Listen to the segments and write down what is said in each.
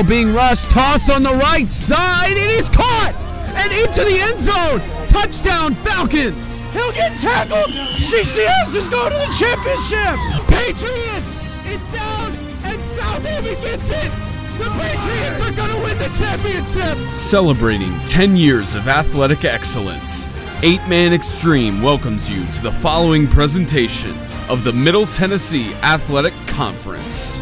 ball being rushed. Toss on the right side. It is caught and into the end zone. Touchdown, Falcons. He'll get tackled. CCS is going to the championship. Patriots. It's down and Southaven gets it. The Patriots are going to win the championship. Celebrating 10 years of athletic excellence, 8-Man Extreme welcomes you to the following presentation of the Middle Tennessee Athletic Conference.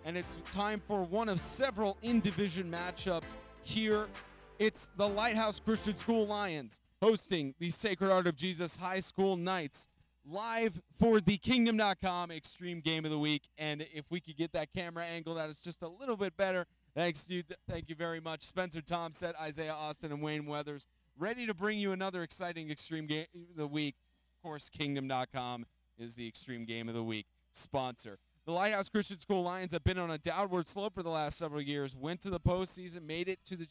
And it's time for one of several in-division matchups here. It's the Lighthouse Christian School Lions hosting the Sacred Heart of Jesus High School Knights live for the Kingdom.com Extreme Game of the Week. And if we could get that camera angle that is just a little bit better, thank you very much. Spencer Tomset, Isaiah Austin, and Wayne Weathers ready to bring you another exciting Extreme Game of the Week. Of course, Kingdom.com is the Extreme Game of the Week sponsor. The Lighthouse Christian School Lions have been on a downward slope for the last several years. Went to the postseason, made it to the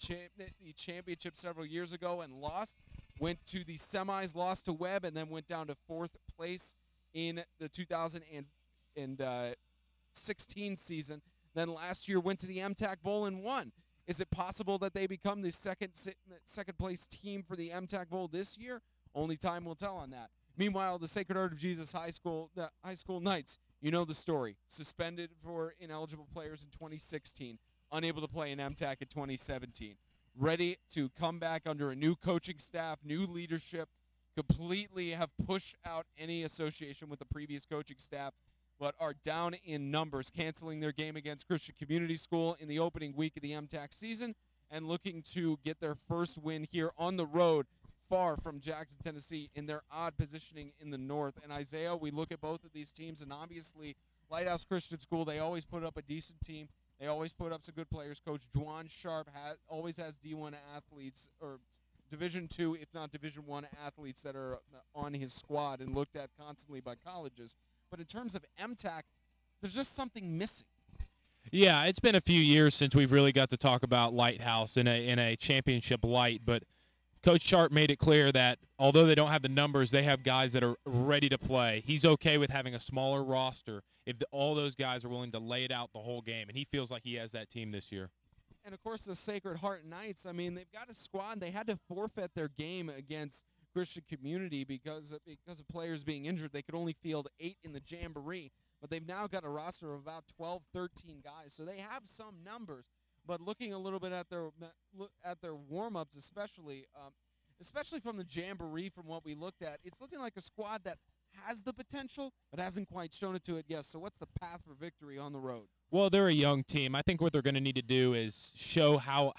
championship several years ago and lost. Went to the semis, lost to Webb, and then went down to 4th place in the 2016 season. Then last year went to the MTAC Bowl and won. Is it possible that they become the second place team for the MTAC Bowl this year? Only time will tell on that. Meanwhile, the Sacred Heart of Jesus High School Knights, you know the story. Suspended for ineligible players in 2016, unable to play in MTAC in 2017. Ready to come back under a new coaching staff, new leadership, completely have pushed out any association with the previous coaching staff, but are down in numbers, canceling their game against Christian Community School in the opening week of the MTAC season and looking to get their first win here on the road far from Jackson, Tennessee, in their odd positioning in the north. And Isaiah, we look at both of these teams, and obviously Lighthouse Christian School, they always put up a decent team. They always put up some good players. Coach Juwan Sharp always has D1 athletes, or Division II, if not Division I athletes that are on his squad and looked at constantly by colleges. But in terms of MTAC, there's just something missing. Yeah, it's been a few years since we've really got to talk about Lighthouse in a championship light, but Coach Sharp made it clear that although they don't have the numbers, they have guys that are ready to play. He's okay with having a smaller roster if all those guys are willing to lay it out the whole game, and he feels like he has that team this year. And, of course, the Sacred Heart Knights, I mean, they've got a squad. They had to forfeit their game against Christian Community because of players being injured. They could only field 8 in the Jamboree, but they've now got a roster of about 12, 13 guys. So they have some numbers. But looking a little bit at their warm-ups, especially from the Jamboree, from what we looked at, it's looking like a squad that has the potential but hasn't quite shown it to it yet. So what's the path for victory on the road? Well, they're a young team. I think what they're going to need to do is show how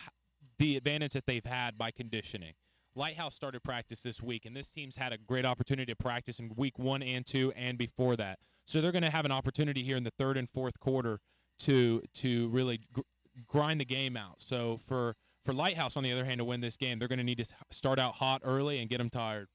the advantage that they've had by conditioning. Lighthouse started practice this week, and this team's had a great opportunity to practice in week 1 and 2 and before that. So they're going to have an opportunity here in the 3rd and 4th quarter to really grind the game out. So for Lighthouse, on the other hand, to win this game, they're going to need to start out hot early and get them tired.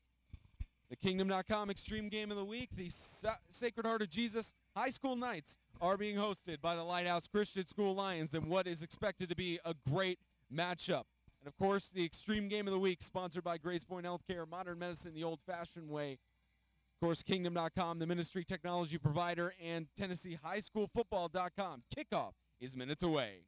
The Kingdom.com Extreme Game of the Week, the Sacred Heart of Jesus High School Knights are being hosted by the Lighthouse Christian School Lions in what is expected to be a great matchup. And, of course, the Extreme Game of the Week, sponsored by Grace Point Healthcare, modern medicine the old-fashioned way. Of course, Kingdom.com, the ministry technology provider, and TennesseeHighSchoolFootball.com. Kickoff is minutes away.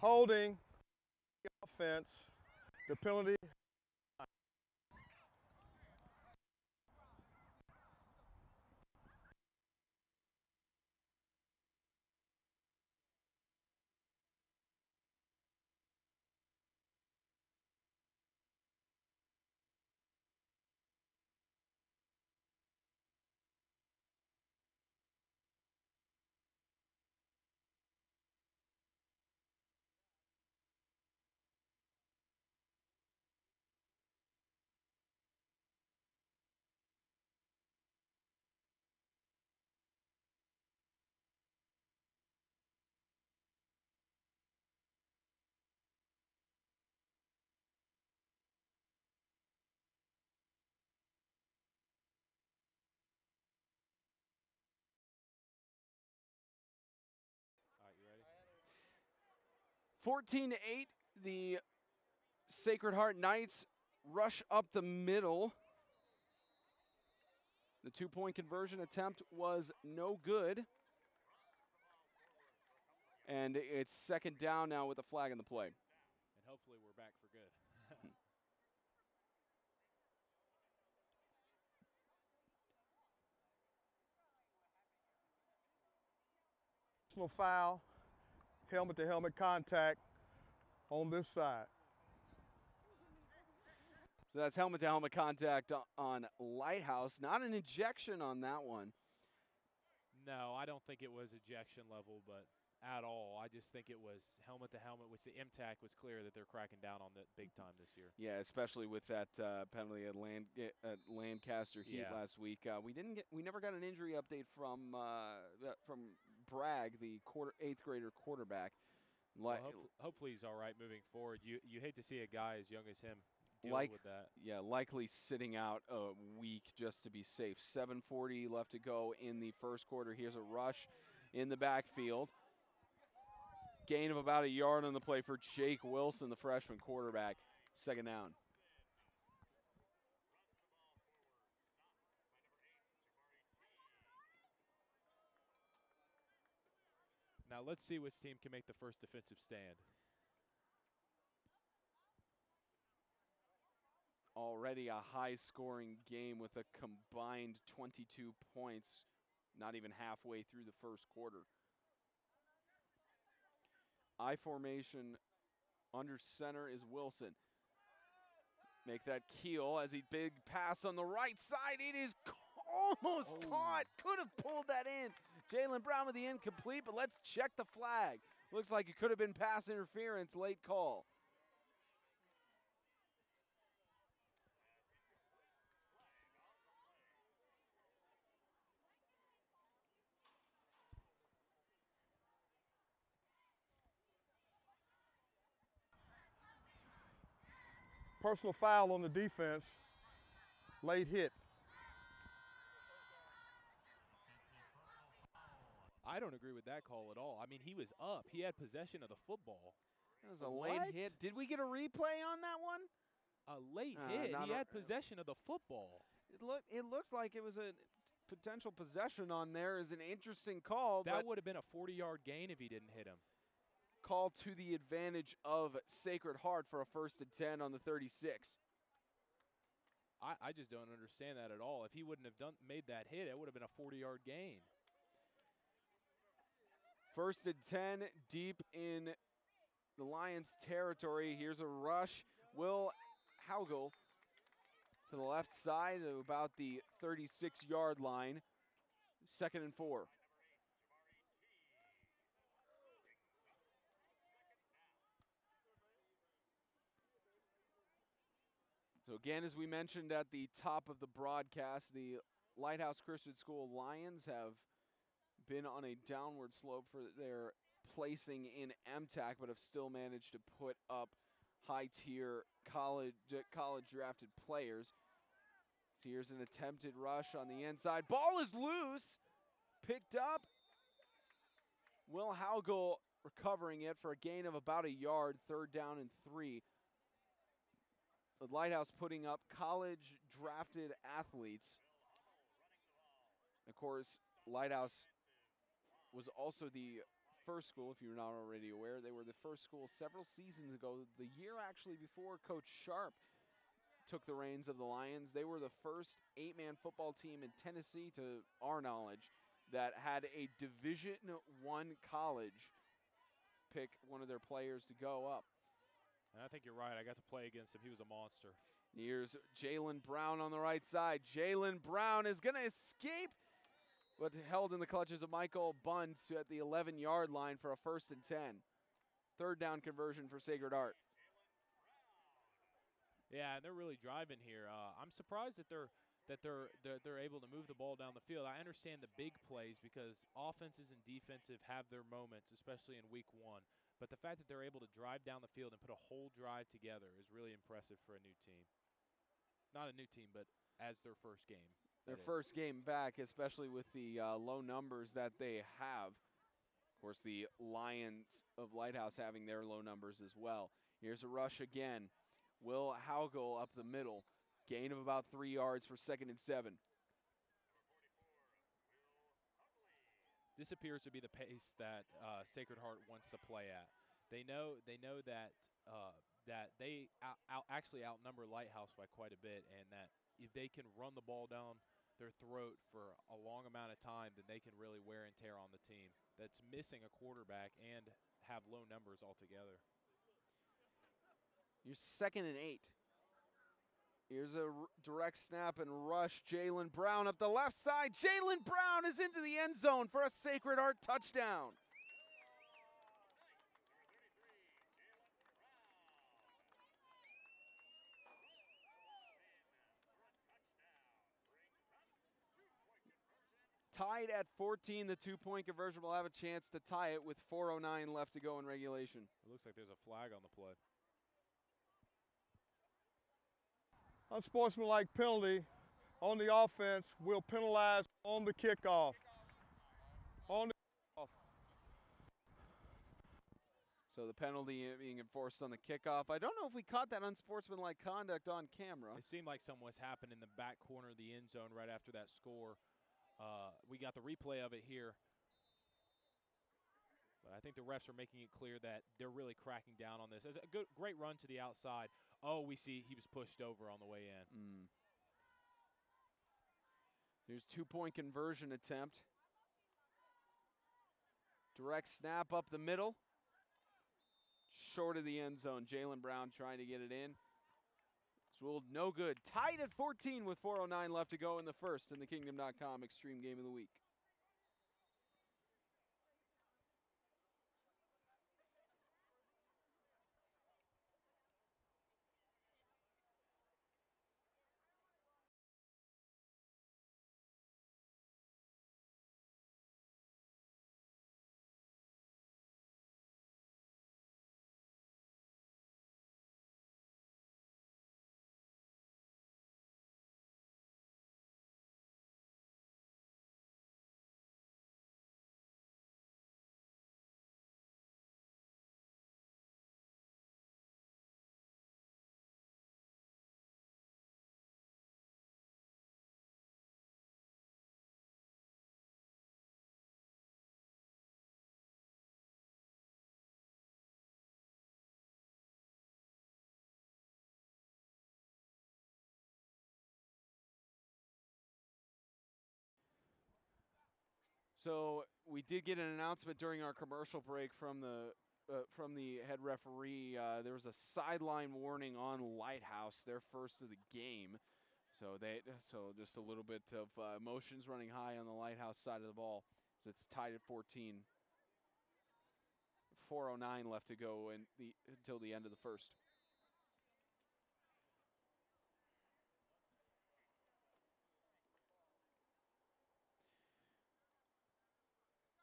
Holding offense. The penalty. All right, you ready? 14-8, the Sacred Heart Knights rush up the middle. The two-point conversion attempt was no good. And it's second down now with a flag in the play. And hopefully we're back for good. Personal foul, helmet-to-helmet contact on this side. So that's helmet-to-helmet contact on Lighthouse. Not an ejection on that one. No, I don't think it was ejection level, but at all. I just think it was helmet-to-helmet, which the MTAC was clear that they're cracking down on that big time this year. Yeah, especially with that penalty at Lancaster Heat last week. We never got an injury update from Bragg, the 8th grader quarterback. Well, hopefully he's all right moving forward. You hate to see a guy as young as him dealing with that. Yeah, likely sitting out a week just to be safe. 7:40 left to go in the first quarter. Here's a rush in the backfield. Gain of about a yard on the play for Jake Wilson, the freshman quarterback. Second down. Now let's see which team can make the first defensive stand. Already a high-scoring game with a combined 22 points, not even halfway through the first quarter. I formation under center is Wilson. Make that keel as he big pass on the right side. It is almost caught. Could have pulled that in. Jalen Brown with the incomplete, but let's check the flag. Looks like it could have been pass interference, late call. Personal foul on the defense, late hit. I don't agree with that call at all. I mean, he was up. He had possession of the football. That was a late hit. Did we get a replay on that one? A late hit. He had possession of the football. It looks like it was a potential possession on there. Is an interesting call. That would have been a 40-yard gain if he didn't hit him. Call to the advantage of Sacred Heart for a 1st and 10 on the 36. I just don't understand that at all. If he wouldn't have made that hit, it would have been a 40-yard gain. 1st and 10 deep in the Lions territory. Here's a rush. Will Haugel to the left side of about the 36-yard line. 2nd and 4. So again, as we mentioned at the top of the broadcast, the Lighthouse Christian School Lions have been on a downward slope for their placing in MTAC, but have still managed to put up high-tier college drafted players. So here's an attempted rush on the inside. Ball is loose, picked up. Will Haugel recovering it for a gain of about a yard, 3rd down and 3. The Lighthouse putting up college drafted athletes. Of course, Lighthouse was also the first school, if you're not already aware. They were the first school several seasons ago, the year actually before Coach Sharp took the reins of the Lions. They were the first 8-man football team in Tennessee, to our knowledge, that had a Division I college pick one of their players to go up. And I think you're right. I got to play against him. He was a monster. Here's Jalen Brown on the right side. Jalen Brown is going to escape, but held in the clutches of Michael Bund at the 11-yard line for a 1st and 10. Third down conversion for Sacred Heart. Yeah, and they're really driving here. I'm surprised that they're able to move the ball down the field. I understand the big plays because offenses and defensive have their moments, especially in week 1. But the fact that they're able to drive down the field and put a whole drive together is really impressive for a new team. Not a new team, but as their first game. Their first game back, especially with the low numbers that they have. Of course, the Lions of Lighthouse having their low numbers as well. Here's a rush again. Will Haugel up the middle. Gain of about 3 yards for 2nd and 7. This appears to be the pace that Sacred Heart wants to play at. They know that that they actually outnumber Lighthouse by quite a bit, and that if they can run the ball down their throat for a long amount of time, then they can really wear and tear on the team that's missing a quarterback and have low numbers altogether. You're 2nd and 8. Here's a direct snap and rush. Jalen Brown up the left side. Jalen Brown is into the end zone for a Sacred Heart touchdown. Tied at 14, the 2-point conversion will have a chance to tie it with 4:09 left to go in regulation. It looks like there's a flag on the play. Unsportsmanlike penalty on the offense will penalize on the kickoff. On the kickoff. So the penalty being enforced on the kickoff. I don't know if we caught that unsportsmanlike conduct on camera. It seemed like something was happening in the back corner of the end zone right after that score. We got the replay of it here. But I think the refs are making it clear that they're really cracking down on this. It's a great run to the outside. Oh, we see he was pushed over on the way in. Here's 2-point conversion attempt. Direct snap up the middle. Short of the end zone. Jalen Brown trying to get it in. It's ruled no good. Tied at 14 with 4:09 left to go in the first in the Kingdom.com Extreme Game of the Week. So we did get an announcement during our commercial break from the head referee. There was a sideline warning on Lighthouse, their first of the game. So just a little bit of emotions running high on the Lighthouse side of the ball as it's tied at 14. 4:09 left to go until the end of the first.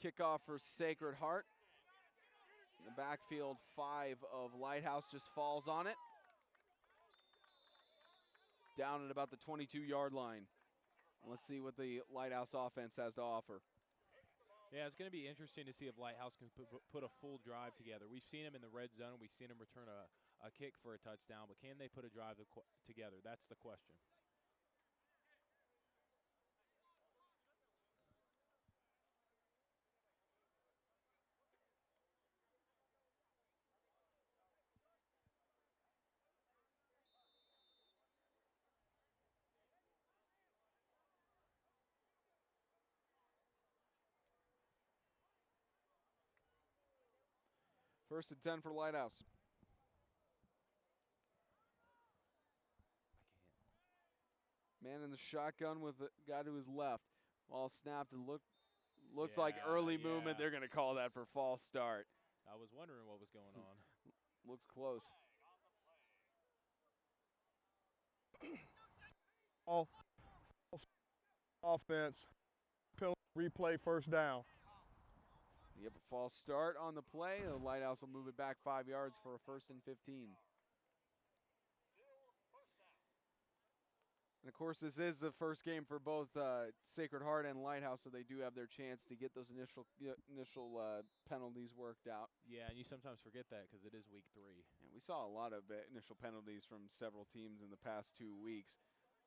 Kickoff for Sacred Heart. In the backfield, 5 of Lighthouse just falls on it. Down at about the 22-yard line. Let's see what the Lighthouse offense has to offer. Yeah, it's going to be interesting to see if Lighthouse can put a full drive together. We've seen them in the red zone. We've seen them return a kick for a touchdown. But can they put a drive together? That's the question. First and 10 for Lighthouse. Man in the shotgun with the guy to his left. Ball snapped and looked like early movement. They're going to call that for false start. I was wondering what was going on. Looked close. All offense, penalty, replay, first down. Yep, a false start on the play. The Lighthouse will move it back 5 yards for a first and 15. And of course, this is the first game for both Sacred Heart and Lighthouse, so they do have their chance to get those initial penalties worked out. Yeah, and you sometimes forget that because it is week 3. And we saw a lot of initial penalties from several teams in the past 2 weeks.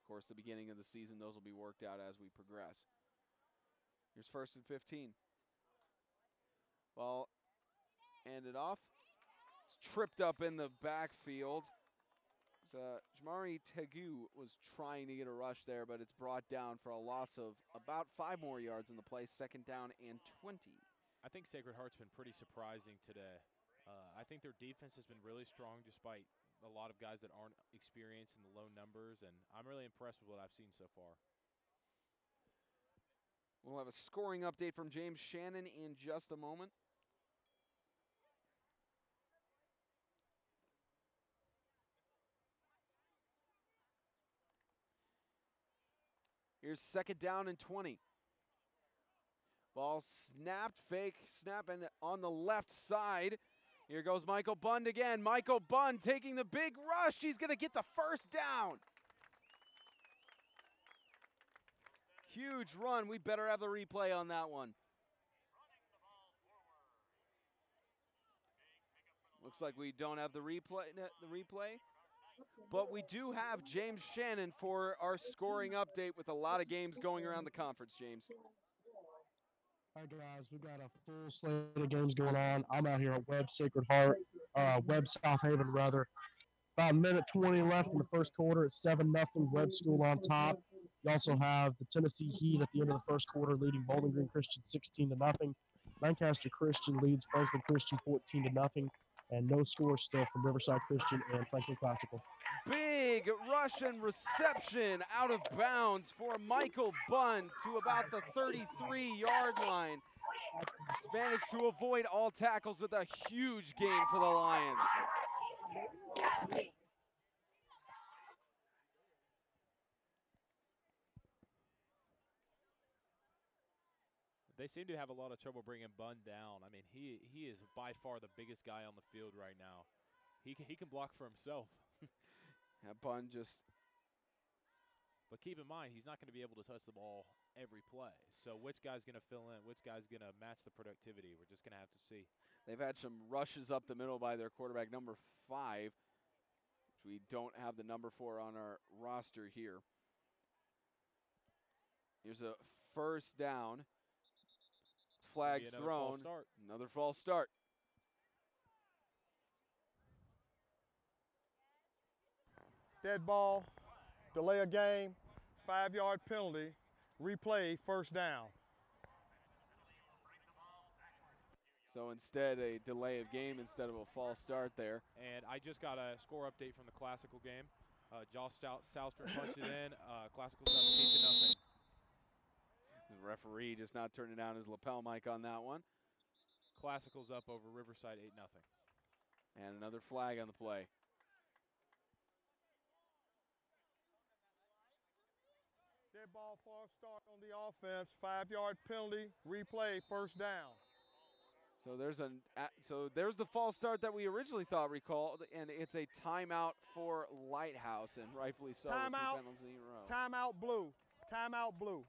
Of course, the beginning of the season, those will be worked out as we progress. Here's first and 15. Ball handed off. It's tripped up in the backfield. So Jamari Tegu was trying to get a rush there, but it's brought down for a loss of about 5 more yards in the play, second down and 20. I think Sacred Heart's been pretty surprising today. I think their defense has been really strong despite a lot of guys that aren't experienced in the low numbers, and I'm really impressed with what I've seen so far. We'll have a scoring update from James Shannon in just a moment. Here's second down and 20. Ball snapped, fake snap, and on the left side. Here goes Michael Bund again. Michael Bund taking the big rush. He's going to get the first down. Huge run. We better have the replay on that one. Looks like we don't have the replay. But we do have James Shannon for our scoring update with a lot of games going around the conference, James. All right, guys, we've got a full slate of games going on. I'm out here at Webb Sacred Heart, Webb South Haven, rather. About a minute 20 left in the first quarter. It's 7-0, Webb School on top. You also have the Tennessee Heat at the end of the first quarter leading Bowling Green Christian 16-0. Lancaster Christian leads Franklin Christian 14-0. And no score still from Riverside Christian and Franklin Classical. Big Russian reception out of bounds for Michael Bund to about the 33-yard line. He's managed to avoid all tackles with a huge gain for the Lions. They seem to have a lot of trouble bringing Bund down. I mean, he is by far the biggest guy on the field right now. He can block for himself. Yeah, Bund just. But keep in mind, he's not going to be able to touch the ball every play. So which guy's going to fill in? Which guy's going to match the productivity? We're just going to have to see. They've had some rushes up the middle by their quarterback, number 5, which we don't have the number for on our roster here. Here's a first down. Flags thrown. Another false start. Dead ball, delay a game, 5-yard penalty, replay, first down. So instead, a delay of game instead of a false start there. And I just got a score update from the Classical game. Josh Salstrom punched it in. Classical's up 8-0. The referee just not turning down his lapel mic on that one. Classical's up over Riverside 8-0. And another flag on the play. Dead ball, false start on the offense, 5-yard penalty, replay, first down. So there's the false start that we originally thought recalled, and it's a timeout for Lighthouse, and rightfully so. Timeout. Timeout blue. Timeout blue.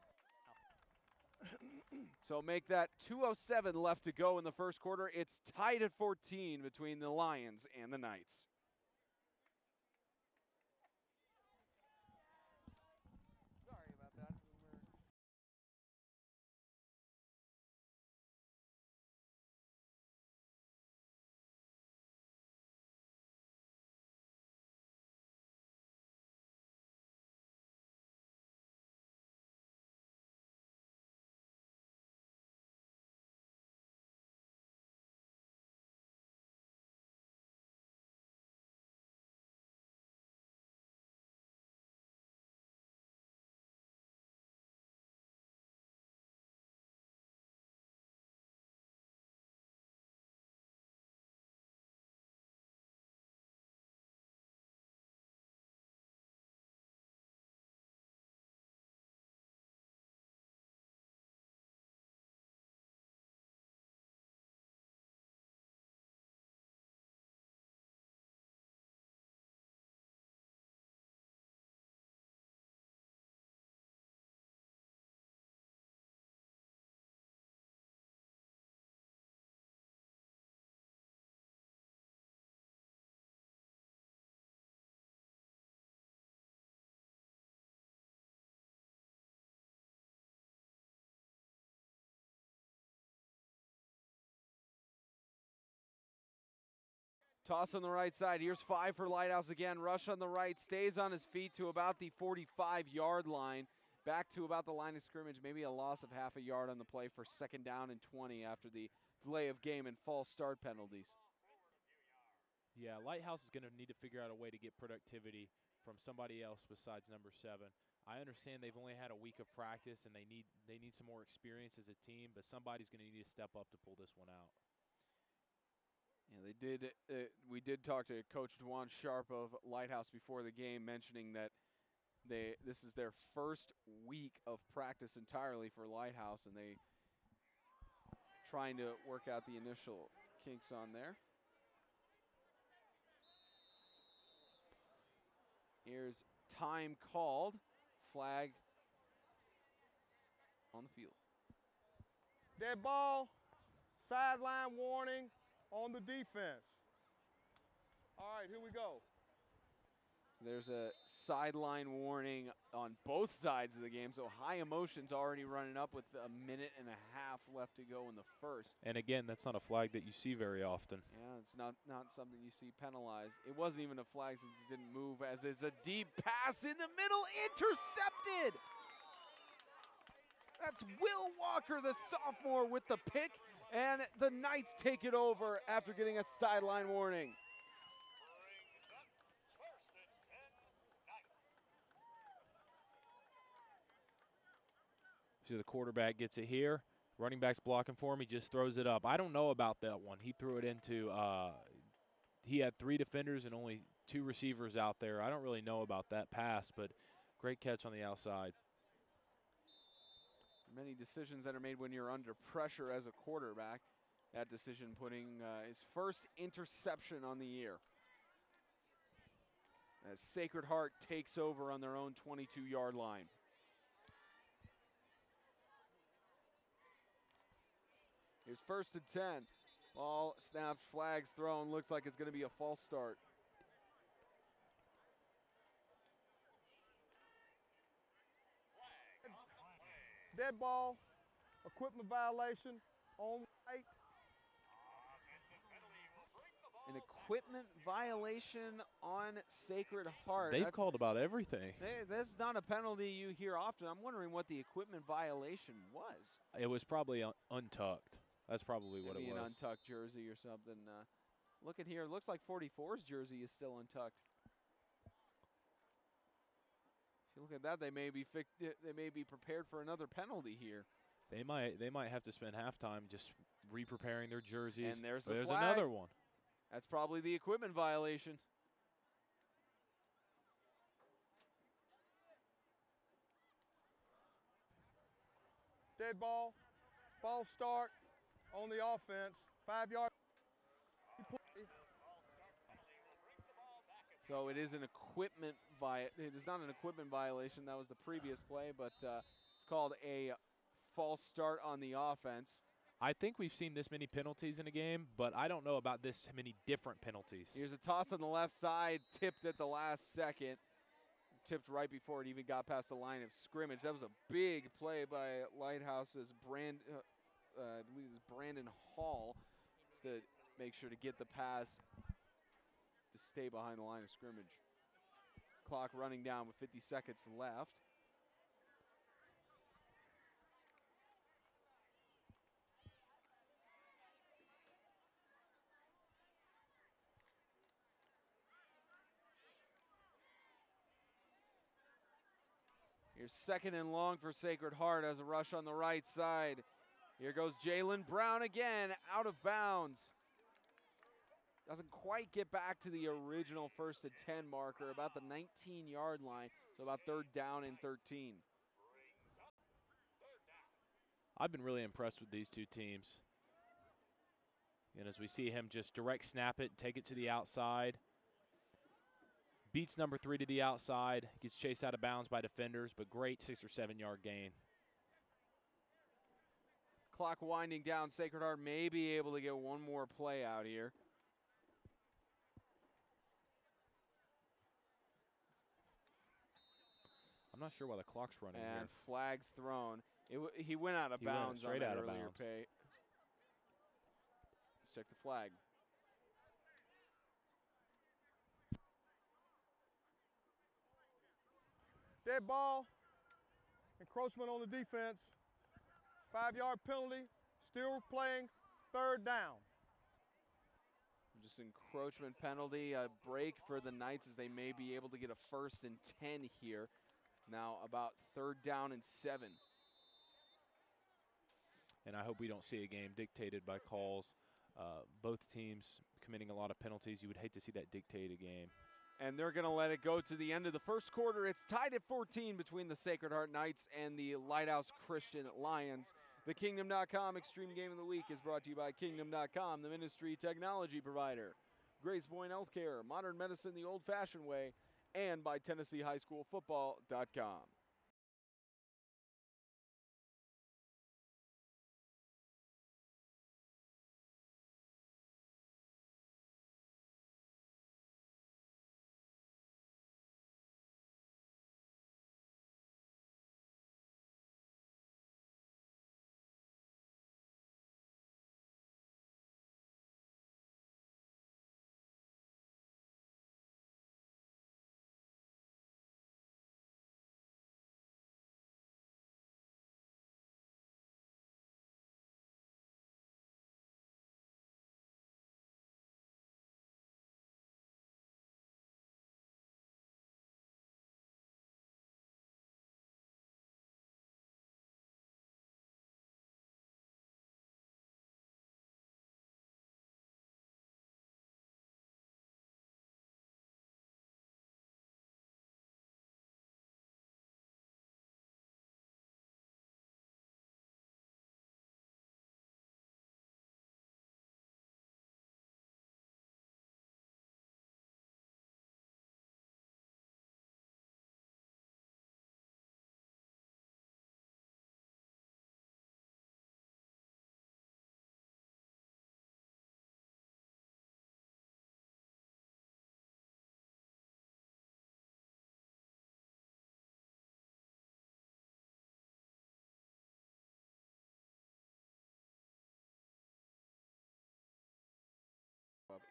So make that 2:07 left to go in the first quarter. It's tied at 14 between the Lions and the Knights. Toss on the right side. Here's 5 for Lighthouse again. Rush on the right. Stays on his feet to about the 45-yard line. Back to about the line of scrimmage. Maybe a loss of half a yard on the play for 2nd down and 20 after the delay of game and false start penalties. Yeah, Lighthouse is going to need to figure out a way to get productivity from somebody else besides number 7. I understand they've only had a week of practice and they need some more experience as a team, but somebody's going to need to step up to pull this one out. Yeah, they did. We did talk to Coach Dwan Sharp of Lighthouse before the game, mentioning that this is their first week of practice entirely for Lighthouse, and they trying to work out the initial kinks on there. Here's time called. Flag on the field. Dead ball, sideline warning on the defense. All right, here we go. So there's a sideline warning on both sides of the game, so high emotions already running up with a minute and a half left to go in the first. And again, that's not a flag that you see very often. Yeah, it's not something you see penalized. It wasn't even a flag since it didn't move, as it's a deep pass in the middle, intercepted. That's Will Walker, the sophomore, with the pick, and the Knights take it over after getting a sideline warning. So the quarterback gets it here. Running back's blocking for him. He just throws it up. I don't know about that one. He threw it into he had 3 defenders and only 2 receivers out there. I don't really know about that pass, but great catch on the outside. Many decisions that are made when you're under pressure as a quarterback. That decision putting his first interception on the year. As Sacred Heart takes over on their own 22-yard line. Here's 1st and 10. Ball snapped, flags thrown. Looks like it's going to be a false start. Dead ball, equipment violation on right. An equipment violation on Sacred Heart. They've called about everything. That's not a penalty you hear often. I'm wondering what the equipment violation was. It was probably untucked. That's probably what it Maybe was. an untucked jersey or something. Look at here. It looks like 44's jersey is still untucked. If you look at that, they may be prepared for another penalty here. They might have to spend halftime just re-preparing their jerseys. And there's there's flag. another one. That's probably the equipment violation. Dead ball, false start on the offense, 5-yard. So it is an equipment it is not an equipment violation. That was the previous play, but it's called a false start on the offense. I think we've seen this many penalties in a game, but I don't know about this many different penalties. Here's a toss on the left side, tipped at the last second. Tipped right before it even got past the line of scrimmage. That was a big play by Lighthouse's I believe it's Brandon Hall, to make sure to get the pass to stay behind the line of scrimmage. Clock running down with 50 seconds left. Here's 2nd and long for Sacred Heart as a rush on the right side. Here goes Jalen Brown again, out of bounds. Doesn't quite get back to the original 1st and 10 marker, about the 19-yard line, so about 3rd down and 13. I've been really impressed with these 2 teams. And as we see him just direct snap it, take it to the outside. Beats number 3 to the outside, gets chased out of bounds by defenders, but great 6 or 7 yard gain. Clock winding down. Sacred Heart may be able to get one more play out here. I'm not sure why the clock's running and here. Flags thrown. He went out of bounds on that earlier pay. Let's check the flag. Dead ball, encroachment on the defense, 5-yard penalty, still playing 3rd down. Just encroachment penalty, a break for the Knights as they may be able to get a 1st and 10 here. Now about 3rd down and 7. And I hope we don't see a game dictated by calls. Both teams committing a lot of penalties. You would hate to see that dictate a game. And they're going to let it go to the end of the first quarter. It's tied at 14 between the Sacred Heart Knights and the Lighthouse Christian Lions. The Kingdom.com Extreme Game of the Week is brought to you by Kingdom.com, the ministry technology provider, Grace Boyne Healthcare, modern medicine the old-fashioned way, and by TennesseeHighSchoolFootball.com.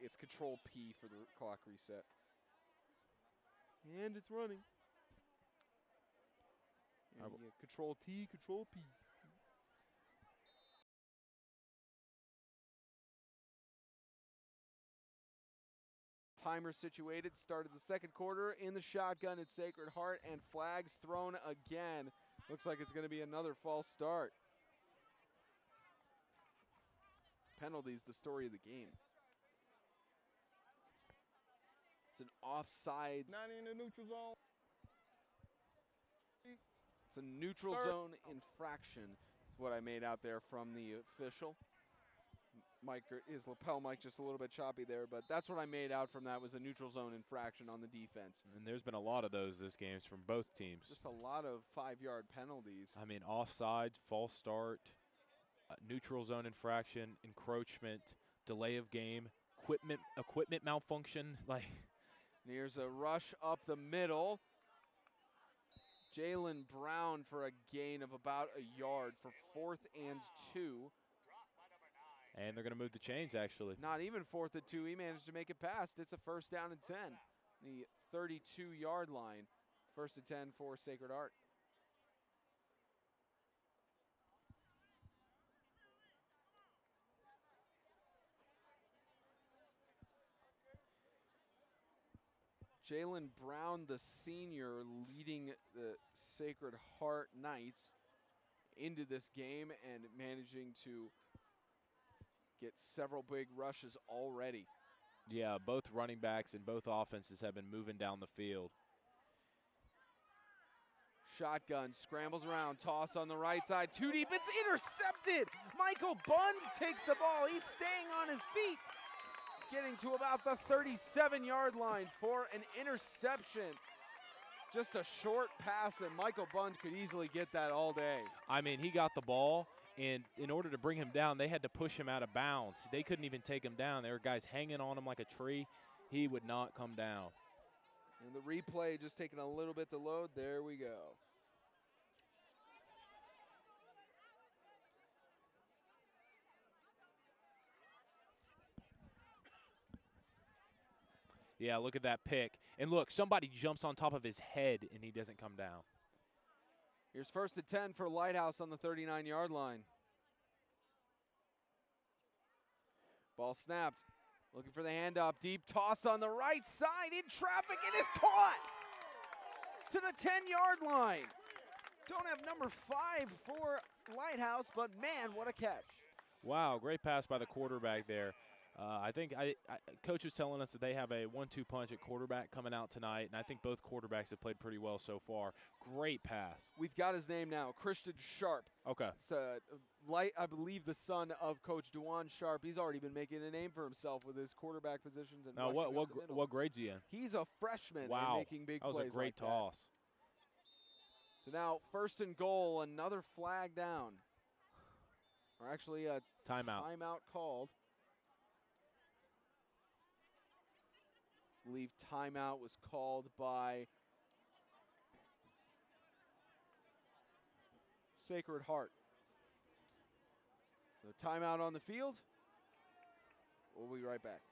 It's Control P for the clock reset. And it's running. And you get Control T, Control P. Timer situated, started the second quarter in the shotgun at Sacred Heart, and flags thrown again. Looks like it's going to be another false start. Penalties, the story of the game. It's an offsides. 90 in the neutral zone. It's a neutral zone infraction, is what I made out there from the official. Mike, his lapel mic just a little bit choppy there, but that's what I made out from that was a neutral zone infraction on the defense. And there's been a lot of those this game from both teams. Just a lot of 5-yard penalties. I mean, offsides, false start, neutral zone infraction, encroachment, delay of game, equipment malfunction. Like, here's a rush up the middle. Jalen Brown for a gain of about a yard for 4th and 2. And they're going to move the chains, actually. Not even 4th and 2. He managed to make it past. It's a 1st down and 10. The 32-yard line. 1st and 10 for Sacred Heart. Jalen Brown, the senior, leading the Sacred Heart Knights into this game and managing to get several big rushes already. Yeah, both running backs and both offenses have been moving down the field. Shotgun, scrambles around, toss on the right side, too deep, it's intercepted! Michael Bund takes the ball, he's staying on his feet. Getting to about the 37-yard line for an interception. Just a short pass, and Michael Bund could easily get that all day. I mean, he got the ball, and in order to bring him down, they had to push him out of bounds. They couldn't even take him down. There were guys hanging on him like a tree. He would not come down. And the replay just taking a little bit to load. There we go. Yeah, look at that pick. And look, somebody jumps on top of his head and he doesn't come down. Here's 1st and 10 for Lighthouse on the 39-yard line. Ball snapped. Looking for the handoff. Deep toss on the right side in traffic. It is caught to the 10-yard line. Don't have number 5 for Lighthouse, but man, what a catch. Wow, great pass by the quarterback there. I think Coach was telling us that they have a 1-2 punch at quarterback coming out tonight, and I think both quarterbacks have played pretty well so far. Great pass. We've got his name now, Christian Sharp. Okay. It's I believe the son of Coach Dewan Sharp. He's already been making a name for himself with his quarterback positions. And now, what grade's he in? He's a freshman and making big plays. That was a great toss. So now 1st and goal, another flag down. Or actually a timeout called. I believe timeout was called by Sacred Heart. The timeout on the field. We'll be right back.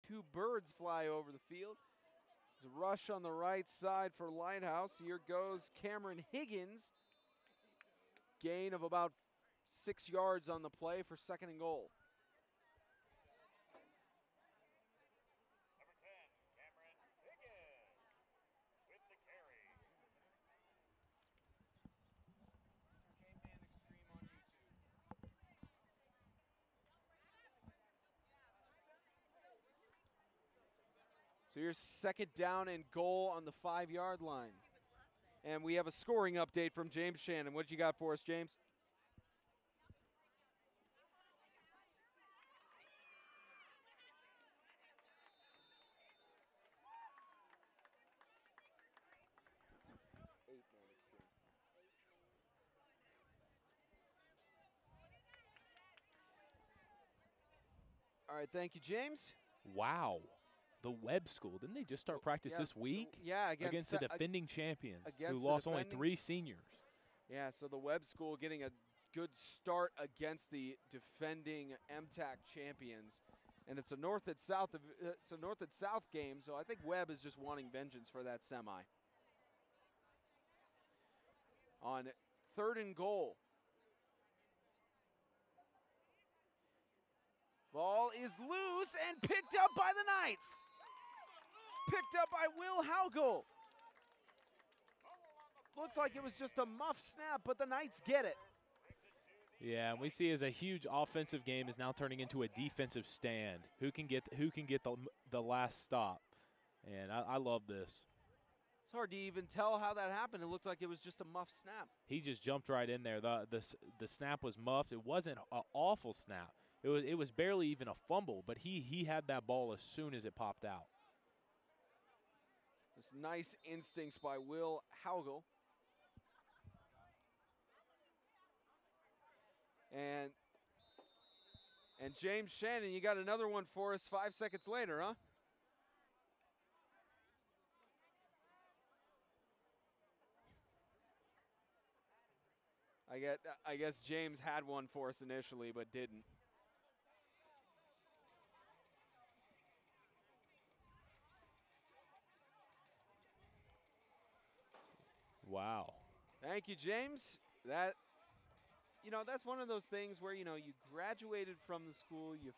Two birds fly over the field. There's a rush on the right side for Lighthouse. Here goes Cameron Higgins. Gain of about 6 yards on the play for 2nd and goal. Number 10, Cameron Higgins with the carry. So here's 2nd down and goal on the 5-yard line. And we have a scoring update from James Shannon. What you got for us, James? All right, thank you, James. Wow. The Webb School, didn't they just start practice this week? Yeah, against the defending champions who lost only 3 seniors. Yeah, so the Webb School getting a good start against the defending MTAC champions, and it's a north and south game. So I think Webb is just wanting vengeance for that semi. On 3rd and goal. Ball is loose and picked up by the Knights. Picked up by Will Haugel. Looked like it was just a muff snap, but the Knights get it. Yeah, and we see as a huge offensive game is now turning into a defensive stand. Who can get the last stop? And I love this. It's hard to even tell how that happened. It looked like it was just a muff snap. He just jumped right in there. The snap was muffed. It wasn't an awful snap. It was barely even a fumble, but he had that ball as soon as it popped out. This nice instincts by Will Haugel. And James Shannon, you got another one for us 5 seconds later, huh? I guess James had one for us initially, but didn't. Wow. Thank you, James. That, you know, that's one of those things where, you know, you graduated from the school, you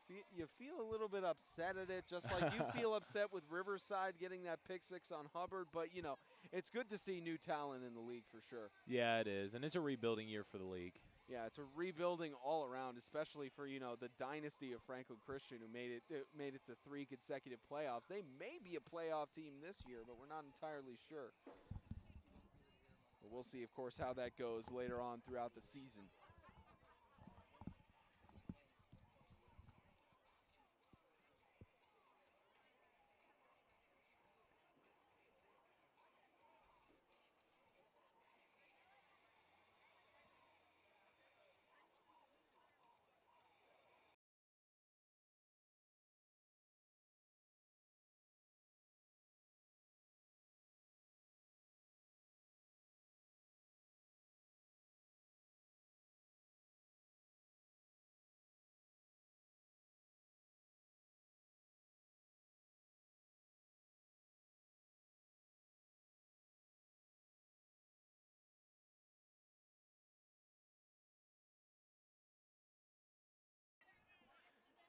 feel a little bit upset at it, just like you feel upset with Riverside getting that pick 6 on Hubbard. But, you know, it's good to see new talent in the league for sure. Yeah, it is, and it's a rebuilding year for the league. Yeah, it's a rebuilding all around, especially for, you know, the dynasty of Franklin Christian, who made it to 3 consecutive playoffs. They may be a playoff team this year, but we're not entirely sure. But we'll see, of course, how that goes later on throughout the season.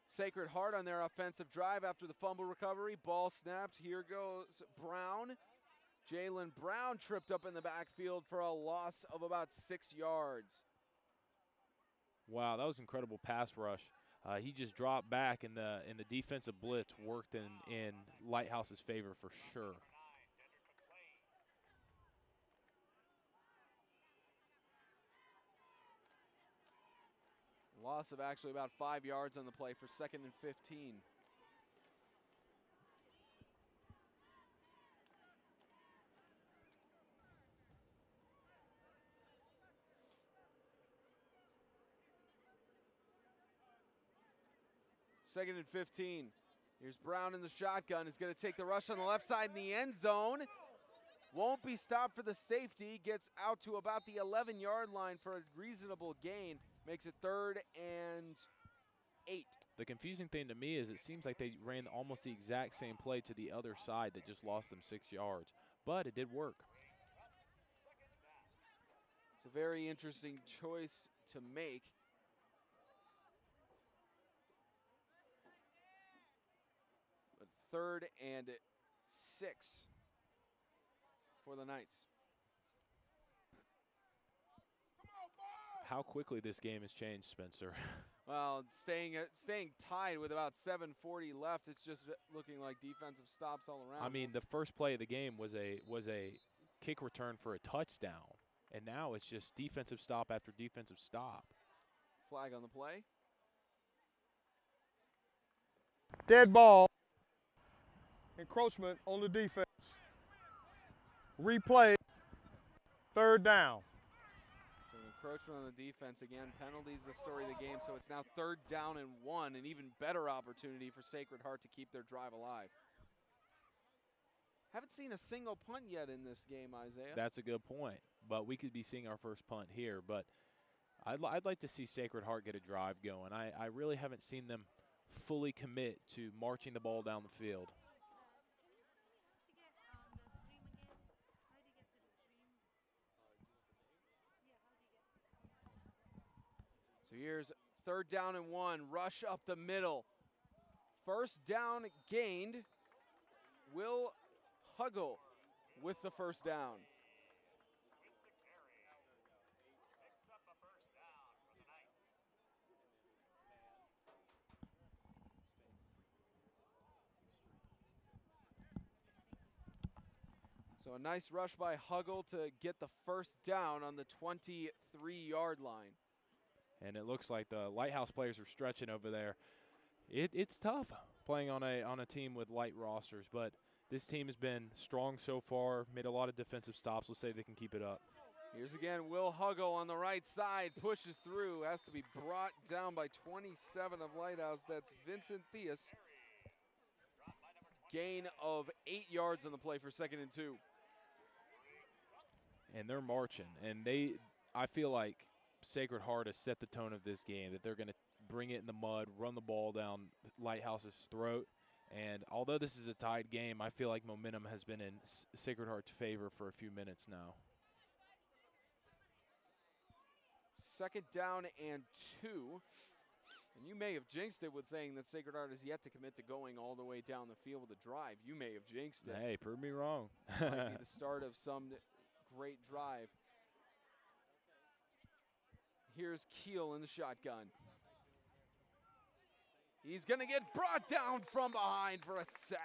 Sacred Heart on their offensive drive after the fumble recovery. Ball snapped. Here goes Brown. Jalen Brown tripped up in the backfield for a loss of about 6 yards. Wow, that was an incredible pass rush. He just dropped back, and the defensive blitz worked in Lighthouse's favor for sure. Loss of actually about 5 yards on the play for 2nd and 15. Second and 15. Here's Brown in the shotgun. He's going to take the rush on the left side in the end zone. Won't be stopped for the safety. Gets out to about the 11-yard line for a reasonable gain. Makes it 3rd and 8. The confusing thing to me is it seems like they ran almost the exact same play to the other side that just lost them 6 yards. But it did work. It's a very interesting choice to make. But 3rd and 6 for the Knights. How quickly this game has changed, Spencer. Well, staying tied with about 7:40 left, it's just looking like defensive stops all around. I mean, the first play of the game was a kick return for a touchdown, and now it's just defensive stop after defensive stop. Flag on the play. Dead ball. Encroachment on the defense. Replay. 3rd down. So encroachment on the defense again. Penalties the story of the game, so it's now 3rd down and 1, an even better opportunity for Sacred Heart to keep their drive alive. Haven't seen a single punt yet in this game, Isaiah. That's a good point, but we could be seeing our first punt here. But I'd like to see Sacred Heart get a drive going. I really haven't seen them fully commit to marching the ball down the field. So here's 3rd down and 1, rush up the middle. 1st down gained. Will Huggle with the 1st down. So a nice rush by Huggle to get the 1st down on the 23-yard line. And it looks like the Lighthouse players are stretching over there. It's tough playing on a team with light rosters, but this team has been strong so far, made a lot of defensive stops. Let's say they can keep it up. Here's again Will Huggle on the right side, pushes through, has to be brought down by 27 of Lighthouse. That's Vincent Theus. Gain of 8 yards on the play for 2nd and 2. And they're marching, and I feel like Sacred Heart has set the tone of this game, that they're going to bring it in the mud, run the ball down Lighthouse's throat. And although this is a tied game, I feel like momentum has been in Sacred Heart's favor for a few minutes now. 2nd down and 2. And you may have jinxed it with saying that Sacred Heart has yet to commit to going all the way down the field with a drive. You may have jinxed it. Hey, prove me wrong. Might be the start of some great drive. Here's Keel in the shotgun. He's going to get brought down from behind for a sack.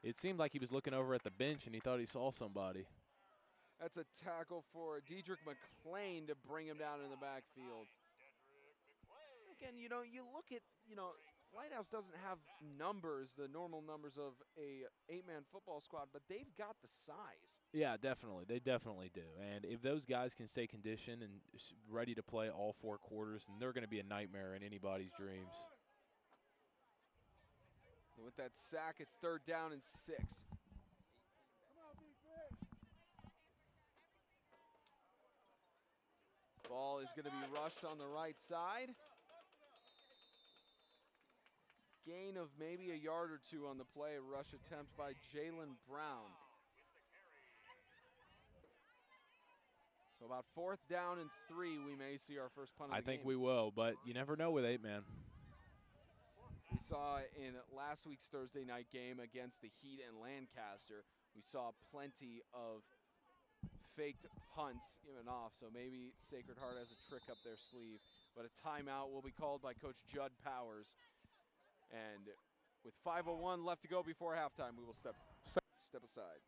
It seemed like he was looking over at the bench and he thought he saw somebody. That's a tackle for Dedrick McLean to bring him down in the backfield. Again, you look at, Lighthouse doesn't have numbers, the normal numbers of a 8-man football squad, but they've got the size. Yeah, definitely. They definitely do. And if those guys can stay conditioned and ready to play all 4 quarters, then they're going to be a nightmare in anybody's dreams. And with that sack, it's 3rd down and 6. Ball is going to be rushed on the right side. Gain of maybe a yard or 2 on the play. Rush attempt by Jalen Brown. So about 4th down and 3, we may see our first punt of the game. I think we will, but you never know with 8-man. We saw in last week's Thursday night game against the Heat and Lancaster, we saw plenty of faked punts given off, so maybe Sacred Heart has a trick up their sleeve. But a timeout will be called by Coach Judd Powers. And with 5:01 left to go before halftime, we will step aside.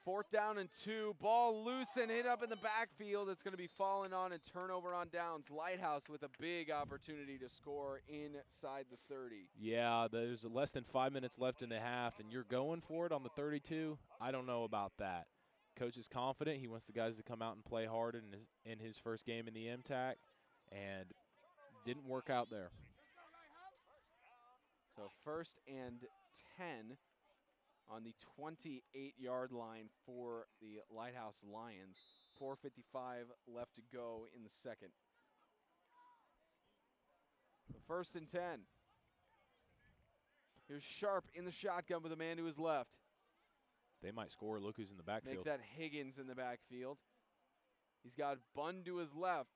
Fourth down and 2, ball loose and hit up in the backfield. It's going to be falling on and turnover on downs. Lighthouse with a big opportunity to score inside the 30. Yeah, there's less than 5 minutes left in the half, and you're going for it on the 32. I don't know about that. Coach is confident. He wants the guys to come out and play hard in his first game in the MTAC, and didn't work out there. So 1st and 10. On the 28-yard line for the Lighthouse Lions. 4:55 left to go in the second. 1st and 10. Here's Sharp in the shotgun with a man to his left. They might score. Look who's in the backfield. Make that Higgins in the backfield. He's got Bunn to his left.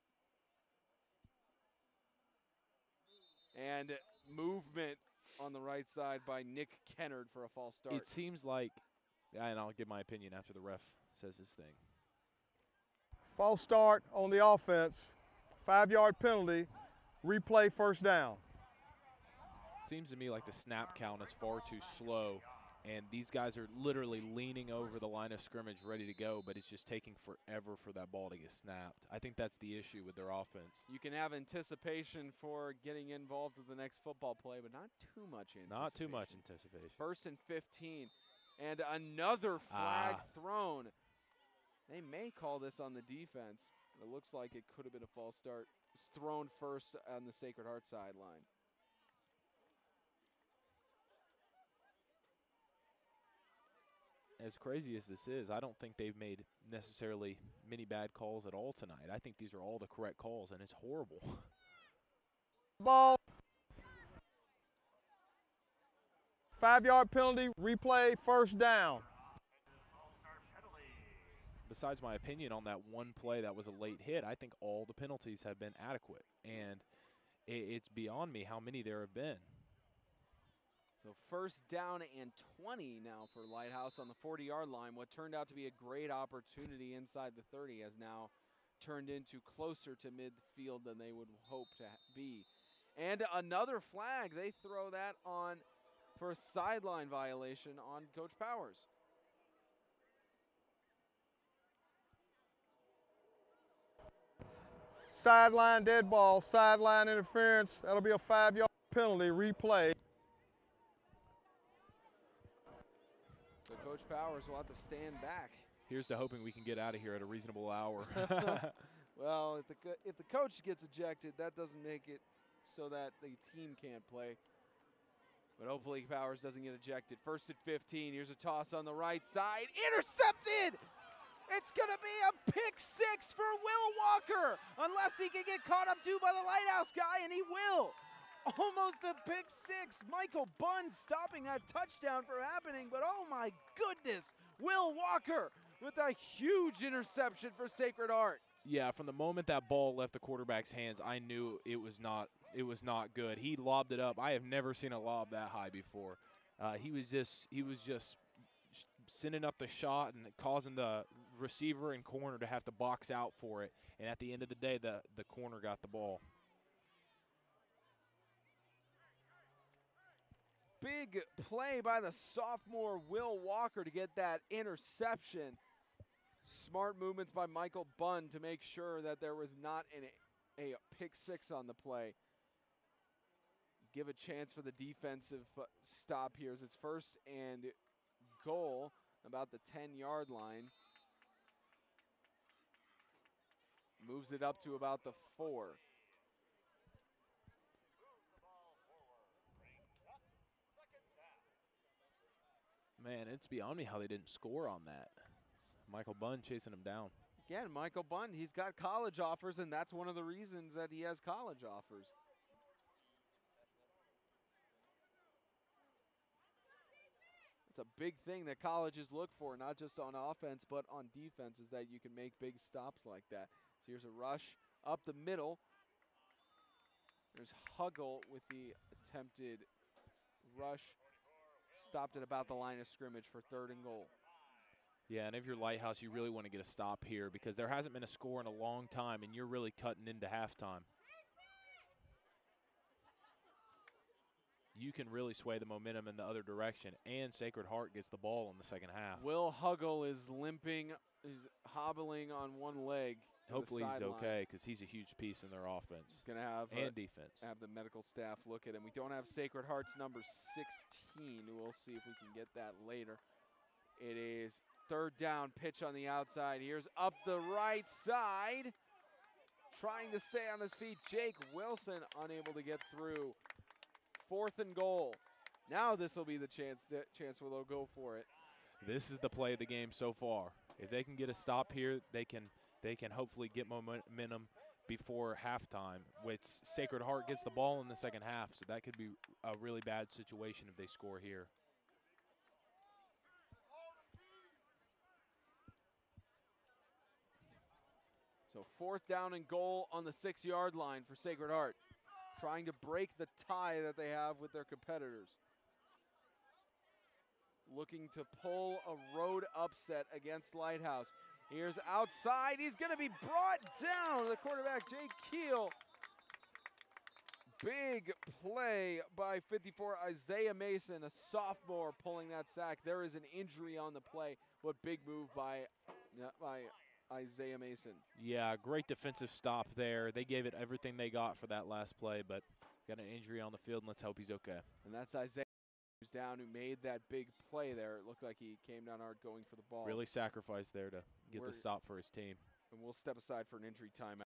And movement on the right side by Nick Kennard for a false start. It seems like, and I'll give my opinion after the ref says his thing. False start on the offense, 5-yard penalty, replay 1st down. Seems to me like the snap count is far too slow, and these guys are literally leaning over the line of scrimmage ready to go, but it's just taking forever for that ball to get snapped. I think that's the issue with their offense. You can have anticipation for getting involved with the next football play, but not too much anticipation. Not too much anticipation. 1st and 15, and another flag thrown. They may call this on the defense. It looks like it could have been a false start. It's thrown first on the Sacred Heart sideline. As crazy as this is, I don't think they've made necessarily many bad calls at all tonight. I think these are all the correct calls, and it's horrible. Ball. 5-yard penalty, replay, first down. Besides my opinion on that one play that was a late hit, I think all the penalties have been adequate. And it's beyond me how many there have been. So first down and 20 now for Lighthouse on the 40-yard line. What turned out to be a great opportunity inside the 30 has now turned into closer to midfield than they would hope to be. And another flag. They throw that on for a sideline violation on Coach Powers. Sideline dead ball, sideline interference. That'll be a 5-yard penalty, replay. So Coach Powers will have to stand back. Here's to hoping we can get out of here at a reasonable hour. Well, if the coach gets ejected, that doesn't make it so that the team can't play. But hopefully Powers doesn't get ejected. First and 15. Here's a toss on the right side. Intercepted! It's going to be a pick six for Will Walker, unless he can get caught up too by the Lighthouse guy, and he will. Almost a pick six. Michael Bunn stopping that touchdown from happening, but oh my goodness, Will Walker with a huge interception for Sacred Heart. Yeah, from the moment that ball left the quarterback's hands, I knew it was not good. He lobbed it up. I have never seen a lob that high before. He was just sending up the shot and causing the receiver and corner to have to box out for it. And at the end of the day, the corner got the ball. Big play by the sophomore Will Walker to get that interception. Smart movements by Michael Bunn to make sure that there was not a pick six on the play. Give a chance for the defensive stop here as it's first and goal about the 10-yard line. Moves it up to about the 4. Man, it's beyond me how they didn't score on that. Michael Bunn chasing him down. Again, Michael Bunn, he's got college offers, and that's one of the reasons that he has college offers. It's a big thing that colleges look for, not just on offense, but on defense, is that you can make big stops like that. So here's a rush up the middle. There's Huggle with the attempted rush. Stopped at about the line of scrimmage for 3rd and goal. Yeah, and if you're Lighthouse, you really want to get a stop here because there hasn't been a score in a long time, and you're really cutting into halftime. You can really sway the momentum in the other direction, and Sacred Heart gets the ball in the second half. Will Huggle is limping, is hobbling on one leg. Hopefully he's okay because he's a huge piece in their offense gonna have and defense. Have the medical staff look at him. We don't have Sacred Heart's number 16. We'll see if we can get that later. It is 3rd down, pitch on the outside. Here's up the right side. Trying to stay on his feet, Jake Wilson unable to get through. 4th and goal. Now this will be the chance where they'll go for it. This is the play of the game so far. If they can get a stop here, they can hopefully get momentum before halftime, which Sacred Heart gets the ball in the second half, so that could be a really bad situation if they score here. So 4th down and goal on the 6-yard line for Sacred Heart, trying to break the tie that they have with their competitors. Looking to pull a road upset against Lighthouse. Here's outside. He's going to be brought down. The quarterback, Jake Keel. Big play by 54, Isaiah Mason, a sophomore, pulling that sack. There is an injury on the play, but big move by Isaiah Mason. Yeah, great defensive stop there. They gave it everything they got for that last play, but got an injury on the field, and let's hope he's okay. And that's Isaiah who's down, who made that big play there. It looked like he came down hard going for the ball. Really sacrificed there to get the stop for his team. And we'll step aside for an injury timeout.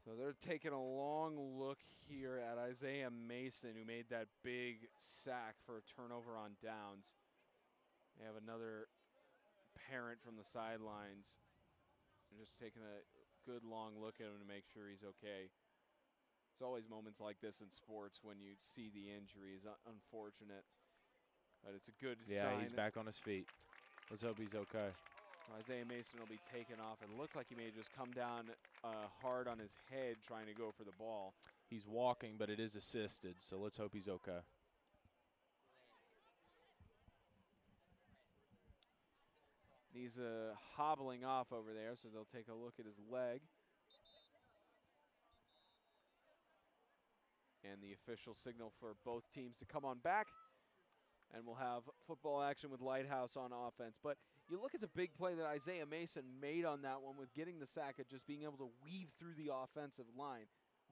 So they're taking a long look here at Isaiah Mason, who made that big sack for a turnover on downs. They have another parent from the sidelines. They're just taking a good long look at him to make sure he's okay. It's always moments like this in sports when you see the injuries. Unfortunate, but it's a good sign. Yeah, he's back on his feet. Let's hope he's okay. Isaiah Mason will be taken off. It looked like he may have just come down hard on his head trying to go for the ball. He's walking, but it is assisted, so let's hope he's okay. He's hobbling off over there, so they'll take a look at his leg. And the official signal for both teams to come on back. And we'll have football action with Lighthouse on offense. But you look at the big play that Isaiah Mason made on that one with getting the sack and just being able to weave through the offensive line.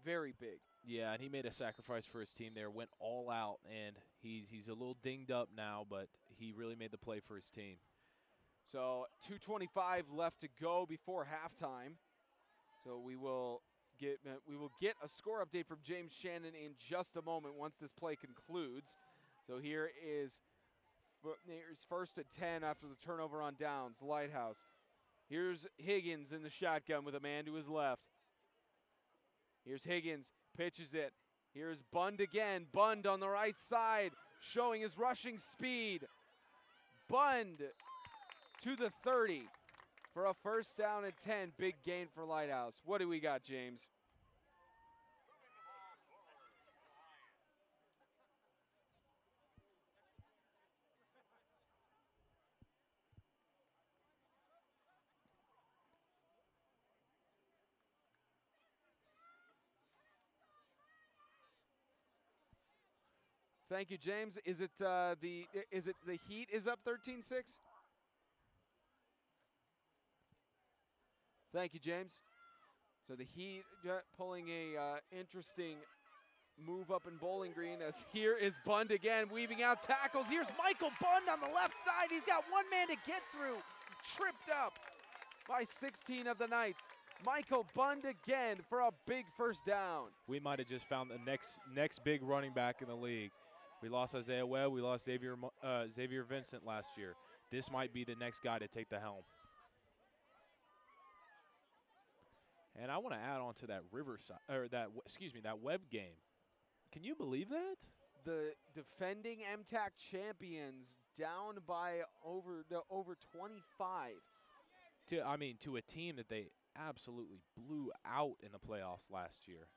Very big. Yeah, and he made a sacrifice for his team there, went all out, and he's a little dinged up now, but he really made the play for his team. So 2:25 left to go before halftime. So we will get a score update from James Shannon in just a moment once this play concludes. So here's 1st and 10 after the turnover on downs. Lighthouse. Here's Higgins in the shotgun with a man to his left. Here's Higgins, pitches it. Here's Bund again. Bund on the right side, showing his rushing speed. Bund to the 30 for a 1st down and 10. Big gain for Lighthouse. What do we got, James? Thank you, James. Is it the Heat is up 13-6? Thank you, James. So the Heat pulling a interesting move up in Bowling Green, as here is Bund again, weaving out tackles. Here's Michael Bund on the left side. He's got one man to get through. Tripped up by 16 of the Knights. Michael Bund again for a big 1st down. We might have just found the next big running back in the league. We lost Isaiah Webb. We lost Xavier Vincent last year. This might be the next guy to take the helm. And I want to add on to that that Webb game. Can you believe that? The defending MTAC champions down by over 25. To a team that they absolutely blew out in the playoffs last year.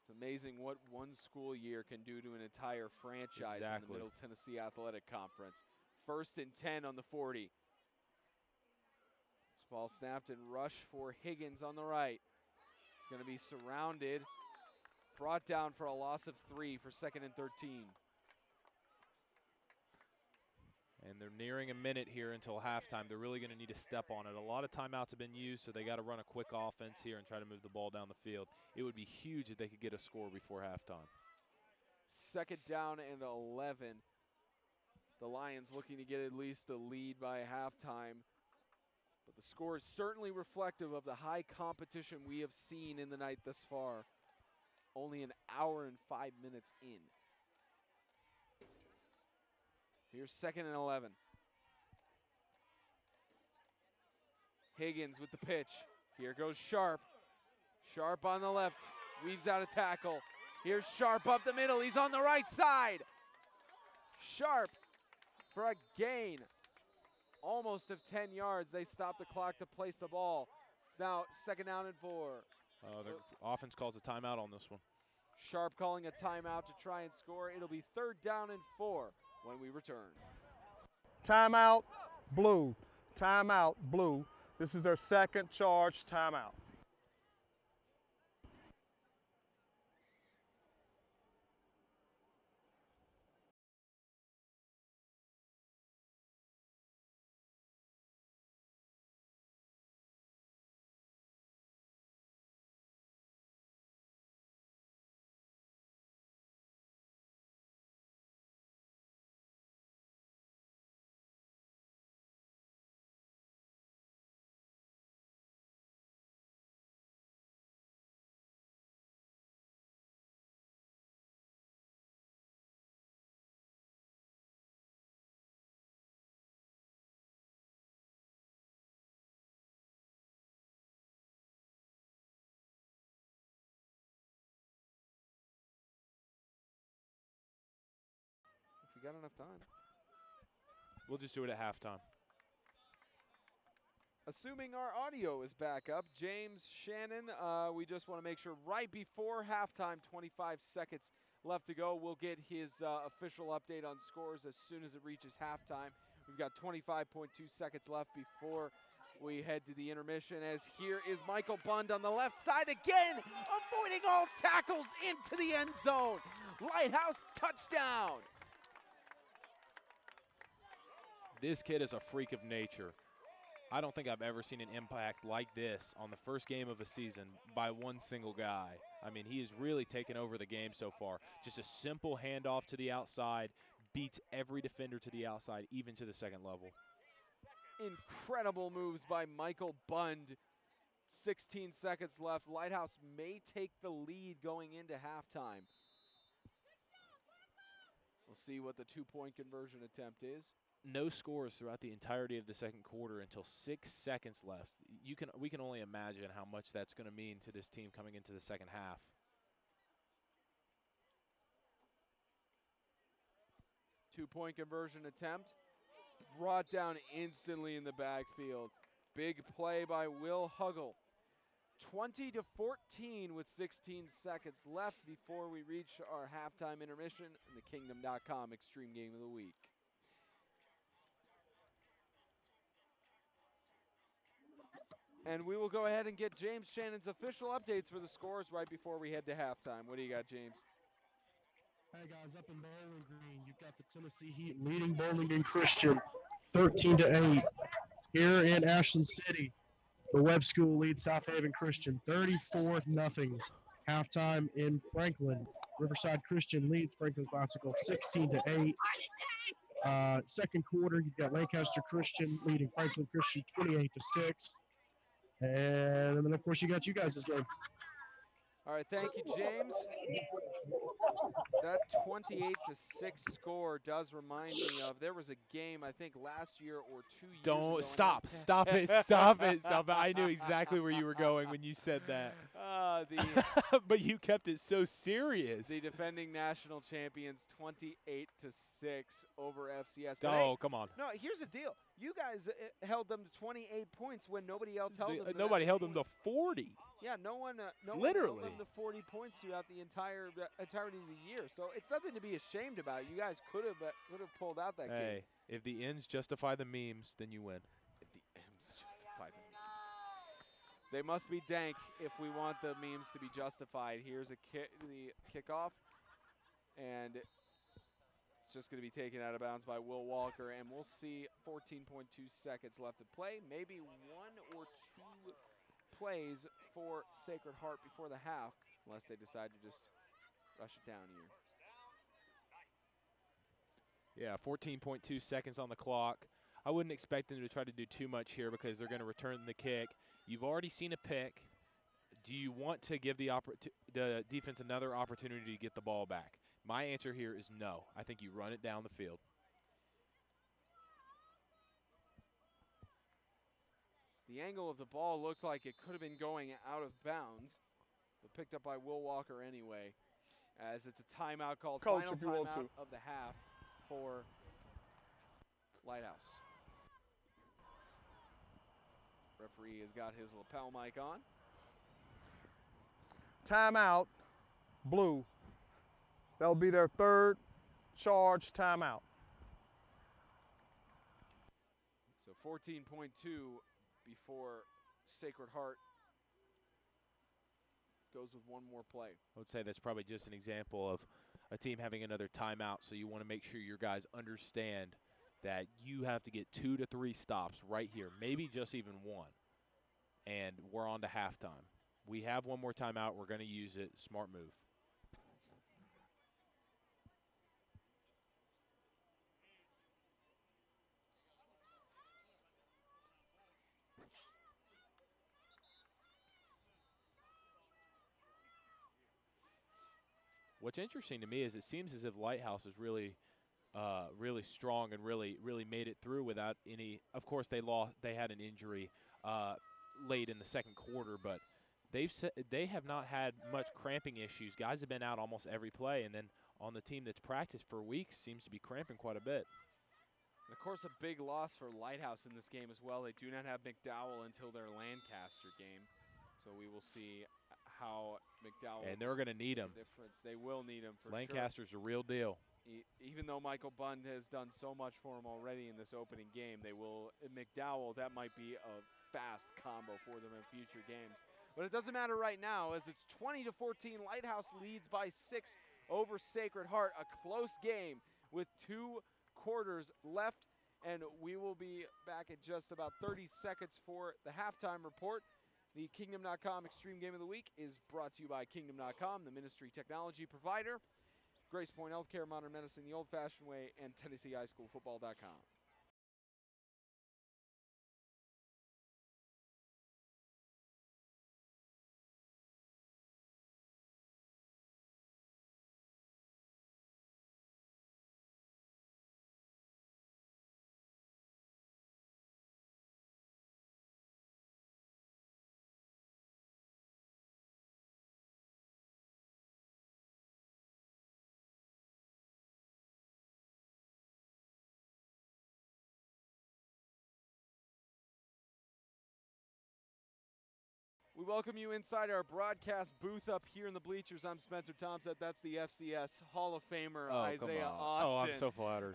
It's amazing what one school year can do to an entire franchise in the Middle Tennessee Athletic Conference. 1st and 10 on the 40. This ball snapped and rush for Higgins on the right. He's going to be surrounded. Brought down for a loss of 3 for 2nd and 13. And they're nearing a minute here until halftime. They're really going to need to step on it. A lot of timeouts have been used, so they got to run a quick offense here and try to move the ball down the field. It would be huge if they could get a score before halftime. 2nd down and 11. The Lions looking to get at least the lead by halftime. But the score is certainly reflective of the high competition we have seen in the night thus far. Only an hour and 5 minutes in. Here's 2nd and 11. Higgins with the pitch. Here goes Sharp. Sharp on the left. Weaves out a tackle. Here's Sharp up the middle. He's on the right side. Sharp for a gain almost of 10 yards. They stop the clock to place the ball. It's now 2nd down and 4. The offense calls a timeout on this one. Sharp calling a timeout to try and score. It'll be 3rd down and 4 when we return. Timeout, blue. Timeout, blue. This is their 2nd charge timeout. got enough time. We'll just do it at halftime. Assuming our audio is back up, James Shannon, we just want to make sure right before halftime, 25 seconds left to go. We'll get his official update on scores as soon as it reaches halftime. We've got 25.2 seconds left before we head to the intermission, as here is Michael Bund on the left side again, avoiding all tackles into the end zone. Lighthouse touchdown. This kid is a freak of nature. I don't think I've ever seen an impact like this on the first game of a season by one single guy. I mean, he has really taken over the game so far. Just a simple handoff to the outside, beats every defender to the outside, even to the second level. Incredible moves by Michael Bund. 16 seconds left. Lighthouse may take the lead going into halftime. We'll see what the two-point conversion attempt is. No scores throughout the entirety of the second quarter until 6 seconds left. We can only imagine how much that's going to mean to this team coming into the second half. Two-point conversion attempt brought down instantly in the backfield. Big play by Will Huggle. 20-14 with 16 seconds left before we reach our halftime intermission in the Kingdom.com Extreme Game of the Week. And we will go ahead and get James Shannon's official updates for the scores right before we head to halftime. What do you got, James? Hey guys, up in Bowling Green, you've got the Tennessee Heat leading Bowling Green Christian 13-8. Here in Ashland City, the Webb School leads South Haven Christian 34-0. Halftime in Franklin, Riverside Christian leads Franklin Classical 16-8. Second quarter, you've got Lancaster Christian leading Franklin Christian 28-6. And then, of course, you got you guys' game. All right, thank you, James. That 28-6 score does remind me of, there was a game, I think, last year or 2 years ago. Don't stop it. I knew exactly where you were going when you said that. But you kept it so serious. The defending national champions, 28-6 over FCS. But hey, come on. No, here's the deal. You guys held them to 28 points when nobody else held them. Nobody held them to 40. Yeah, no one Literally held them to 40 points throughout the entirety of the year. So it's nothing to be ashamed about. You guys could have pulled out that game. Hey, if the ends justify the memes, then you win. If the ends justify the memes. They must be dank if we want the memes to be justified. Here's the kickoff. And it's just going to be taken out of bounds by Will Walker. And we'll see 14.2 seconds left to play. Maybe one or two plays for Sacred Heart before the half, unless they decide to just rush it down here. Yeah, 14.2 seconds on the clock. I wouldn't expect them to try to do too much here because they're going to return the kick. You've already seen a pick. Do you want to give the defense another opportunity to get the ball back? My answer here is no. I think you run it down the field. The angle of the ball looks like it could have been going out of bounds, but picked up by Will Walker anyway, as it's a timeout called. Coach, final if you will, timeout too. of the half for Lighthouse. Referee has got his lapel mic on. Timeout, blue. That'll be their third charge timeout. So 14.2 before Sacred Heart goes with one more play. I would say that's probably just an example of a team having another timeout, so you want to make sure your guys understand that you have to get 2 to 3 stops right here, maybe just even one, and we're on to halftime. We have one more timeout. We're going to use it. Smart move. What's interesting to me is it seems as if Lighthouse is really strong and really made it through without any. Of course, they had an injury late in the second quarter, but they have not had much cramping issues. Guys have been out almost every play, and then on the team that's practiced for weeks seems to be cramping quite a bit. And of course, a big loss for Lighthouse in this game as well. They do not have McDowell until their Lancaster game. So we will see how McDowell. And they're going to need him. Difference. They will need him for Lancaster's a real deal. Even though Michael Bund has done so much for him already in this opening game, they will McDowell. That might be a fast combo for them in future games. But it doesn't matter right now, as it's 20-14. Lighthouse leads by 6 over Sacred Heart. A close game with 2 quarters left, and we will be back in just about 30 seconds for the halftime report. The Kingdom.com Extreme Game of the Week is brought to you by Kingdom.com, the ministry technology provider, Grace Point Healthcare, Modern Medicine, the old-fashioned way, and TennesseeHighSchoolFootball.com. We welcome you inside our broadcast booth up here in the bleachers. I'm Spencer Thompson. That's the FCS Hall of Famer, Isaiah Austin. Oh, I'm so flattered.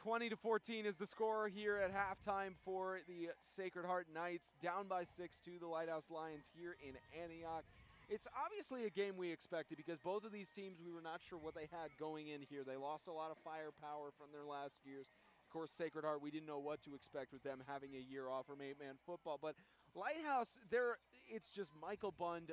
20-14 is the score here at halftime for the Sacred Heart Knights, down by 6 to the Lighthouse Lions here in Antioch. It's obviously a game we expected because both of these teams, we were not sure what they had going in here. They lost a lot of firepower from their last years. Of course, Sacred Heart, we didn't know what to expect with them having a year off from 8-man football. But Lighthouse, it's just Michael Bund,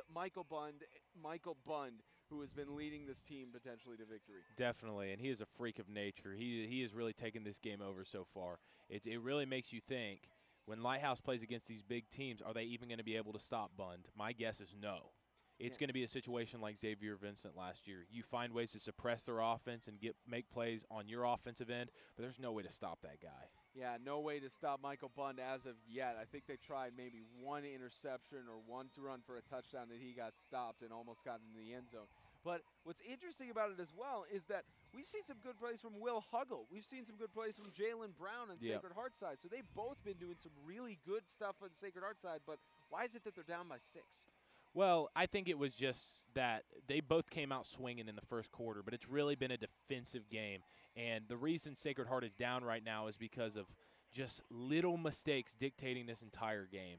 who has been leading this team potentially to victory. Definitely, and he is a freak of nature. He has really taken this game over so far. It really makes you think, when Lighthouse plays against these big teams, are they even going to be able to stop Bund? My guess is no. It's going to be a situation like Xavier Vincent last year. You find ways to suppress their offense and make plays on your offensive end, but there's no way to stop that guy. Yeah, no way to stop Michael Bund as of yet. I think they tried maybe one interception or one to run for a touchdown that he got stopped and almost got in the end zone. But what's interesting about it as well is that we've seen some good plays from Will Huggle. We've seen some good plays from Jalen Brown on Sacred Heart side. So they've both been doing some really good stuff on the Sacred Heart side, but why is it that they're down by 6? Well, I think it was just that they both came out swinging in the first quarter, but it's really been a defensive game. And the reason Sacred Heart is down right now is because of just little mistakes dictating this entire game.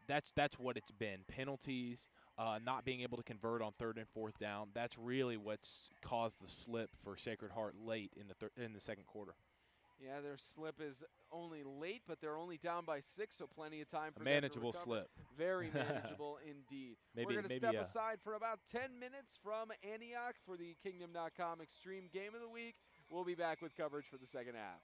That's what it's been. Penalties, not being able to convert on 3rd and 4th down. That's really what's caused the slip for Sacred Heart late in the second quarter. Yeah, their slip is only late, but they're only down by 6, so plenty of time for manageable them to recover. slip. Very manageable indeed. We're going to step aside for about 10 minutes from Antioch for the Kingdom.com Extreme Game of the Week. We'll be back with coverage for the second half.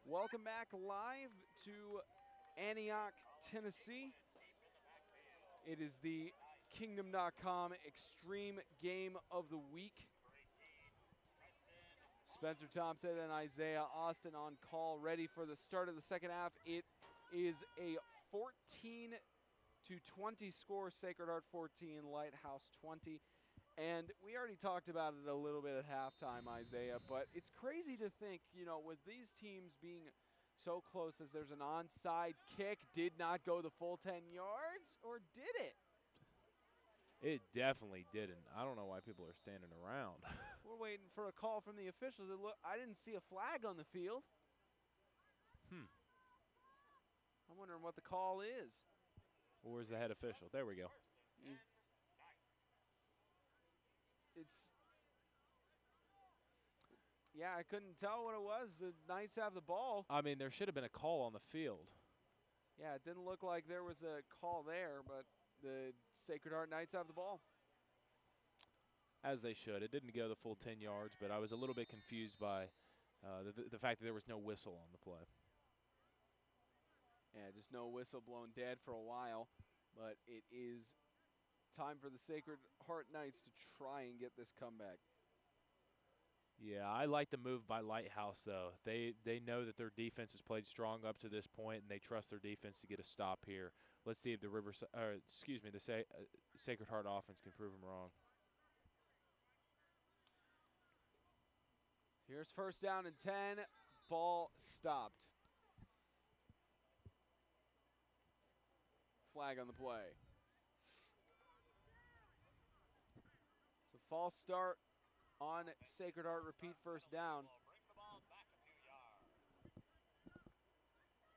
Welcome back live to Antioch, Tennessee. It is the Kingdom.com Extreme Game of the Week. Spencer Thompson and Isaiah Austin on call, ready for the start of the second half. It is a 14-20 score, Sacred Heart 14, Lighthouse 20. And we already talked about it a little bit at halftime, Isaiah, but it's crazy to think, you know, with these teams being so close, as there's an onside kick, did not go the full 10 yards, or did it? It definitely didn't. I don't know why people are standing around. We're waiting for a call from the officials. I didn't see a flag on the field. I'm wondering what the call is. Where's the head official? There we go. Yeah, I couldn't tell what it was. The Knights have the ball. I mean, there should have been a call on the field. Yeah, it didn't look like there was a call there, but the Sacred Heart Knights have the ball. As they should. It didn't go the full 10 yards, but I was a little bit confused by the fact that there was no whistle on the play. Yeah, just no whistle, blown dead for a while, but it is time for the Sacred Heart Knights to try and get this comeback. Yeah, I like the move by Lighthouse, though. They know that their defense has played strong up to this point, and they trust their defense to get a stop here. Let's see if the Sacred Heart offense can prove them wrong. Here's first down and 10. Ball stopped. Flag on the play. So false start on Sacred Heart, repeat first down.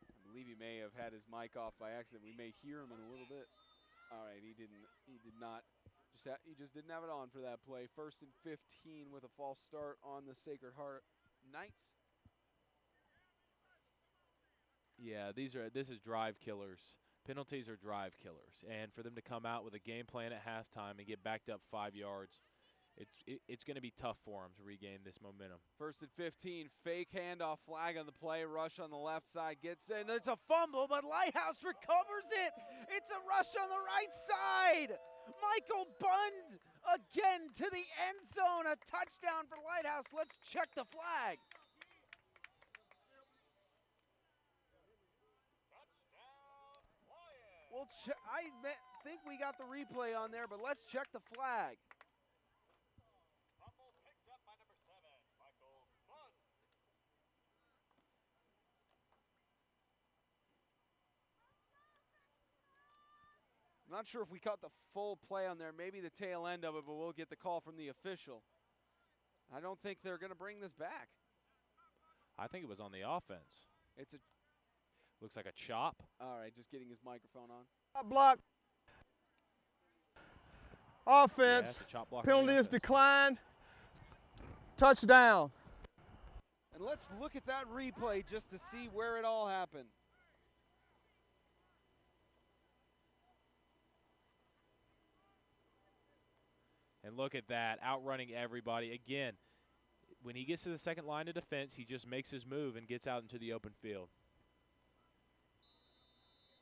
I believe he may have had his mic off by accident. We may hear him in a little bit. All right, he did not. He just didn't have it on for that play. First and 15 with a false start on the Sacred Heart Knights. Yeah, this is drive killers. Penalties are drive killers, and for them to come out with a game plan at halftime and get backed up 5 yards, it's going to be tough for them to regain this momentum. First and 15, fake handoff, flag on the play, rush on the left side, gets in. It's a fumble, but Lighthouse recovers it. It's a rush on the right side. Michael Bund again to the end zone, a touchdown for Lighthouse. Let's check the flag. I think we got the replay on there, but let's check the flag. Fumble picked up by number 7, Michael Bund. I'm not sure if we caught the full play on there, maybe the tail end of it, but we'll get the call from the official. I don't think they're going to bring this back. I think it was on the offense. Looks like a chop. All right, just getting his microphone on. Block. Offense. Yeah, chop block. Penalty is declined. Touchdown. And let's look at that replay just to see where it all happened. And look at that, outrunning everybody. Again, when he gets to the second line of defense, he just makes his move and gets out into the open field.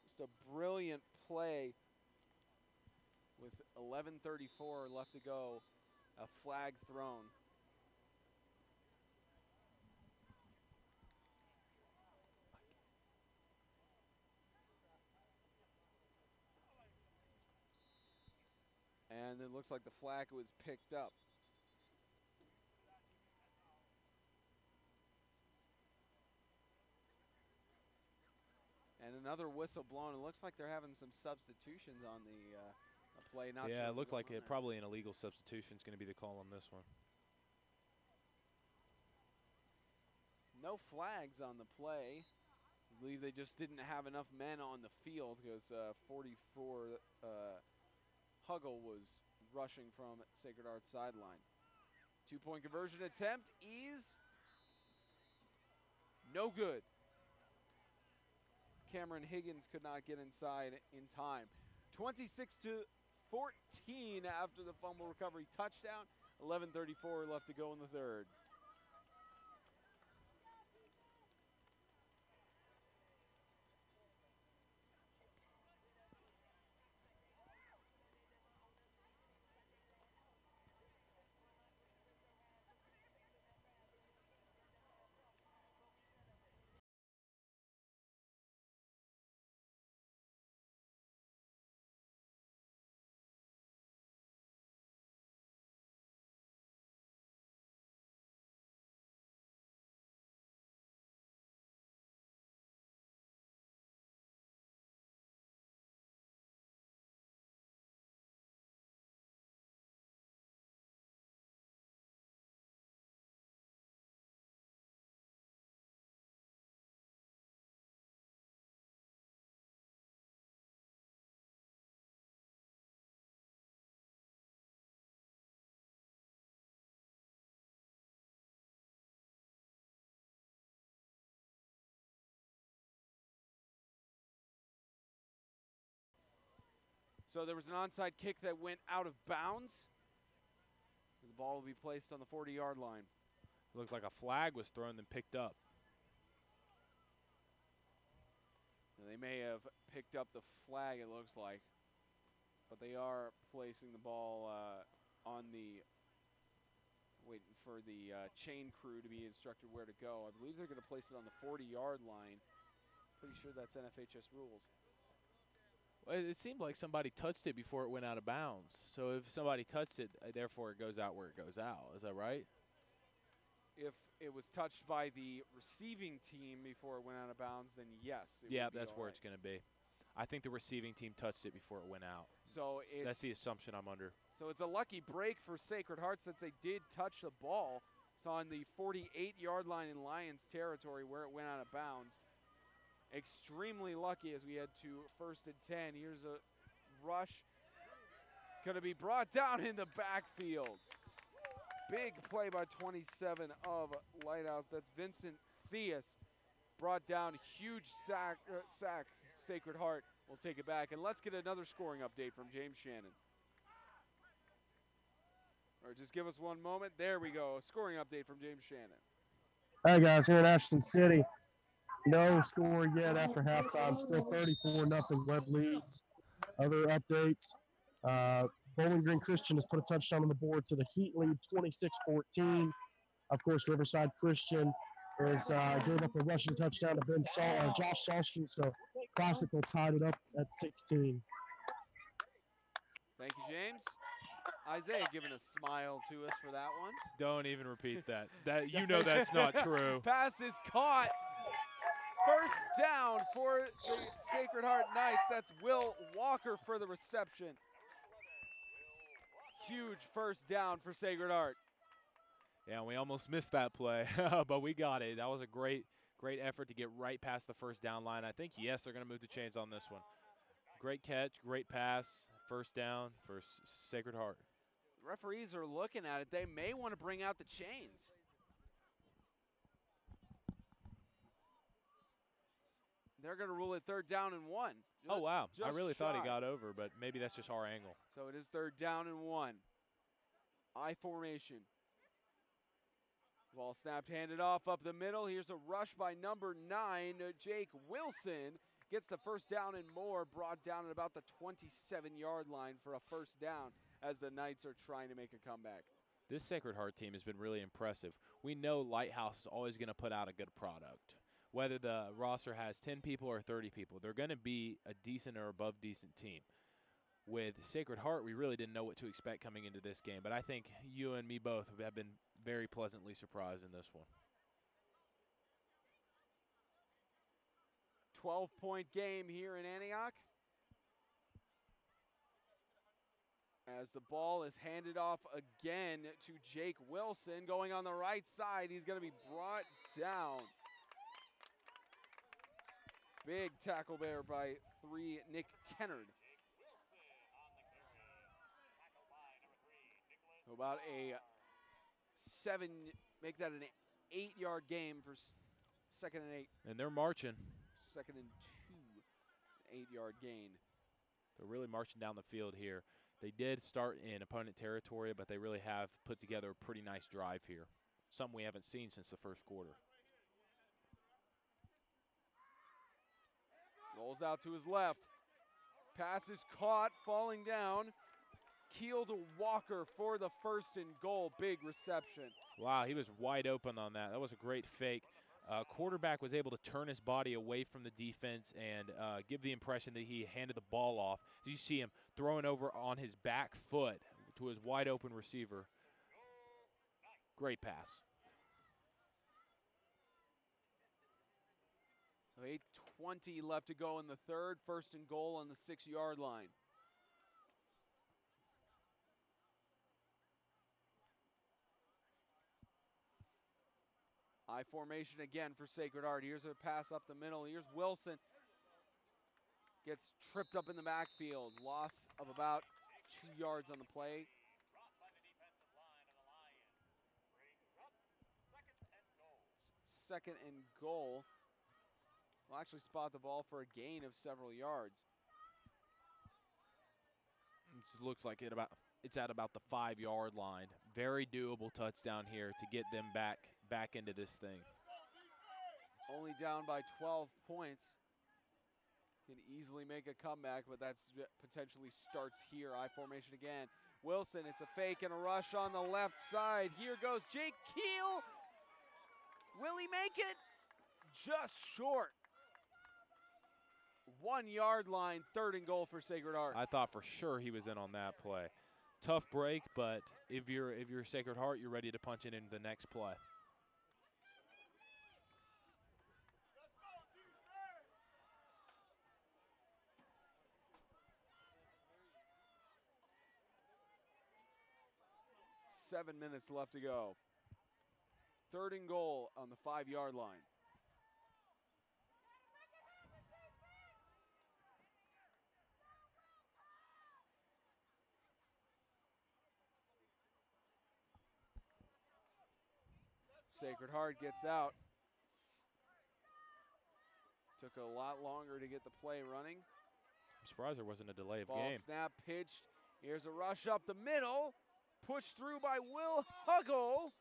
Just a brilliant play with 11:34 left to go. A flag thrown. And it looks like the flag was picked up. And another whistle blown. It looks like they're having some substitutions on the play. Not yeah, sure it looked like probably an illegal substitution is going to be the call on this one. No flags on the play. I believe they just didn't have enough men on the field because 44 Huggle was rushing from Sacred Heart sideline. 2-point conversion attempt is no good. Cameron Higgins could not get inside in time. 26-14 after the fumble recovery touchdown. 11:34 left to go in the third. So there was an onside kick that went out of bounds. The ball will be placed on the 40-yard line. It looked like a flag was thrown and picked up. Now, they may have picked up the flag, it looks like. But they are placing the ball on the, waiting for the chain crew to be instructed where to go. I believe they're going to place it on the 40-yard line. Pretty sure that's NFHS rules. Well, it seemed like somebody touched it before it went out of bounds. So if somebody touched it, therefore it goes out where it goes out. Is that right? If it was touched by the receiving team before it went out of bounds, then yes. Yeah, that's where it's going to be. I think the receiving team touched it before it went out. So that's the assumption I'm under. So it's a lucky break for Sacred Heart since they did touch the ball. It's on the 48-yard line in Lions territory where it went out of bounds. Extremely lucky as we head to 1st and 10. Here's a rush. Going to be brought down in the backfield. Big play by 27 of Lighthouse. That's Vincent Theus. Brought down, huge sack. Sacred Heart will take it back. And let's get another scoring update from James Shannon. Or just give us one moment. There we go. A scoring update from James Shannon. Hi, guys. Here in Ashton City. No score yet after halftime. Still 34-0 Webb leads. Other updates. Bowling Green Christian has put a touchdown on the board to the Heat lead, 26-14. Of course, Riverside Christian is gave up a rushing touchdown to Josh Salstrom. So Classical tied it up at 16. Thank you, James. Isaiah giving a smile to us for that one. Don't even repeat that. You know that's not true. Pass is caught. First down for the Sacred Heart Knights. That's Will Walker for the reception. Huge first down for Sacred Heart. Yeah, we almost missed that play, but we got it. That was a great effort to get right past the first down line. I think, yes, they're going to move the chains on this one. Great catch, great pass, first down for Sacred Heart. The referees are looking at it. They may want to bring out the chains. They're going to rule it 3rd down and 1. Oh, wow. I really thought he shy. got over, but maybe that's just our angle. So it is 3rd down and 1. I formation. Ball snapped, handed off up the middle. Here's a rush by number 9, Jake Wilson. Gets the first down and more, brought down at about the 27-yard line for a first down as the Knights are trying to make a comeback. This Sacred Heart team has been really impressive. We know Lighthouse is always going to put out a good product. Whether the roster has 10 people or 30 people, they're going to be a decent or above decent team. With Sacred Heart, we really didn't know what to expect coming into this game, but I think you and me both have been very pleasantly surprised in this one. 12-point game here in Antioch. As the ball is handed off again to Jake Wilson. Going on the right side, he's going to be brought down. Big tackle there by 3, Nick Kennard. So about a 7, make that an 8-yard game for 2nd and 8. And they're marching. 2nd and 2, 8-yard gain. They're really marching down the field here. They did start in opponent territory, but they really have put together a pretty nice drive here. Something we haven't seen since the first quarter. Rolls out to his left. Pass is caught, falling down. Keel to Walker for the 1st and goal. Big reception. Wow, he was wide open on that. That was a great fake. Quarterback was able to turn his body away from the defense and give the impression that he handed the ball off. So you see him throwing over on his back foot to his wide open receiver. Great pass. So 8:20 left to go in the 3rd. 1st and goal on the 6-yard line. I formation again for Sacred Heart. Here's a pass up the middle. Here's Wilson. Gets tripped up in the backfield. Loss of about 2 yards on the play. Dropped by the defensive line of the Lions. Brings up 2nd and goal. 2nd and goal. We'll actually spot the ball for a gain of several yards. looks like it's at about the 5-yard line. Very doable touchdown here to get them back into this thing. Only down by 12 points. Can easily make a comeback, but that's potentially starts here. I formation again. Wilson, it's a fake and a rush on the left side. Here goes Jake Keel. Will he make it? Just short. 1 yard line, 3rd and goal for Sacred Heart. I thought for sure he was in on that play. Tough break, but if you're Sacred Heart, you're ready to punch it into the next play. Seven minutes left to go. 3rd and goal on the 5-yard line. Sacred Heart gets out. Took a lot longer to get the play running. I'm surprised there wasn't a delay of Ball game. snap pitched. Here's a rush up the middle. Pushed through by Will Huggle.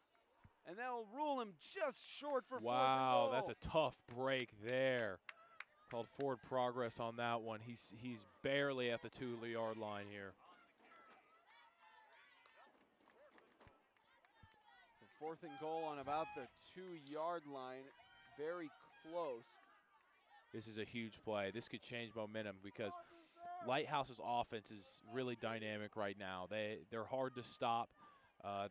And they'll rule him just short for 4th and goal. Wow, that's a tough break there. Called forward progress on that one. He's barely at the 2-yard line here. 4th and goal on about the 2-yard line. Very close. This is a huge play. This could change momentum because Lighthouse's offense is really dynamic right now. They're hard to stop.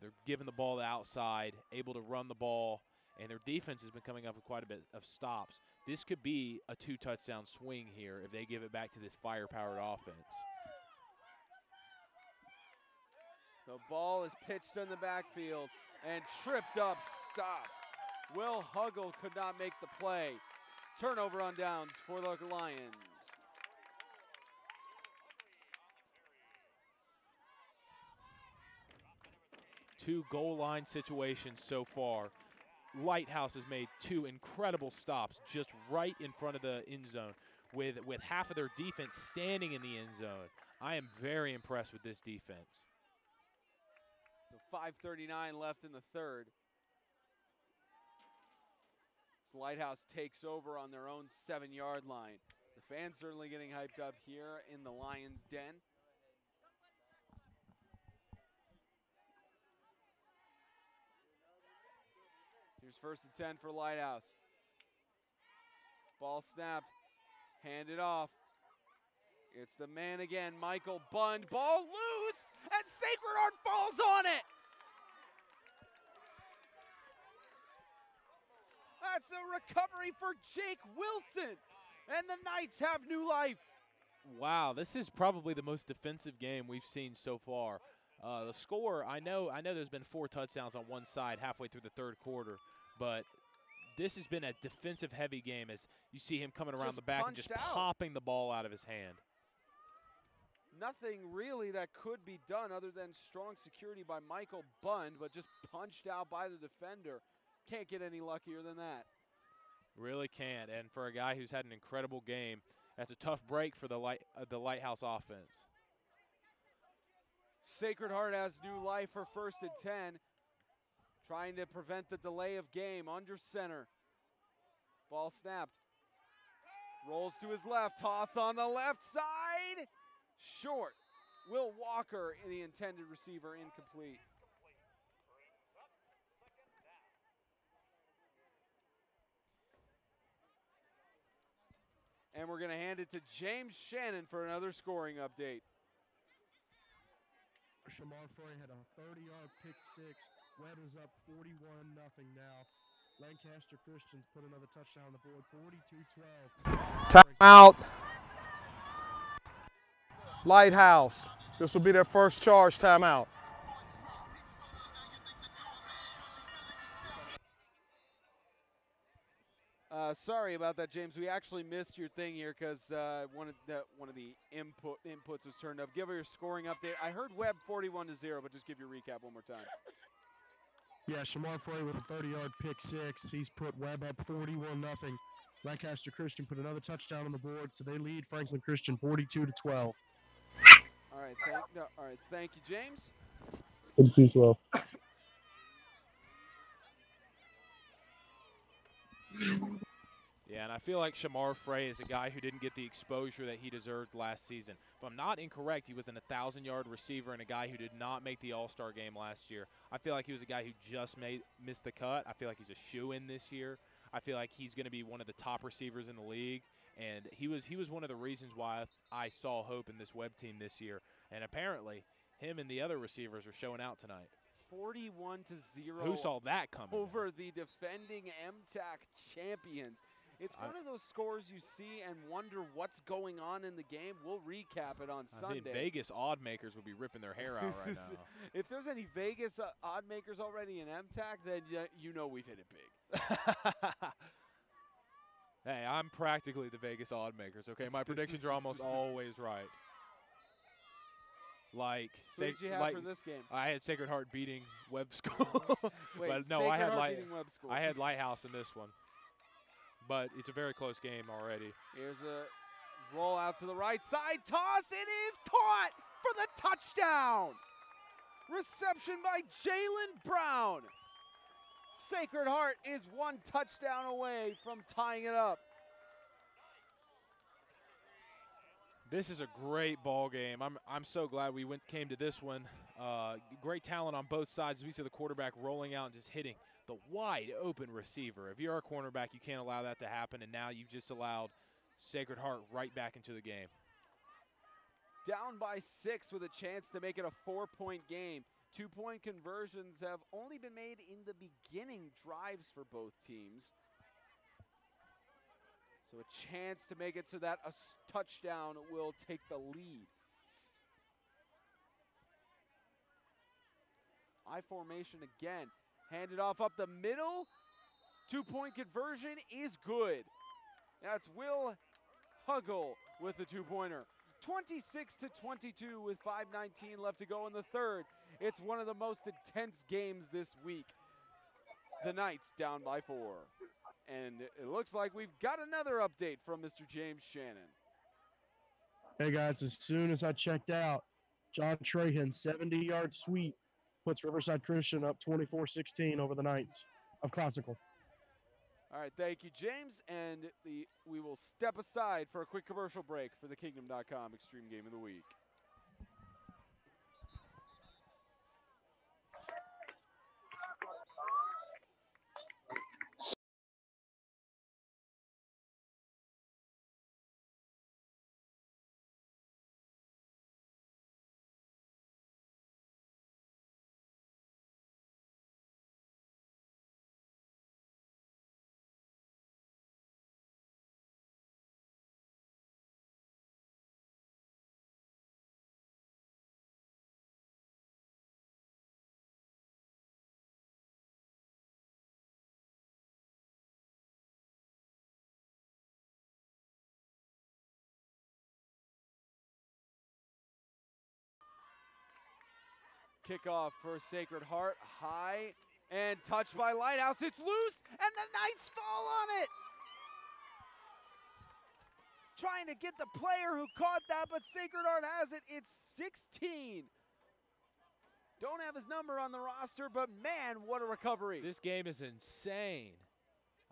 They're giving the ball the outside, able to run the ball, and their defense has been coming up with quite a bit of stops. This could be a 2-touchdown swing here if they give it back to this fire-powered offense. The ball is pitched in the backfield and tripped up, stopped. Will Huggle could not make the play. Turnover on downs for the Lions. Two goal line situations so far. Lighthouse has made 2 incredible stops just right in front of the end zone with half of their defense standing in the end zone. I am very impressed with this defense. So 5:39 left in the 3rd. As Lighthouse takes over on their own 7-yard line. The fans certainly getting hyped up here in the Lions' den. Here's 1st and 10 for Lighthouse. Ball snapped, handed off. It's the man again, Michael Bund. Ball loose, and Sacred Heart falls on it. That's a recovery for Jake Wilson, and the Knights have new life. Wow, this is probably the most defensive game we've seen so far. The score, I know there's been 4 touchdowns on one side halfway through the 3rd quarter, but this has been a defensive-heavy game as you see him coming around the back and just popping the ball out of his hand. Nothing really that could be done other than strong security by Michael Bund, but just punched out by the defender. Can't get any luckier than that. Really can't, and for a guy who's had an incredible game, that's a tough break for the Lighthouse offense. Sacred Heart has new life for 1st and 10. Trying to prevent the delay of game under center. Ball snapped. Rolls to his left. Toss on the left side. Short. Will Walker, the intended receiver, incomplete. And we're going to hand it to James Shannon for another scoring update. Shamar Frey had a 30-yard pick 6. Webb is up 41-0 now. Lancaster Christians put another touchdown on the board, 42-12. Timeout. Lighthouse. This will be their first charge timeout. Sorry about that, James. We actually missed your thing here because one of the inputs was turned up. Give her your scoring update. I heard Webb 41-0, but just give your recap one more time. Yeah, Shamar Frey with a 30-yard pick 6. He's put Webb up 41-0. Lancaster Christian put another touchdown on the board, so they lead Franklin Christian 42-12. All right, thank you, James. 2-12. Yeah, and I feel like Shamar Frey is a guy who didn't get the exposure that he deserved last season. If I'm not incorrect, he was an 1,000-yard receiver and a guy who did not make the All-Star game last year. I feel like he was a guy who just missed the cut. I feel like he's a shoo-in this year. I feel like he's going to be one of the top receivers in the league, and he was one of the reasons why I saw hope in this Webb team this year. And apparently, him and the other receivers are showing out tonight. 41-0. Who saw that coming? Over the defending MTAC champions. It's one of those scores you see and wonder what's going on in the game. We'll recap it on Sunday. I mean, Vegas odd makers would be ripping their hair out right now. If there's any Vegas odd makers already in MTAC, then you know we've hit it big. Hey, I'm practically the Vegas odd makers, okay? My predictions are almost always right. Like, Who did you have for this game? I had Sacred Heart beating Webb School. Wait, but no, Sacred Heart beating Webb School. I had Lighthouse in this one. But it's a very close game already. Here's a roll out to the right side. Toss. It is caught for the touchdown. Reception by Jalen Brown. Sacred Heart is one touchdown away from tying it up. This is a great ball game. I'm so glad we came to this one. Great talent on both sides. We see the quarterback rolling out and just hitting the wide open receiver. If you're a cornerback, you can't allow that to happen, and now you've just allowed Sacred Heart right back into the game. Down by 6 with a chance to make it a 4-point game. 2-point conversions have only been made in the beginning drives for both teams. So a chance to make it so that a touchdown will take the lead. I formation again. Handed off up the middle. 2-point conversion is good. That's Will Huggle with the 2-pointer. 26-22 with 5:19 left to go in the third. It's one of the most intense games this week. The Knights down by 4. And it looks like we've got another update from Mr. James Shannon. Hey, guys, as soon as I checked out, John Trahan, 70-yard sweep, puts Riverside Christian up 24-16 over the Knights of Classical. All right, thank you, James. And we will step aside for a quick commercial break for the Kingdom.com Extreme Game of the Week. Kickoff for Sacred Heart, high and touched by Lighthouse. It's loose, and the Knights fall on it. Trying to get the player who caught that, but Sacred Heart has it. It's 16. Don't have his number on the roster, but man, what a recovery. This game is insane.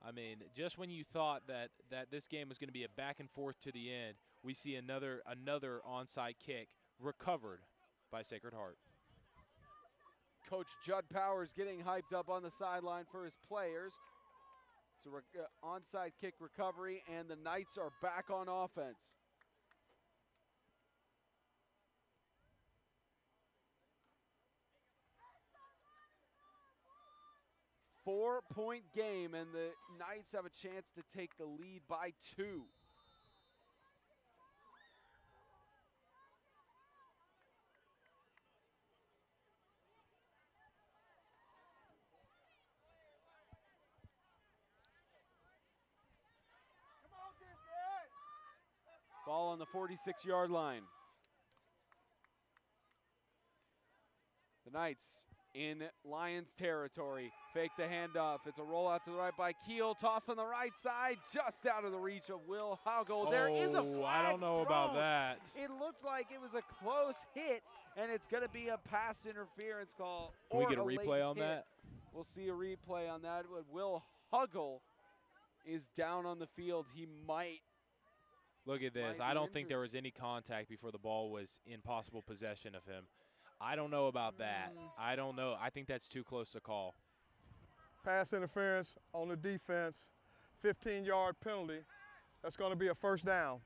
I mean, just when you thought that this game was going to be a back and forth to the end, we see another onside kick recovered by Sacred Heart. Coach Judd Powers getting hyped up on the sideline for his players. It's an onside kick recovery, and the Knights are back on offense. Four-point game, and the Knights have a chance to take the lead by 2. Ball on the 46-yard line. The Knights in Lions territory. Fake the handoff. It's a rollout to the right by Keel. Toss on the right side, just out of the reach of Will Huggle. There is a flag I don't know about thrown. that. It looked like it was a close hit, and it's going to be a pass interference call. Can we or get a replay on hit. that? We'll see a replay on that. Will Huggle is down on the field. He might. Look at this. Might I be don't think injured. there was any contact before the ball was in possible possession of him. I don't know about that. I don't know. I think that's too close to call. Pass interference on the defense, 15-yard penalty. That's going to be a first down.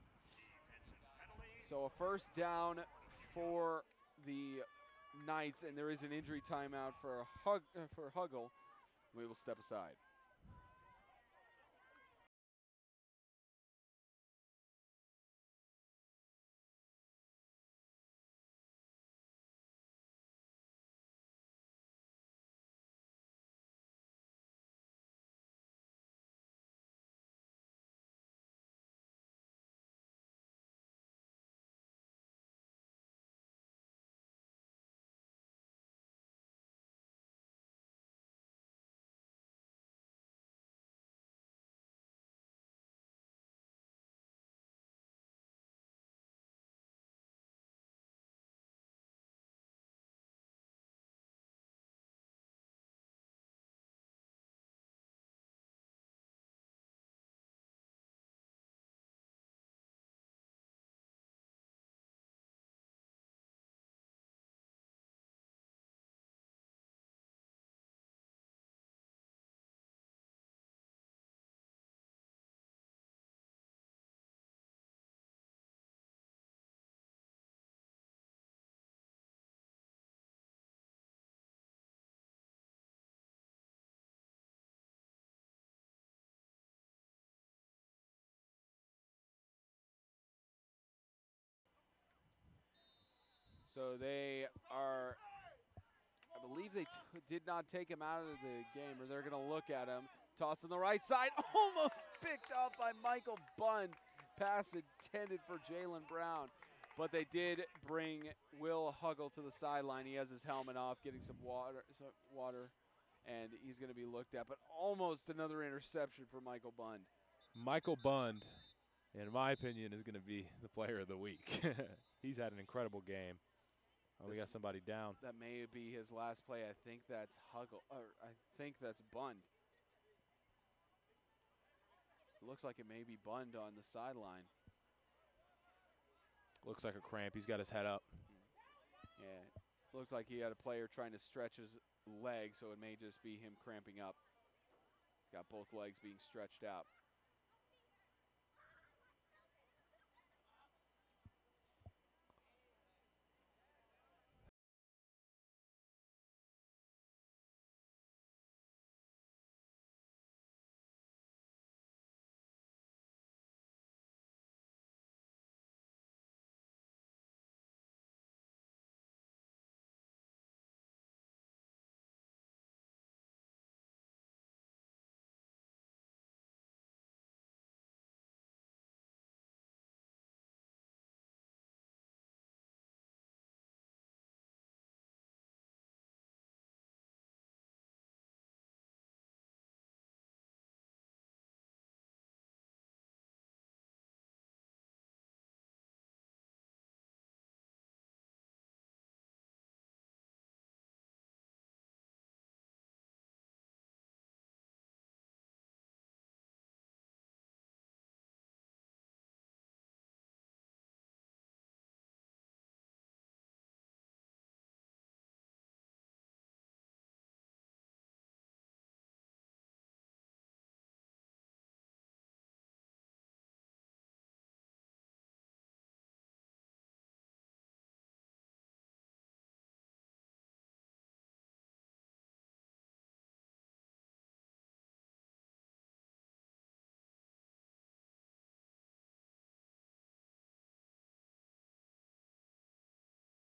So a first down for the Knights, and there is an injury timeout for Huggle. We will step aside. So they are, I believe they did not take him out of the game, or they're going to look at him. Toss on the right side, almost picked up by Michael Bund. Pass intended for Jalen Brown. But they did bring Will Huggle to the sideline. He has his helmet off, getting some water, and he's going to be looked at. But almost another interception for Michael Bund. Michael Bund, in my opinion, is going to be the player of the week. He's had an incredible game. Oh, we got somebody down. That may be his last play. I think that's Huggle, or I think that's Bund. It looks like it may be Bund on the sideline. Looks like a cramp. He's got his head up. Yeah, looks like he had a player trying to stretch his leg, so it may just be him cramping up. Got both legs being stretched out.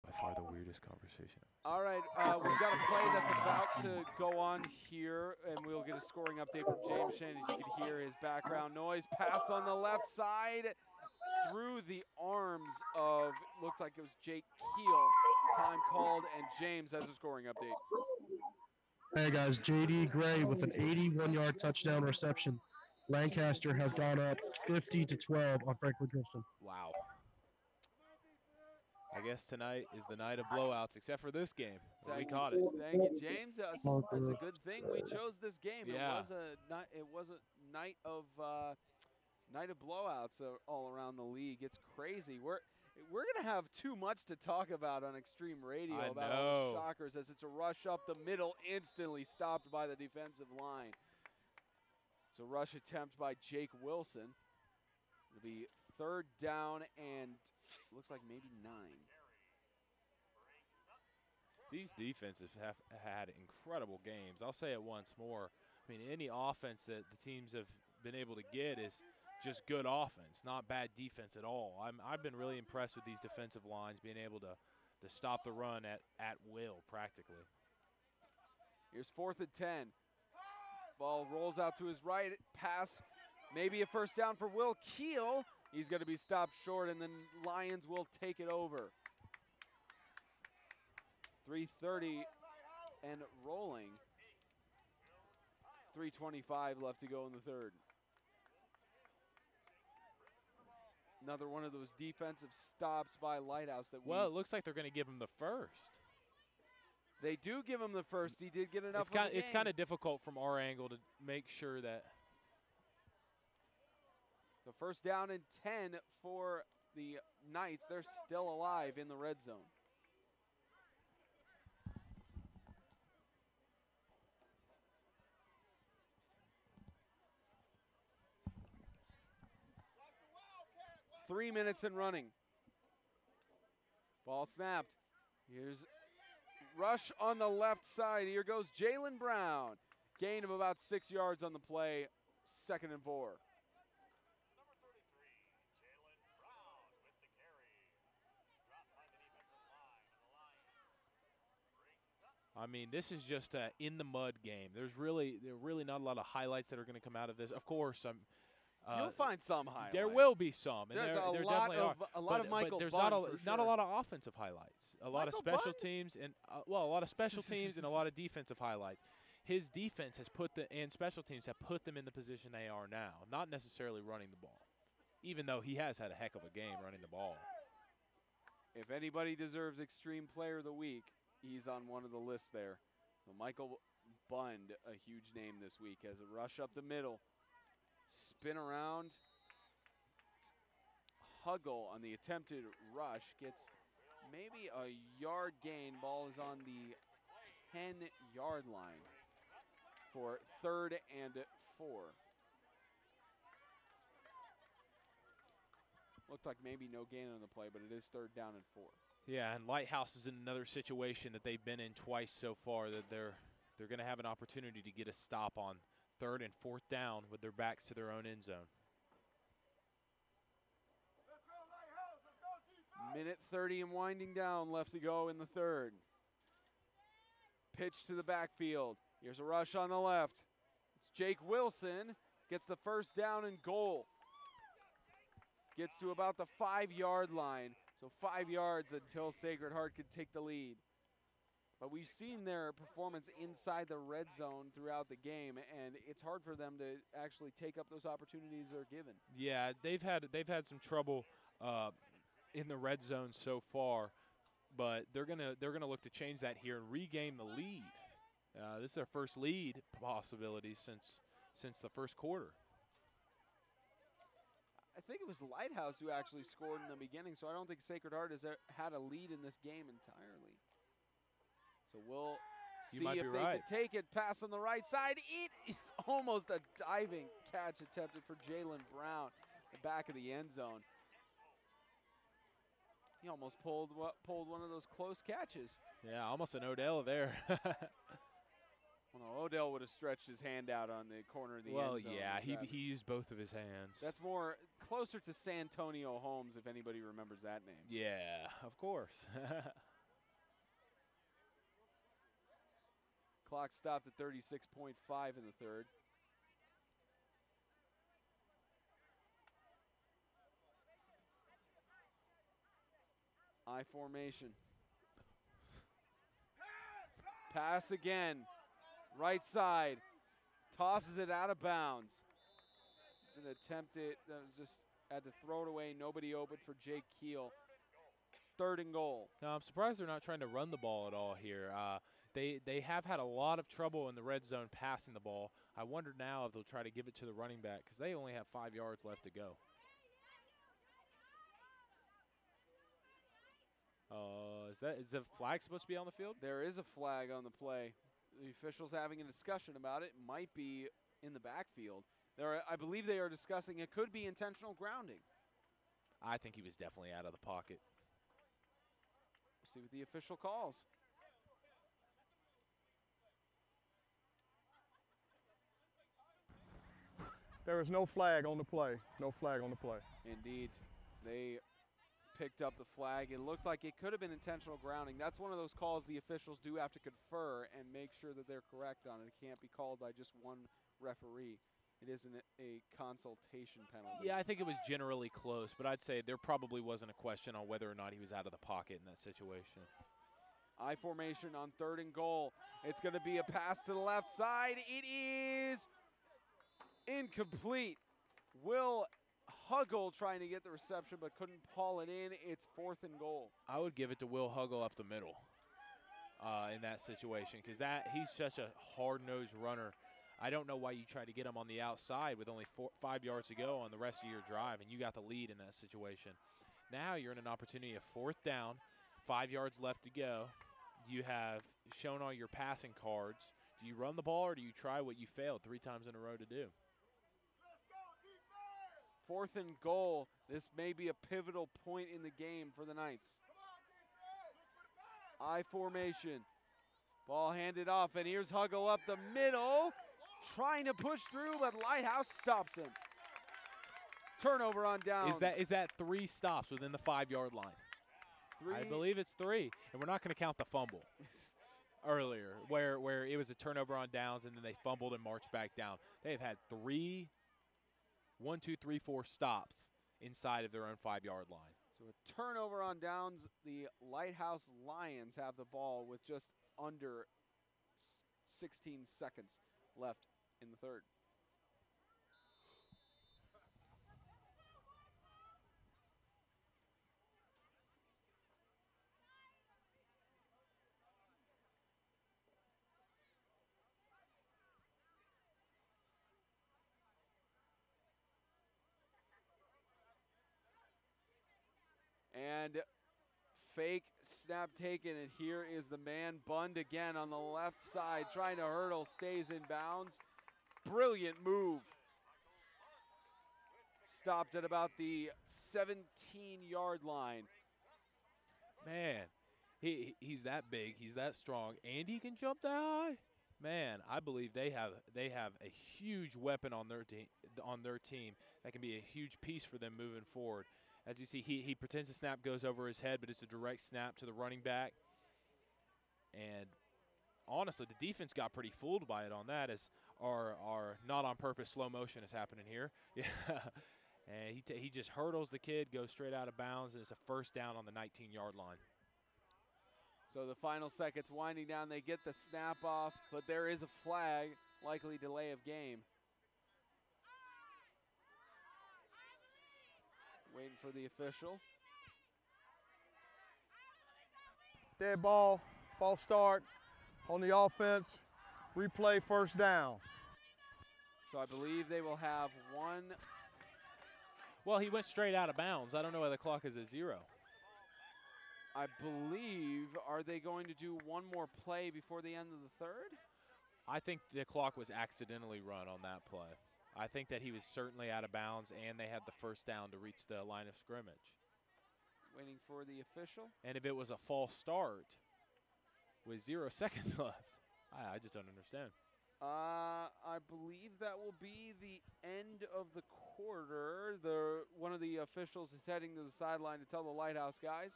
By far the weirdest conversation. All right, we've got a play that's about to go on here, and we'll get a scoring update from James Shannon. As you can hear his background noise. Pass on the left side through the arms of, looked like it was Jake Keel. Time called, and James has a scoring update. Hey guys, J.D. Gray with an 81-yard touchdown reception. Lancaster has gone up 50-12 on Franklin Christian. Wow. I guess tonight is the night of blowouts, except for this game. We caught it. Thank you, James. That's a good thing we chose this game. Yeah. It was a night of blowouts all around the league. It's crazy. We're gonna have too much to talk about on Extreme Radio about all the shockers, as it's a rush up the middle, instantly stopped by the defensive line. It's a rush attempt by Jake Wilson. It'll be 3rd down and looks like maybe 9. These defenses have had incredible games. I'll say it once more. I mean, any offense that the teams have been able to get is just good offense, not bad defense at all. I've been really impressed with these defensive lines being able to stop the run at will practically. Here's 4th and 10. Ball rolls out to his right. Pass, maybe a 1st down for Will Keel. He's going to be stopped short, and then Lions will take it over. 3:30 and rolling. 3:25 left to go in the 3rd. Another one of those defensive stops by Lighthouse. Well, it looks like they're going to give him the 1st. They do give him the 1st. He did get enough. It's kind of difficult from our angle to make sure that. The 1st down and 10 for the Knights. They're still alive in the red zone. Three minutes and running. Ball snapped. Here's rush on the left side. Here goes Jalen Brown. Gain of about 6 yards on the play. 2nd and 4. I mean, this is just a in the mud game. There are really not a lot of highlights that are going to come out of this. Of course, you'll find some highlights. There will be some. And there's there a lot definitely of Michael. But there's Bunn not a lot of offensive highlights. A lot of special teams and a lot of special teams and a lot of defensive highlights. His defense has and special teams have put them in the position they are now. Not necessarily running the ball, even though he has had a heck of a game running the ball. If anybody deserves Extreme Player of the Week, he's on one of the lists there. So Michael Bund, a huge name this week, has a rush up the middle, spin around, Huggle on the attempted rush, gets maybe a yard gain. Ball is on the 10-yard line for 3rd and 4. Looked like maybe no gain on the play, but it is 3rd down and 4. Yeah, and Lighthouse is in another situation that they've been in twice so far, that they're going to have an opportunity to get a stop on 3rd and 4th down with their backs to their own end zone. Minute 30 and winding down left to go in the 3rd. Pitch to the backfield. Here's a rush on the left. It's Jake Wilson. Gets the 1st down and goal. Gets to about the 5-yard line. So 5 yards until Sacred Heart could take the lead. But we've seen their performance inside the red zone throughout the game, and it's hard for them to actually take up those opportunities they're given. Yeah, they've had some trouble in the red zone so far, but they're gonna look to change that here and regain the lead. This is their first lead possibility since the 1st quarter. I think it was Lighthouse who actually scored in the beginning, so I don't think Sacred Heart has had a lead in this game entirely. So we'll see if they can take it. Pass on the right side. It is almost a diving catch attempted for Jalen Brown, the back of the end zone. He almost pulled one of those close catches. Yeah, almost an Odell there. Well, no, Odell would have stretched his hand out on the corner of the end zone. Well, yeah, he used both of his hands. That's more closer to Santonio Holmes, if anybody remembers that name. Yeah, of course. Clock stopped at 36.5 in the 3rd. I formation. Pass again. Right side, tosses it out of bounds. It's an attempt that was just had to throw it away. Nobody open for Jake Keel. It's 3rd and goal. Now, I'm surprised they're not trying to run the ball at all here. They have had a lot of trouble in the red zone passing the ball. I wonder now if they'll try to give it to the running back because they only have 5 yards left to go. Is the flag supposed to be on the field? There is a flag on the play. The officials having a discussion about it. Might be in the backfield. I believe they are discussing it could be intentional grounding. I think he was definitely out of the pocket. We'll see what the official calls. There is no flag on the play. No flag on the play. Indeed. They picked up the flag. It looked like it could have been intentional grounding. That's one of those calls the officials do have to confer and make sure that they're correct on it. It can't be called by just one referee. It isn't a consultation penalty. Yeah, I think it was generally close, but I'd say there probably wasn't a question on whether or not he was out of the pocket in that situation. I formation on 3rd and goal. It's going to be a pass to the left side. It is incomplete. Will Huggle trying to get the reception but couldn't haul it in. It's 4th and goal. I would give it to Will Huggle up the middle in that situation because he's such a hard-nosed runner. I don't know why you try to get him on the outside with only 5 yards to go on the rest of your drive, and you got the lead in that situation. Now you're in an opportunity of 4th down, 5 yards left to go. You have shown all your passing cards. Do you run the ball or do you try what you failed 3 times in a row to do? 4th and goal. This may be a pivotal point in the game for the Knights. I formation. Ball handed off, and here's Huggle up the middle. Trying to push through, but Lighthouse stops him. Turnover on downs. Is that 3 stops within the 5-yard line? 3. I believe it's 3, and we're not going to count the fumble earlier where it was a turnover on downs and then they fumbled and marched back down. They've had 1, 2, 3, 4 stops inside of their own 5-yard line. So a turnover on downs. The Lighthouse Lions have the ball with just under 16 seconds left in the 3rd. And fake snap taken, and here is the man Bund again on the left side, trying to hurdle, stays in bounds. Brilliant move. Stopped at about the 17-yard line. Man, he's that big, he's that strong, and he can jump that high. Man, I believe they have a huge weapon on their team that can be a huge piece for them moving forward. As you see, he pretends the snap goes over his head, but it's a direct snap to the running back. And honestly, the defense got pretty fooled by it on that, as our not on purpose slow motion is happening here. Yeah. And he just hurdles the kid, goes straight out of bounds, and it's a 1st down on the 19-yard line. So the final seconds winding down. They get the snap off, but there is a flag, likely delay of game. Waiting for the official. Dead ball, false start on the offense. Replay 1st down. So I believe they will have one. Well, he went straight out of bounds. I don't know why the clock is at 0. I believe, are they going to do one more play before the end of the 3rd? I think the clock was accidentally run on that play. I think that he was certainly out of bounds, and they had the 1st down to reach the line of scrimmage. Waiting for the official. And if it was a false start with 0 seconds left, I just don't understand. I believe that will be the end of the quarter. One of the officials is heading to the sideline to tell the Lighthouse guys.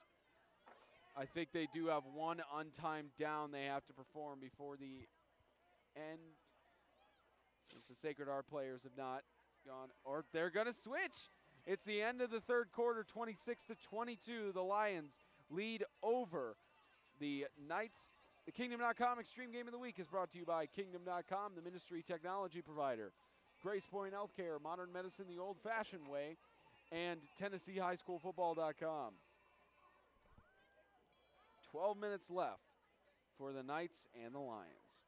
I think they do have one untimed down they have to perform before the end. Since the Sacred Heart players have not gone, or they're going to switch. It's the end of the 3rd quarter, 26-22. The Lions lead over the Knights The Kingdom.com Extreme Game of the Week is brought to you by Kingdom.com, the ministry technology provider, Grace Point Healthcare, modern medicine the old-fashioned way, and TennesseeHighSchoolFootball.com. 12 minutes left for the Knights and the Lions.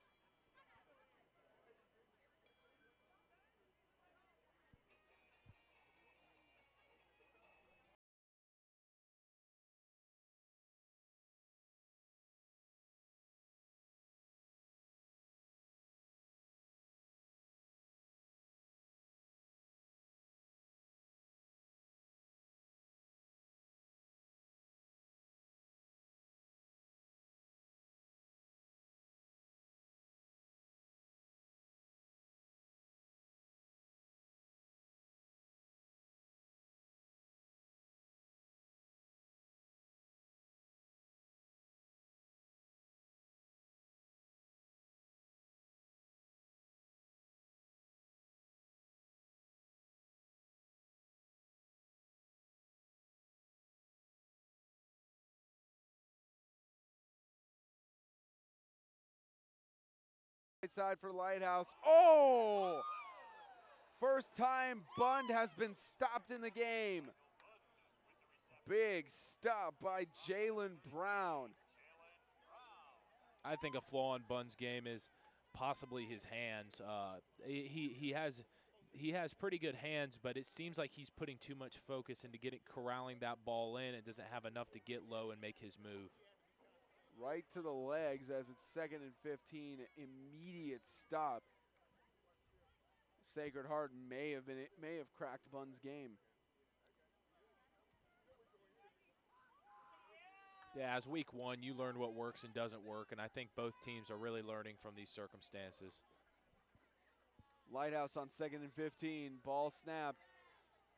Right side for Lighthouse. Oh! First time Bund has been stopped in the game. Big stop by Jalen Brown. I think a flaw on Bund's game is possibly his hands. He has pretty good hands, but it seems like he's putting too much focus into corralling that ball in and doesn't have enough to get low and make his move. Right to the legs as it's 2nd and 15. Immediate stop. Sacred Heart may have cracked Bund's game. Yeah, as week one, you learn what works and doesn't work, and I think both teams are really learning from these circumstances. Lighthouse on 2nd and 15. Ball snapped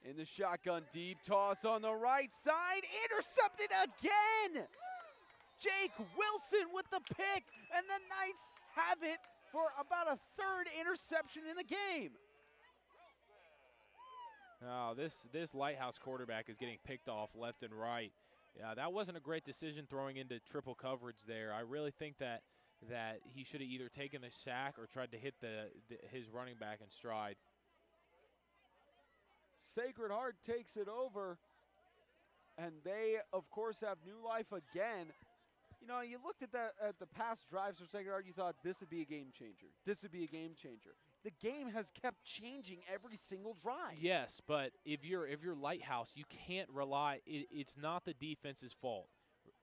in the shotgun. Deep toss on the right side. Intercepted again. Jake Wilson with the pick, and the Knights have it for about a 3rd interception in the game. Oh, this Lighthouse quarterback is getting picked off left and right. Yeah, that wasn't a great decision throwing into triple coverage there. I really think that he should have either taken the sack or tried to hit his running back in stride. Sacred Heart takes it over, and they, of course, have new life again. You know, you looked at the past drives for Sacred Heart, you thought this would be a game changer. This would be a game changer. The game has kept changing every single drive. Yes, but if you're Lighthouse, you can't rely. It's not the defense's fault.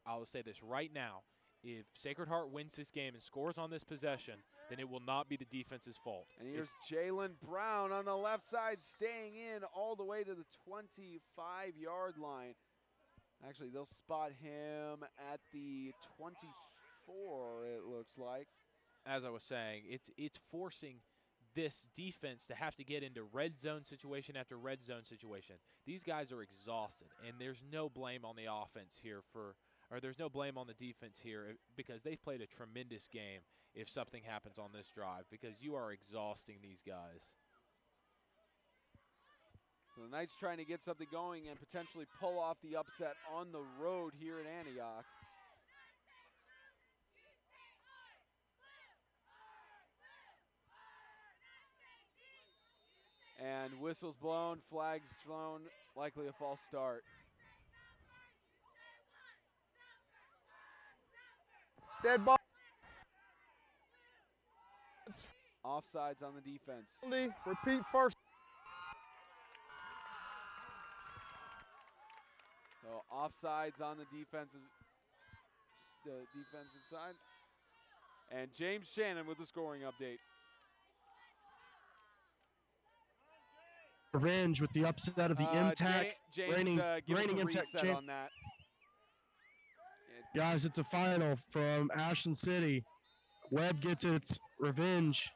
I'll say this right now. If Sacred Heart wins this game and scores on this possession, then it will not be the defense's fault. And here's Jalen Brown on the left side, staying in all the way to the 25-yard line. Actually, they'll spot him at the 24, it looks like. As I was saying, it's forcing this defense to have to get into red zone situation after red zone situation. These guys are exhausted, and there's no blame on the offense here there's no blame on the defense here because they've played a tremendous game if something happens on this drive because you are exhausting these guys. So the Knights trying to get something going and potentially pull off the upset on the road here in Antioch. And whistles blown, flags thrown, likely a false start. Dead ball. Offsides on the defense. Repeat first. So offsides on the defensive side. And James Shannon with the scoring update. Revenge with the upset of the MTAC reigning MTAC reset on that. Guys, it's a final from Ashland City. Webb gets its revenge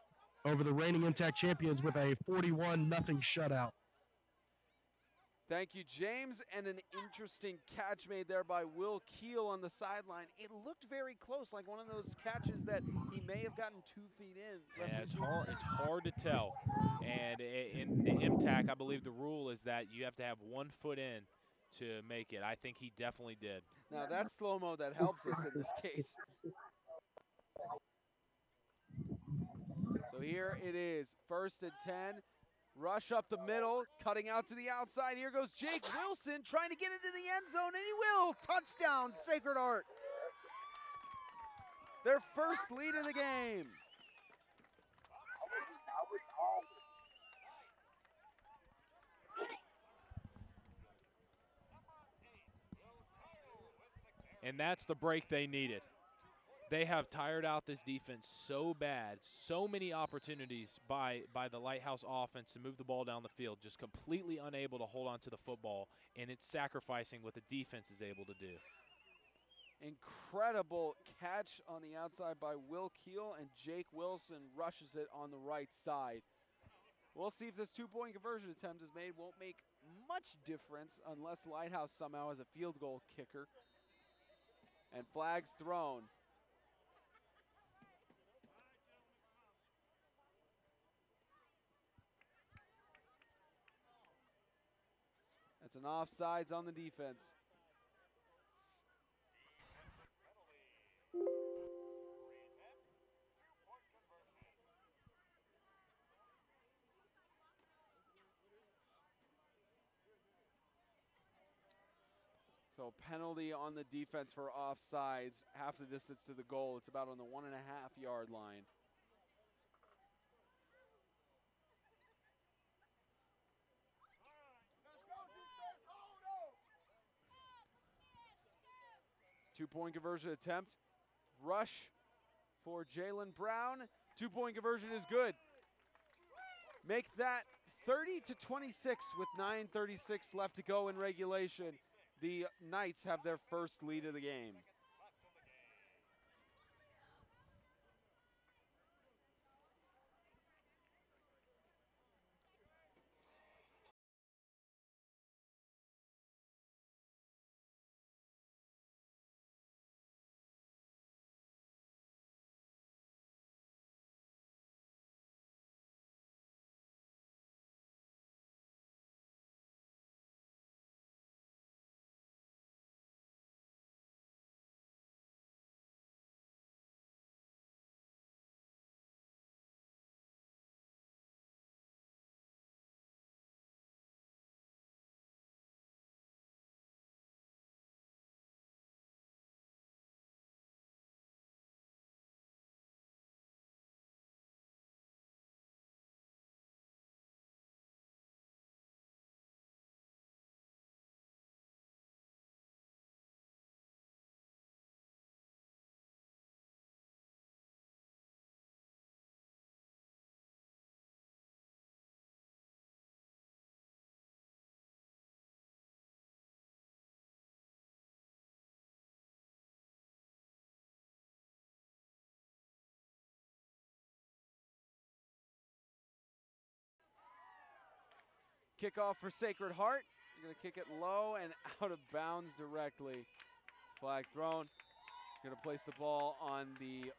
over the reigning MTAC champions with a 41-0 shutout. Thank you, James. And an interesting catch made there by Will Keel on the sideline. It looked very close, like one of those catches that he may have gotten 2 feet in. Yeah, it's hard to tell. And in the MTAC, I believe the rule is that you have to have 1 foot in to make it. I think he definitely did. Now, that's slow-mo that helps us in this case. So here it is, 1st and 10. Rush up the middle, cutting out to the outside. Here goes Jake Wilson trying to get into the end zone, and he will. Touchdown, Sacred Heart. Their first lead of the game. And that's the break they needed. They have tired out this defense so bad. So many opportunities by the Lighthouse offense to move the ball down the field, just completely unable to hold on to the football, and it's sacrificing what the defense is able to do. Incredible catch on the outside by Will Keel, and Jake Wilson rushes it on the right side. We'll see if this two-point conversion attempt is made. Won't make much difference unless Lighthouse somehow has a field goal kicker. And flags thrown. That's an offsides on the defense. So penalty on the defense for offsides, half the distance to the goal. It's about on the 1.5-yard line. Two-point conversion attempt. Rush for Jalen Brown. Two-point conversion is good. Make that 30-26 with 9:36 left to go in regulation. The Knights have their first lead of the game. Kickoff for Sacred Heart. They're going to kick it low and out of bounds directly. Flag thrown. Going to place the ball on the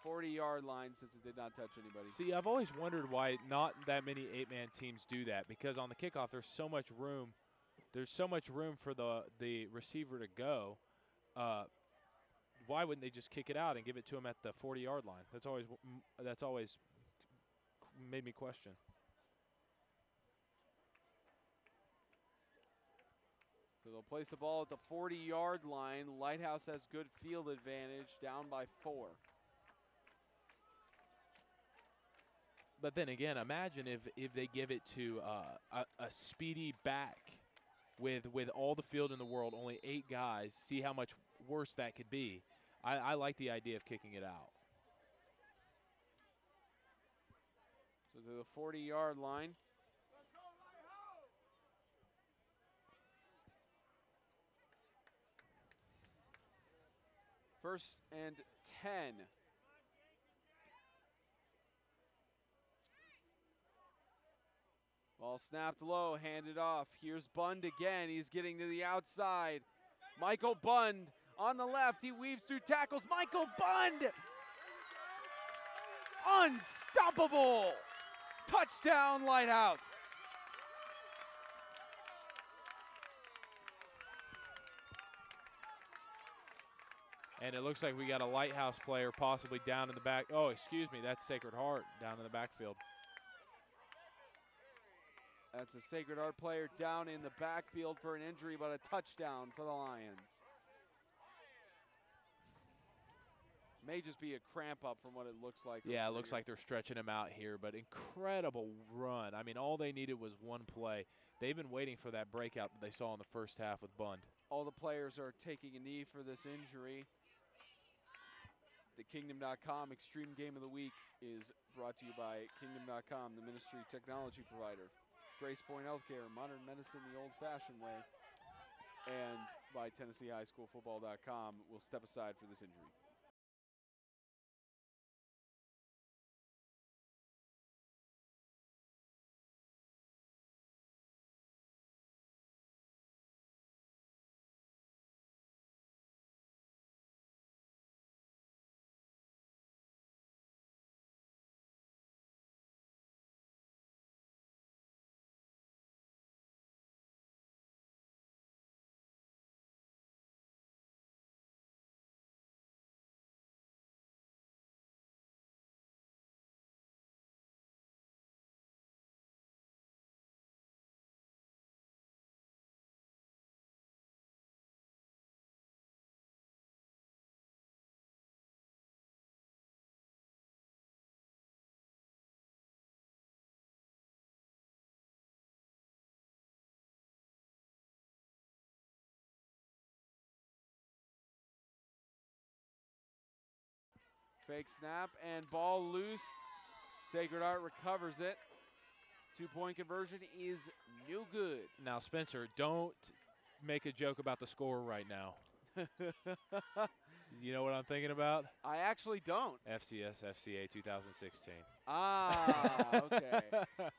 40-yard line since it did not touch anybody. See, I've always wondered why not that many 8-man teams do that, because on the kickoff there's so much room. There's so much room for the receiver to go. Why wouldn't they just kick it out and give it to him at the 40-yard line? That's always made me question. So they'll place the ball at the 40-yard line. Lighthouse has good field advantage, down by 4. But then again, imagine if they give it to a speedy back with all the field in the world, only 8 guys. See how much worse that could be. I like the idea of kicking it out. So to the 40-yard line. First and 10. Ball snapped low, handed off. Here's Bund again. He's getting to the outside. Michael Bund on the left. He weaves through tackles. Michael Bund! Unstoppable! Touchdown, Lighthouse. And it looks like we got a Lighthouse player possibly down in the back. Oh, excuse me, that's Sacred Heart down in the backfield. That's a Sacred Heart player down in the backfield for an injury, but a touchdown for the Lions. May just be a cramp up from what it looks like. Yeah, it looks like they're stretching him out here, but incredible run. I mean, all they needed was one play. They've been waiting for that breakout that they saw in the first half with Bund. All the players are taking a knee for this injury. The Kingdom.com Extreme Game of the Week is brought to you by Kingdom.com, the ministry technology provider. Grace Point Healthcare, modern medicine the old-fashioned way. And by TennesseeHighSchoolFootball.com will step aside for this injury. Fake snap and ball loose. Sacred Heart recovers it. 2-point conversion is no good. Now, Spencer, don't make a joke about the score right now. You know what I'm thinking about? I actually don't. FCS, FCA 2016. Ah, okay.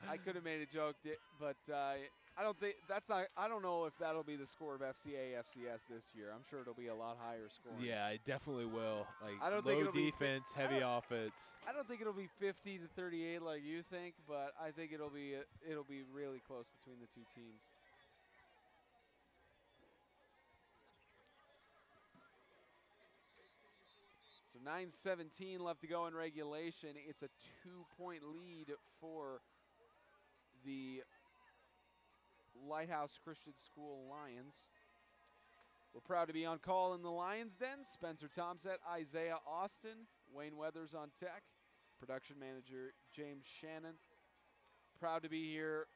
I could have made a joke, but I don't think that's not. I don't know if that'll be the score of FCA, FCS this year. I'm sure it'll be a lot higher scoring. Yeah, it definitely will. Like I don't think low it'll defense, heavy offense. I don't think it'll be 50 to 38 like you think, but I think it'll be really close between the two teams. So 9:17 left to go in regulation. It's a 2-point lead for the Lighthouse Christian School Lions. We're proud to be on call in the Lions Den. Spencer Tomset, Isaiah Austin, Wayne Weathers on tech, production manager James Shannon. Proud to be here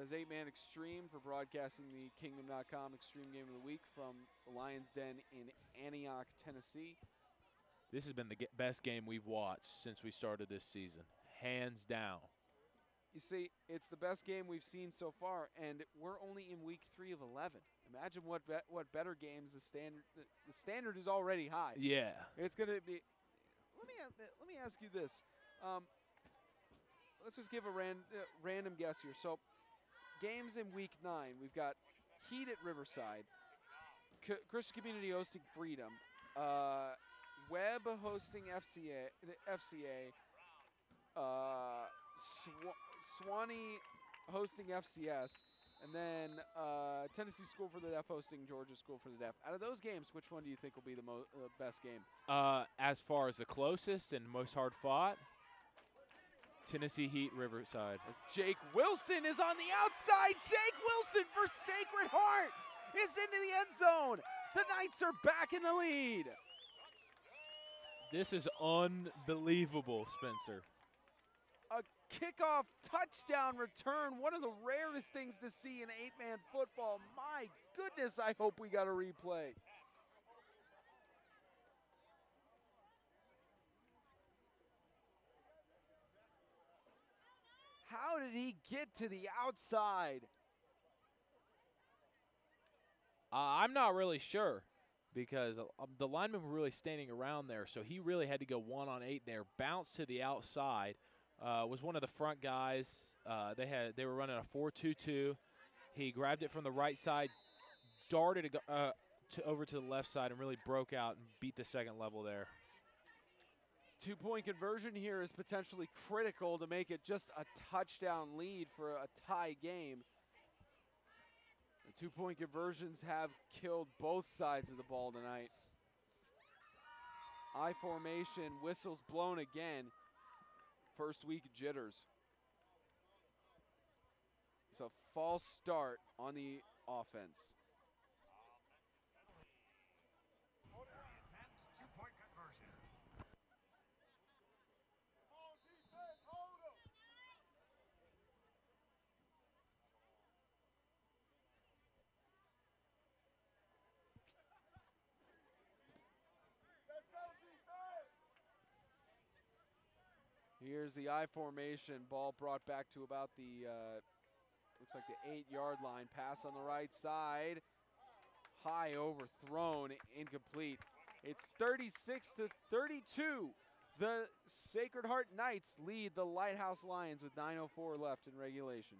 as 8-Man Extreme for broadcasting the Kingdom.com Extreme Game of the Week from the Lions Den in Antioch, Tennessee. This has been the best game we've watched since we started this season, hands down. You see, it's the best game we've seen so far, and we're only in week 3 of 11. Imagine what better games the standard is already high. Yeah, it's going to be. Let me ask you this. Let's just give a random guess here. So, games in week 9, we've got Heat at Riverside, Christian Community hosting Freedom, Webb hosting FCA, Swanee hosting FCS, and then Tennessee School for the Deaf hosting Georgia School for the Deaf. Out of those games, which one do you think will be the best game? As far as the closest and most hard fought, Tennessee Heat Riverside. As Jake Wilson is on the outside. Jake Wilson for Sacred Heart is into the end zone. The Knights are back in the lead. This is unbelievable, Spencer. A kickoff touchdown return, one of the rarest things to see in 8-man football. My goodness, I hope we got a replay. How did he get to the outside? I'm not really sure because the linemen were really standing around there, so he really had to go 1-on-8 there, bounce to the outside. Was one of the front guys. They were running a 4-2-2. He grabbed it from the right side, darted over to the left side, and really broke out and beat the second level there. 2-point conversion here is potentially critical to make it just a touchdown lead for a tie game. The 2-point conversions have killed both sides of the ball tonight. I formation, whistles blown again. First week jitters. It's a false start on the offense. Here's the I formation. Ball brought back to about the, looks like the 8-yard line. Pass on the right side. High overthrown, incomplete. It's 36-32. The Sacred Heart Knights lead the Lighthouse Lions with 9:04 left in regulation.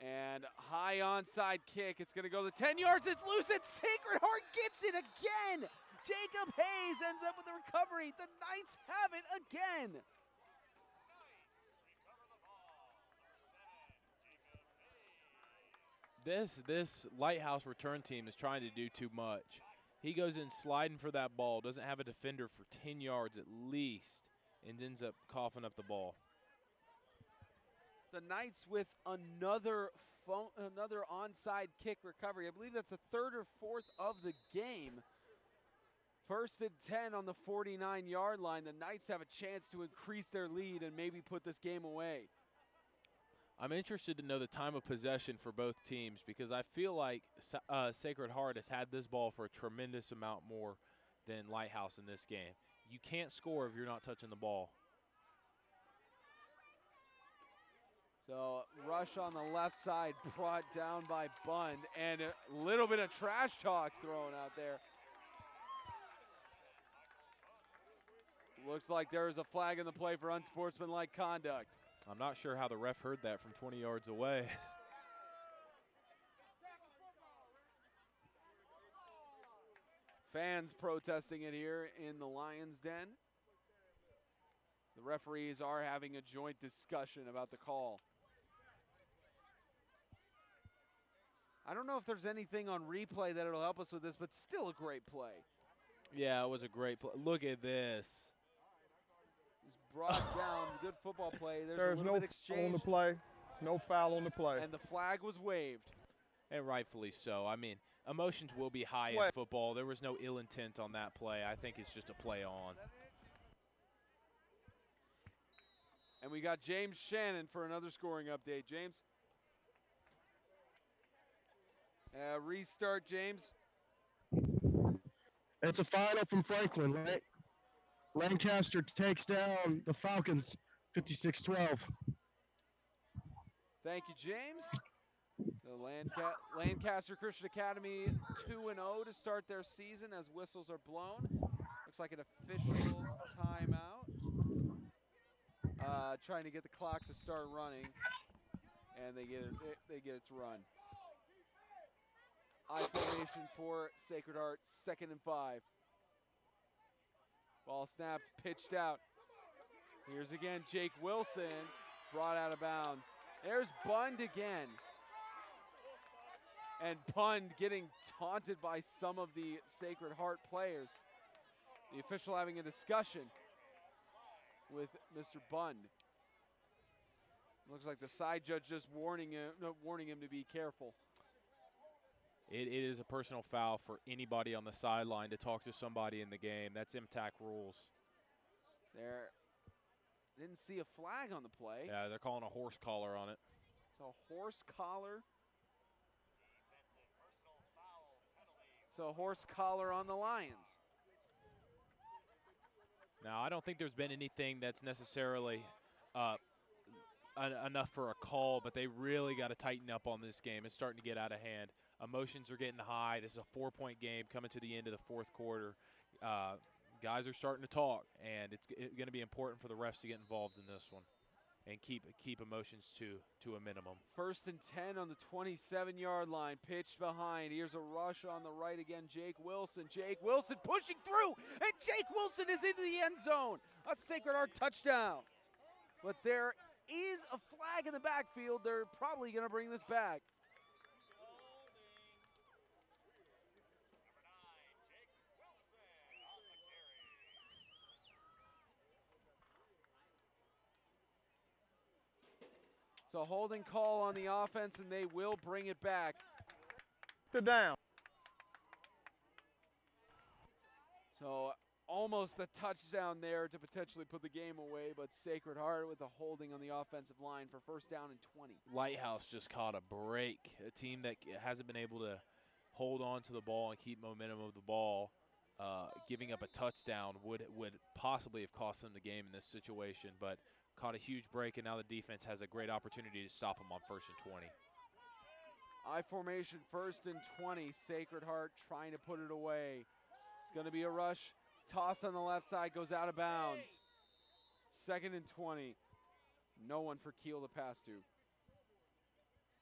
And high onside kick. It's going to go the 10 yards. It's loose. And Sacred Heart gets it again. Jacob Hayes ends up with the recovery. The Knights have it again. This Lighthouse return team is trying to do too much. He goes in sliding for that ball, doesn't have a defender for 10 yards at least, and ends up coughing up the ball. The Knights with another onside kick recovery. I believe that's the third or fourth of the game. First and 10 on the 49-yard line. The Knights have a chance to increase their lead and maybe put this game away. I'm interested to know the time of possession for both teams because I feel like Sacred Heart has had this ball for a tremendous amount more than Lighthouse in this game. You can't score if you're not touching the ball. So rush on the left side brought down by Bund, and a little bit of trash talk thrown out there. Looks like there is a flag in the play for unsportsmanlike conduct. I'm not sure how the ref heard that from 20 yards away. Fans protesting it here in the Lions Den. The referees are having a joint discussion about the call. I don't know if there's anything on replay that it'll help us with this, but still a great play. Yeah, it was a great play. Look at this. He's brought down. Good football play. There's no foul on the play. No foul on the play. And the flag was waved. And rightfully so. I mean, emotions will be high in football. There was no ill intent on that play. I think it's just a play on. And we got James Shannon for another scoring update. James? Restart, James. It's a final from Franklin, right? Lancaster takes down the Falcons 56-12. Thank you, James. The Lancaster Christian Academy 2-0 to start their season as whistles are blown. Looks like an official's timeout. Trying to get the clock to start running, and they get it to run. I formation for Sacred Heart, 2nd and 5. Ball snapped, pitched out. Here's again Jake Wilson, brought out of bounds. There's Bund again. And Bund getting taunted by some of the Sacred Heart players. The official having a discussion with Mr. Bunn. Looks like the side judge just warning him to be careful. It is a personal foul for anybody on the sideline to talk to somebody in the game. That's MTAC rules. There, didn't see a flag on the play. Yeah, they're calling a horse collar on it. It's a horse collar. It's a horse collar on the Lions. Now, I don't think there's been anything that's necessarily enough for a call, but they really got to tighten up on this game. It's starting to get out of hand. Emotions are getting high. This is a 4-point game coming to the end of the fourth quarter. Guys are starting to talk, and it's going to be important for the refs to get involved in this one and keep emotions to a minimum. 1st and 10 on the 27-yard line. Pitched behind. Here's a rush on the right again. Jake Wilson. Jake Wilson pushing through, and Jake Wilson is into the end zone. A Sacred Heart touchdown. But there is a flag in the backfield. They're probably going to bring this back. So holding call on the offense, and they will bring it back. The down. So almost a touchdown there to potentially put the game away, but Sacred Heart with a holding on the offensive line for 1st down and 20. Lighthouse just caught a break. A team that hasn't been able to hold on to the ball and keep momentum of the ball, giving up a touchdown would possibly have cost them the game in this situation, but caught a huge break, and now the defense has a great opportunity to stop them on 1st and 20. I formation 1st and 20. Sacred Heart trying to put it away. It's going to be a rush. Toss on the left side goes out of bounds. 2nd and 20. No one for Keel to pass to.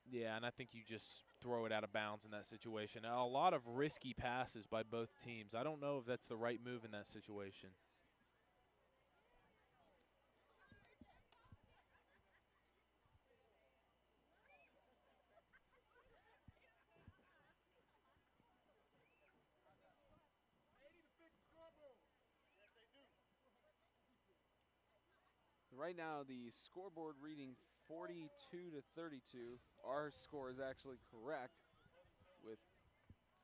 Yeah, and I think you just throw it out of bounds in that situation. A lot of risky passes by both teams. I don't know if that's the right move in that situation. Right now, the scoreboard reading 42-32. Our score is actually correct with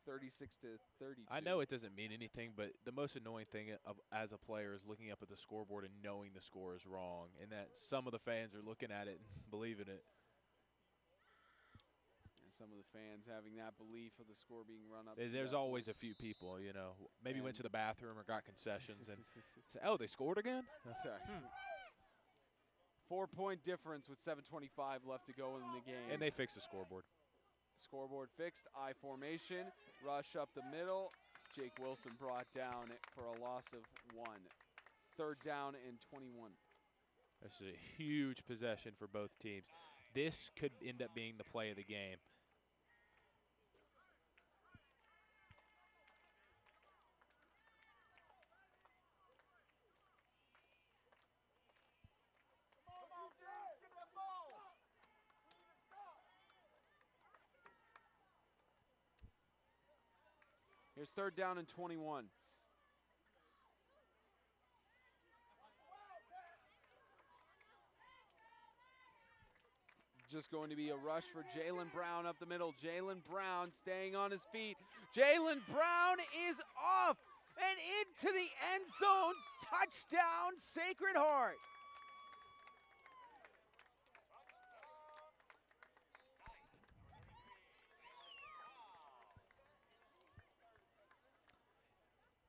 36-32. I know it doesn't mean anything, but the most annoying thing as a player is looking up at the scoreboard and knowing the score is wrong, and that some of the fans are looking at it and believing it. And some of the fans having that belief of the score being run up. There's always a few people, you know, maybe went to the bathroom or got concessions and say, oh, they scored again? Sorry. 4-point difference with 7:25 left to go in the game. And they fixed the scoreboard. Scoreboard fixed. I formation. Rush up the middle. Jake Wilson brought down for a loss of 1. 3rd down and 21. That's a huge possession for both teams. This could end up being the play of the game. Here's 3rd down and 21. Just going to be a rush for Jalen Brown up the middle. Jalen Brown staying on his feet. Jalen Brown is off and into the end zone. Touchdown, Sacred Heart.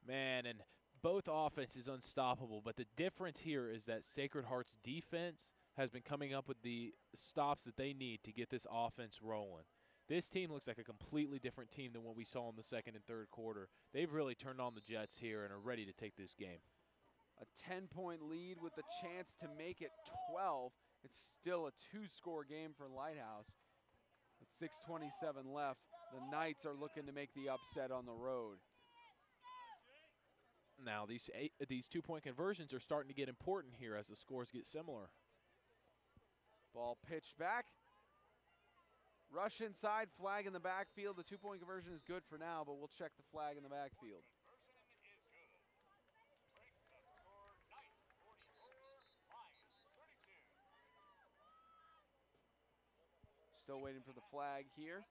Man, and both offenses unstoppable, but the difference here is that Sacred Heart's defense has been coming up with the stops that they need to get this offense rolling. This team looks like a completely different team than what we saw in the 2nd and 3rd quarter. They've really turned on the Jets here and are ready to take this game. A 10-point lead with the chance to make it 12. It's still a 2-score game for Lighthouse. With 6:27 left, the Knights are looking to make the upset on the road. Now, these 2-point conversions are starting to get important here as the scores get similar. Ball pitched back. Rush inside, flag in the backfield. The 2-point conversion is good for now, but we'll check the flag in the backfield. Still waiting for the flag here.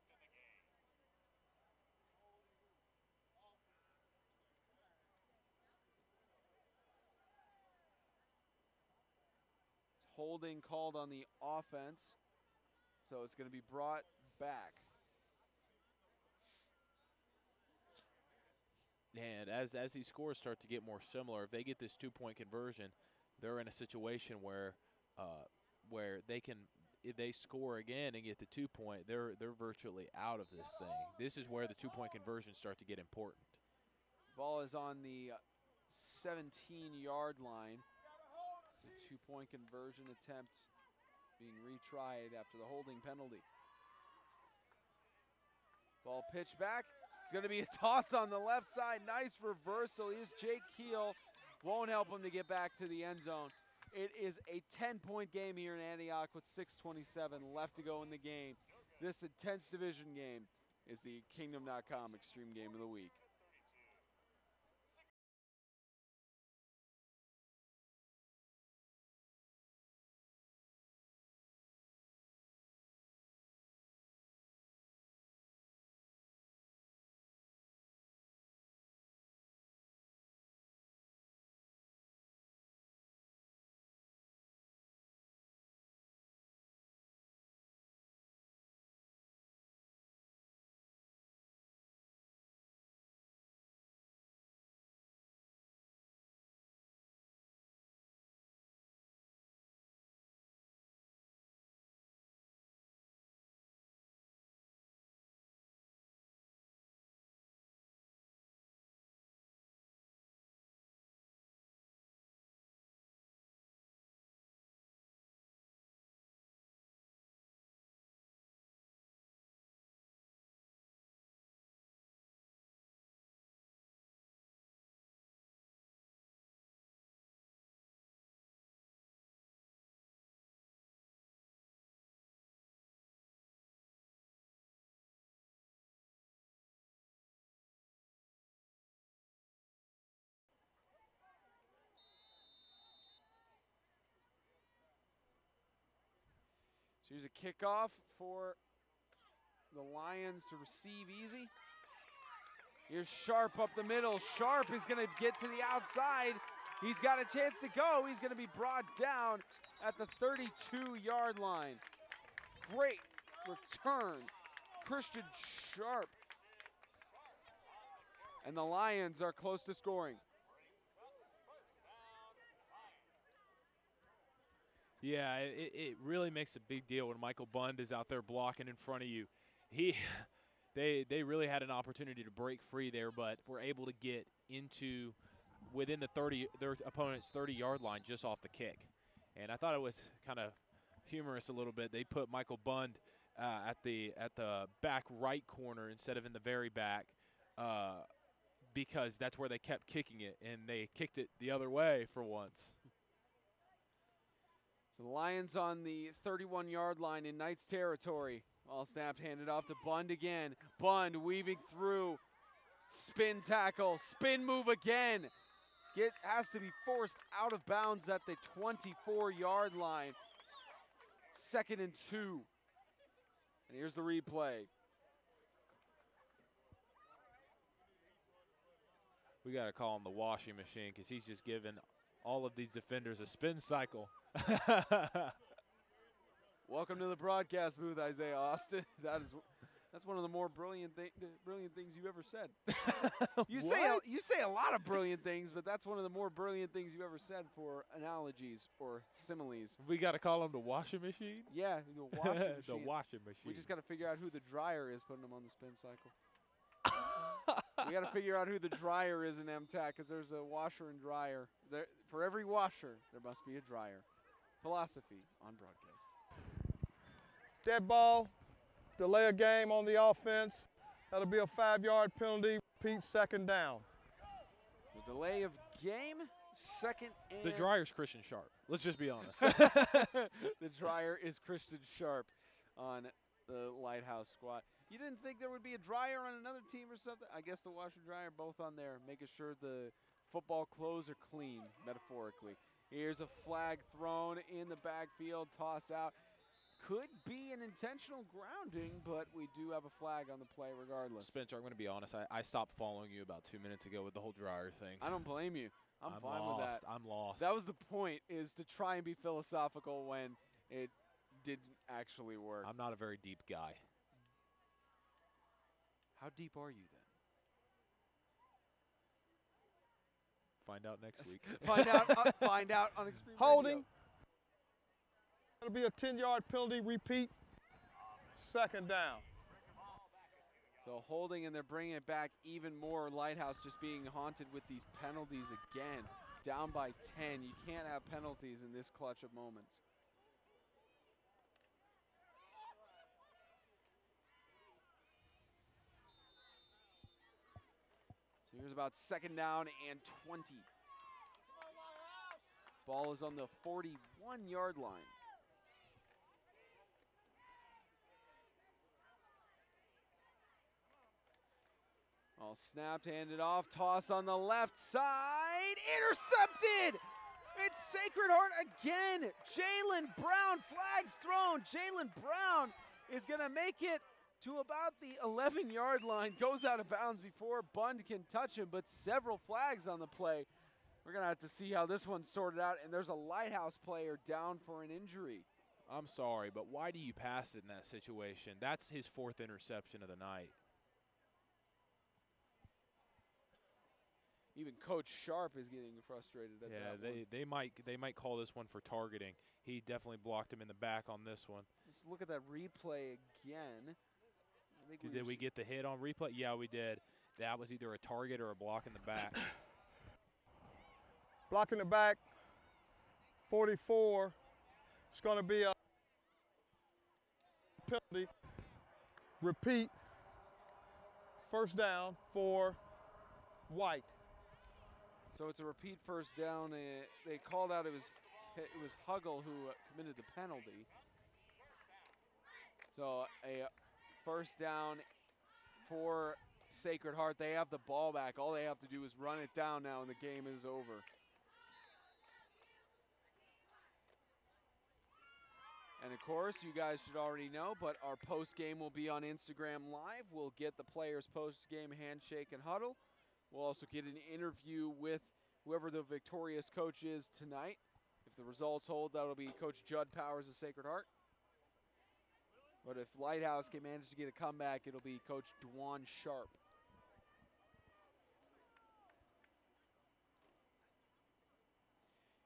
Holding called on the offense, so it's going to be brought back. And as these scores start to get more similar, if they get this 2-point conversion, they're in a situation where they can, if they score again and get the 2-point, they're virtually out of this thing. This is where the 2-point conversions start to get important. Ball is on the 17-yard line. A 2-point conversion attempt being retried after the holding penalty. Ball pitched back. It's going to be a toss on the left side. Nice reversal. Here's Jake Keel. Won't help him to get back to the end zone. It is a 10-point game here in Antioch with 6:27 left to go in the game. This intense division game is the Kingdom.com Extreme Game of the Week. So here's a kickoff for the Lions to receive easy. Here's Sharp up the middle. Sharp is going to get to the outside. He's got a chance to go. He's going to be brought down at the 32-yard line. Great return, Christian Sharp. And the Lions are close to scoring. Yeah, it really makes a big deal when Michael Bund is out there blocking in front of you. They really had an opportunity to break free there, but were able to get into within their opponent's 30-yard line just off the kick. And I thought it was kind of humorous a little bit. They put Michael Bund at the back right corner instead of in the very back because that's where they kept kicking it, and they kicked it the other way for once. So the Lions on the 31-yard line in Knights territory. All snapped, handed off to Bund again. Bund weaving through. Spin tackle, spin move again. Has to be forced out of bounds at the 24-yard line. 2nd and 2. And here's the replay. We got to call him the washing machine because he's just given all of these defenders a spin cycle. Welcome to the broadcast booth, Isaiah Austin. That's one of the more brilliant things you ever said. You say a lot of brilliant things, but that's one of the more brilliant things you ever said for analogies or similes. We got to call him the washing machine? Yeah, the washing machine. The washing machine. We just got to figure out who the dryer is putting them on the spin cycle. We got to figure out who the dryer is in MTAC because there's a washer and dryer. For every washer, there must be a dryer. Philosophy on broadcast. Dead ball, delay a game on the offense. That'll be a 5-yard penalty. Repeat, 2nd down. The delay of game, 2nd and... The dryer's Christian Sharp. Let's just be honest. The dryer is Christian Sharp on the Lighthouse squad. You didn't think there would be a dryer on another team or something? I guess the washer and dryer both on there, making sure the football clothes are clean, metaphorically. Here's a flag thrown in the backfield, toss out. could be an intentional grounding, but we do have a flag on the play regardless. Spencer, I'm going to be honest. I stopped following you about 2 minutes ago with the whole dryer thing. I don't blame you. I'm fine lost. with that. I'm lost. That was the point, is to try and be philosophical when it didn't actually work. I'm not a very deep guy. How deep are you then? Find out next week. Find out on Extreme Holding. Radio. It'll be a 10-yard penalty, repeat, second down. So holding, and they're bringing it back even more. Lighthouse just being haunted with these penalties again. Down by 10. You can't have penalties in this clutch of moments. So here's about second down and 20. Ball is on the 41-yard line. All snapped, handed off, toss on the left side, intercepted! It's Sacred Heart again. Jalen Brown, flags thrown. Jalen Brown is gonna make it to about the 11-yard line, goes out of bounds before Bund can touch him, but several flags on the play. We're gonna have to see how this one's sorted out, and there's a Lighthouse player down for an injury. I'm sorry, but why do you pass it in that situation? That's his 4th interception of the night. Even Coach Sharp is getting frustrated at that one. they might call this one for targeting. He definitely blocked him in the back on this one. Let's look at that replay again. Did we get the hit on replay? Yeah, we did. That was either a target or a block in the back. Block in the back, 44. It's going to be a penalty. Repeat, first down for White. So it's a repeat first down. They called out it was Huggle who committed the penalty. So a first down for Sacred Heart. They have the ball back. All they have to do is run it down now, and the game is over. And of course, you guys should already know, but our post game will be on Instagram Live. We'll get the players' post game handshake and huddle. We'll also get an interview with whoever the victorious coach is tonight. If the results hold, that'll be Coach Judd Powers of Sacred Heart. But if Lighthouse can manage to get a comeback, it'll be Coach Dwan Sharp.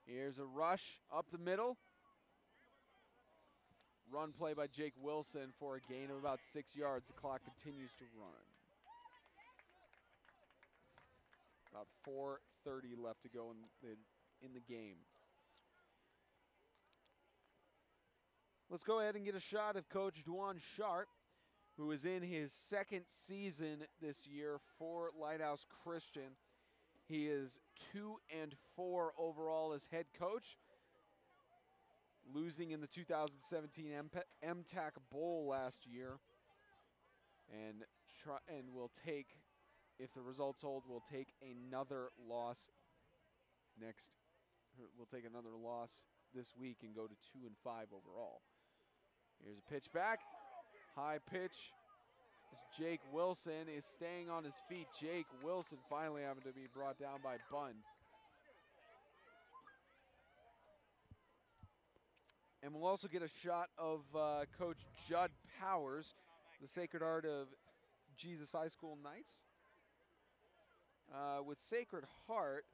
Here's a rush up the middle. Run play by Jake Wilson for a gain of about 6 yards. The clock continues to run. About 4:30 left to go in the game. Let's go ahead and get a shot of Coach Dwan Sharp, who is in his 2nd season this year for Lighthouse Christian. He is 2-4 overall as head coach, losing in the 2017 MTAC Bowl last year, and will take, if the results hold, we'll take another loss this week and go to 2-5 overall. Here's a pitch back, high pitch. Jake Wilson is staying on his feet. Jake Wilson finally having to be brought down by Bund. And we'll also get a shot of Coach Judd Powers, the Sacred Heart of Jesus High School Knights. With Sacred Heart,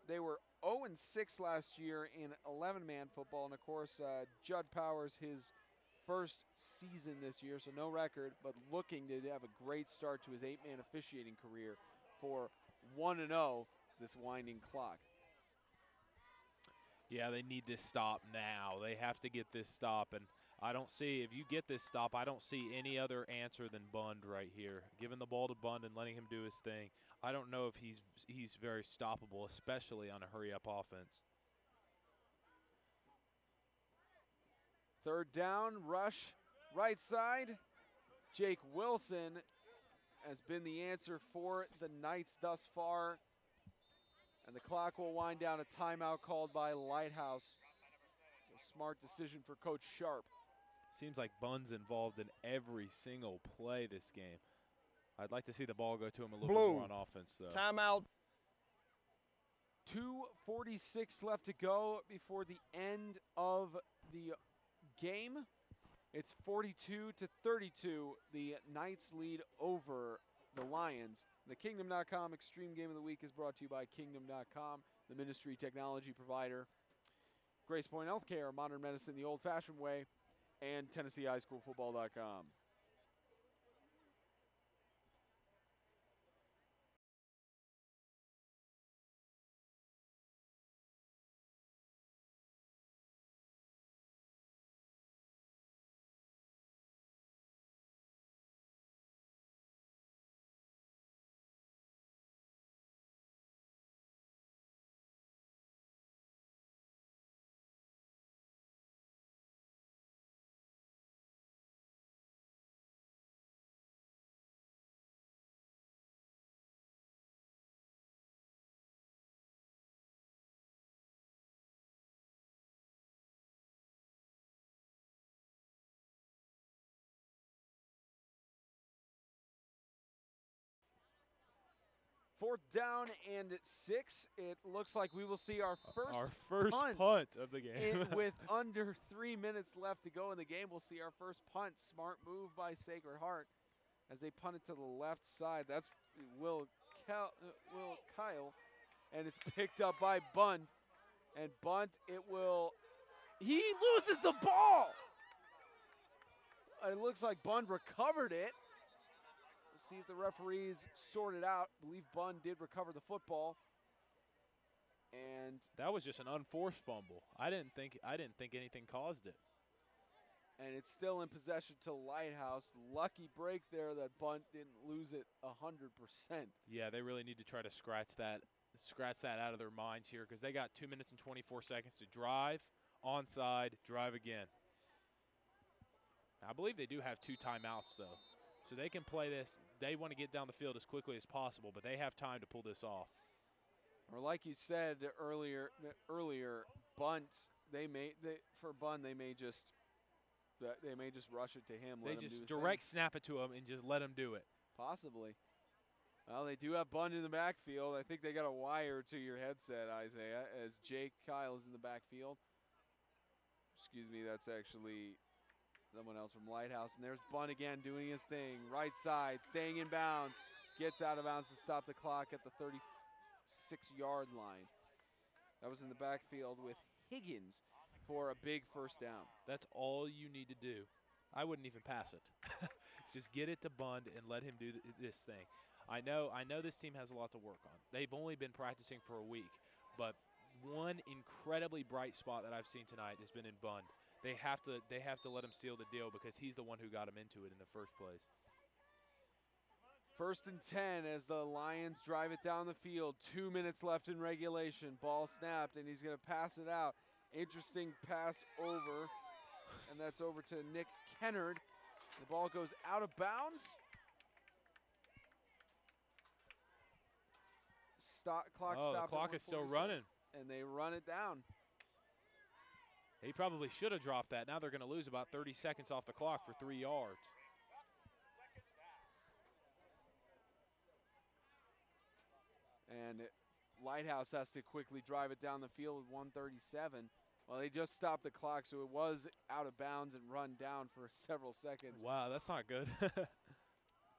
they were 0-6 last year in 11-man football. And, of course, Judd Powers, his first season this year, so no record, but looking to have a great start to his 8-man officiating career for 1-0 this winding clock. Yeah, they need this stop now. They have to get this stop, and I don't see, if you get this stop, I don't see any other answer than Bund right here. Giving the ball to Bund and letting him do his thing. I don't know if he's very stoppable, especially on a hurry-up offense. Third down, rush, right side. Jake Wilson has been the answer for the Knights thus far. And the clock will wind down, a timeout called by Lighthouse. So smart decision for Coach Sharp. Seems like Bunn's involved in every single play this game. I'd like to see the ball go to him a little bit more on offense, though. Timeout. 2:46 left to go before the end of the game. It's 42-32. The Knights lead over the Lions. The Kingdom.com Extreme Game of the Week is brought to you by Kingdom.com, the ministry technology provider, Grace Point Healthcare, modern medicine the old-fashioned way, and TennesseeHighSchoolFootball.com. Fourth down and 6. It looks like we will see our first punt of the game. With under 3 minutes left to go in the game, we'll see our first punt. Smart move by Sacred Heart as they punt it to the left side. That's Will Kyle, and it's picked up by Bund. And Bunt, he loses the ball. It looks like Bund recovered it. See if the referees sort it out. I believe Bund did recover the football. And that was just an unforced fumble. I didn't think anything caused it. And it's still in possession to Lighthouse. Lucky break there that Bund didn't lose it 100%. Yeah, they really need to try to scratch that out of their minds here, because they got 2 minutes and 24 seconds to drive, onside, drive again. I believe they do have 2 timeouts though. So they can play this. They want to get down the field as quickly as possible, but they have time to pull this off. Or like you said earlier, Bunt. For Bund, they may just rush it to him. They just direct snap it to him and just let him do it. Possibly. Well, they do have Bund in the backfield. I think they got a wire to your headset, Isaiah, as Jake Kyle is in the backfield. Excuse me, that's actually someone else from Lighthouse. And there's Bund again doing his thing. Right side, staying in bounds. Gets out of bounds to stop the clock at the 36-yard line. That was in the backfield with Higgins for a big first down. That's all you need to do. I wouldn't even pass it. Just get it to Bund and let him do this thing. I know this team has a lot to work on. They've only been practicing for a week, but one incredibly bright spot that I've seen tonight has been in Bund. They have to let him seal the deal, because he's the one who got him into it in the first place. 1st and 10 as the Lions drive it down the field. 2 minutes left in regulation. Ball snapped, and he's going to pass it out. Interesting pass over, and that's over to Nick Kennard. The ball goes out of bounds. Clock stopped. The clock is still running. And they run it down. He probably should have dropped that. Now they're going to lose about 30 seconds off the clock for 3 yards. And Lighthouse has to quickly drive it down the field with 1:37. Well, they just stopped the clock, so it was out of bounds and run down for several seconds. Wow, that's not good.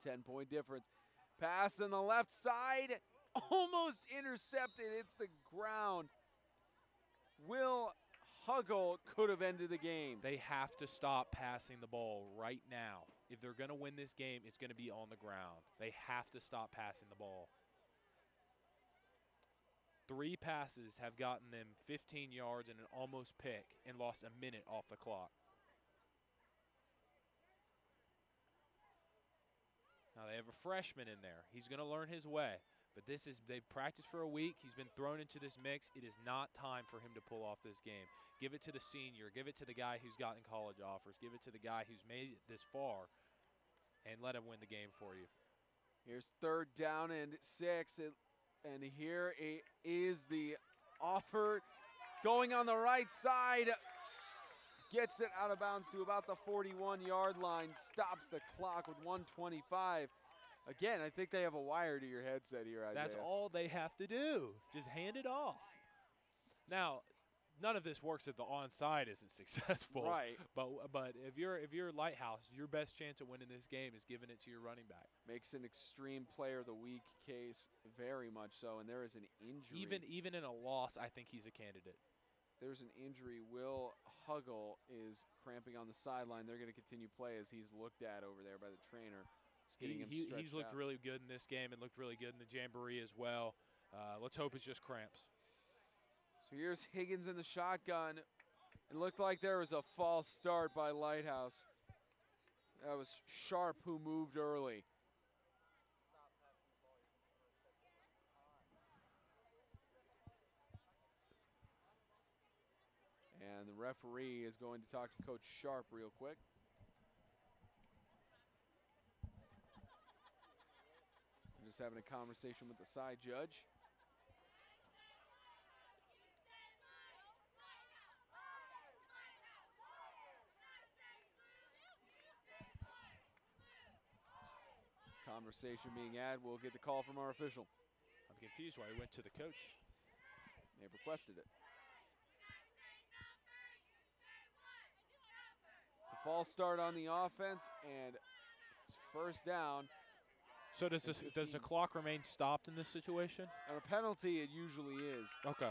10-point difference. Pass on the left side. Almost intercepted. It's the ground. Will Huggle could have ended the game. They have to stop passing the ball right now. If they're going to win this game, it's going to be on the ground. They have to stop passing the ball. 3 passes have gotten them 15 yards and an almost pick and lost a minute off the clock. Now they have a freshman in there. He's going to learn his way. But they've practiced for a week. He's been thrown into this mix. It is not time for him to pull off this game. Give it to the senior. Give it to the guy who's gotten college offers. Give it to the guy who's made it this far, and let him win the game for you. Here's 3rd down and 6. And here is the offer going on the right side. gets it out of bounds to about the 41-yard line, stops the clock with 1:25. Again, I think they have a wire to your headset here, Isaiah. That's all they have to do. Just hand it off. Now, none of this works if the onside isn't successful. Right. But if you're Lighthouse, your best chance of winning this game is giving it to your running back. Makes an extreme player of the week case, very much so, and there is an injury. Even in a loss, I think he's a candidate. There's an injury. Will Huggle is cramping on the sideline. They're going to continue play as he's looked at over there by the trainer. He's looked really good in this game and looked really good in the Jamboree as well. Let's hope it's just cramps. So here's Higgins in the shotgun. It looked like there was a false start by Lighthouse. That was Sharp who moved early. And the referee is going to talk to Coach Sharp real quick. Just having a conversation with the side judge. Conversation being had, we'll get the call from our official. I'm confused why he went to the coach. They've requested it. It's a false start on the offense, and it's first down. So does the clock remain stopped in this situation? On a penalty, it usually is. Okay.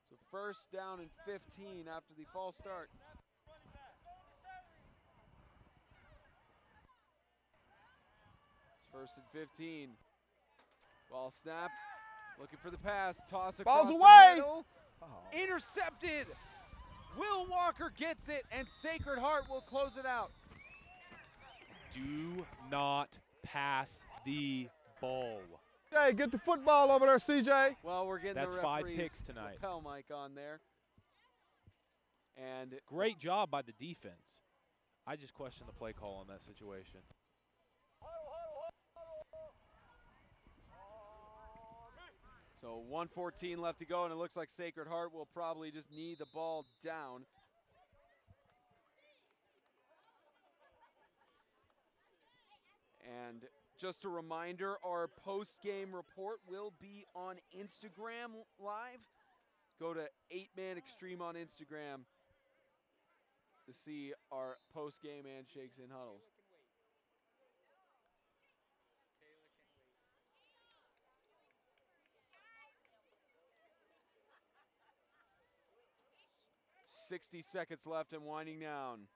So first down and 15 after the false start. It's first and 15. Ball snapped. Looking for the pass. Toss across Ball's the away. middle. Intercepted. Will Walker gets it, and Sacred Heart will close it out. Do not pass the ball. Hey, get the football over there, CJ. Well, we're getting That's the 5 referee's picks tonight. lapel mic on there. And Great job by the defense. I just question the play call on that situation. so 1:14 left to go, and it looks like Sacred Heart will probably just knee the ball down. And just a reminder, our post-game report will be on Instagram Live. Go to 8Man Extreme on Instagram to see our post-game handshakes and huddles. .60 seconds left and winding down.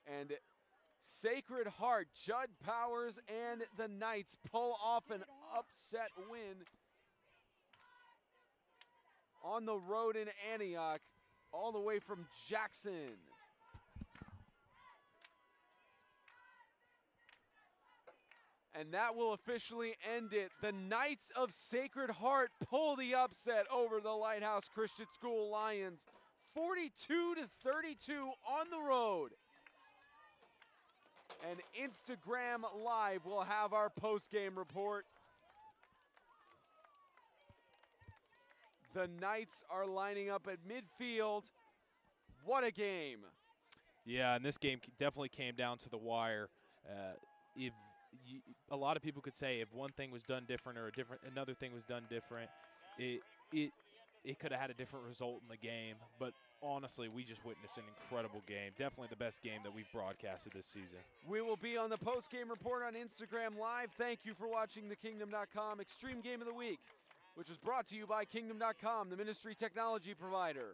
And Sacred Heart, Judd Powers, and the Knights pull off an upset win on the road in Antioch, all the way from Jackson. And that will officially end it. The Knights of Sacred Heart pull the upset over the Lighthouse Christian School Lions, 42-32 on the road. And Instagram Live will have our post-game report. The Knights are lining up at midfield. What a game. Yeah, and this game definitely came down to the wire. A lot of people could say if one thing was done different or another thing was done different, it could have had a different result in the game. But honestly, we just witnessed an incredible game. Definitely the best game that we've broadcasted this season. We will be on the post-game report on Instagram Live. Thank you for watching thekingdom.com Extreme Game of the Week, which is brought to you by Kingdom.com, the ministry technology provider.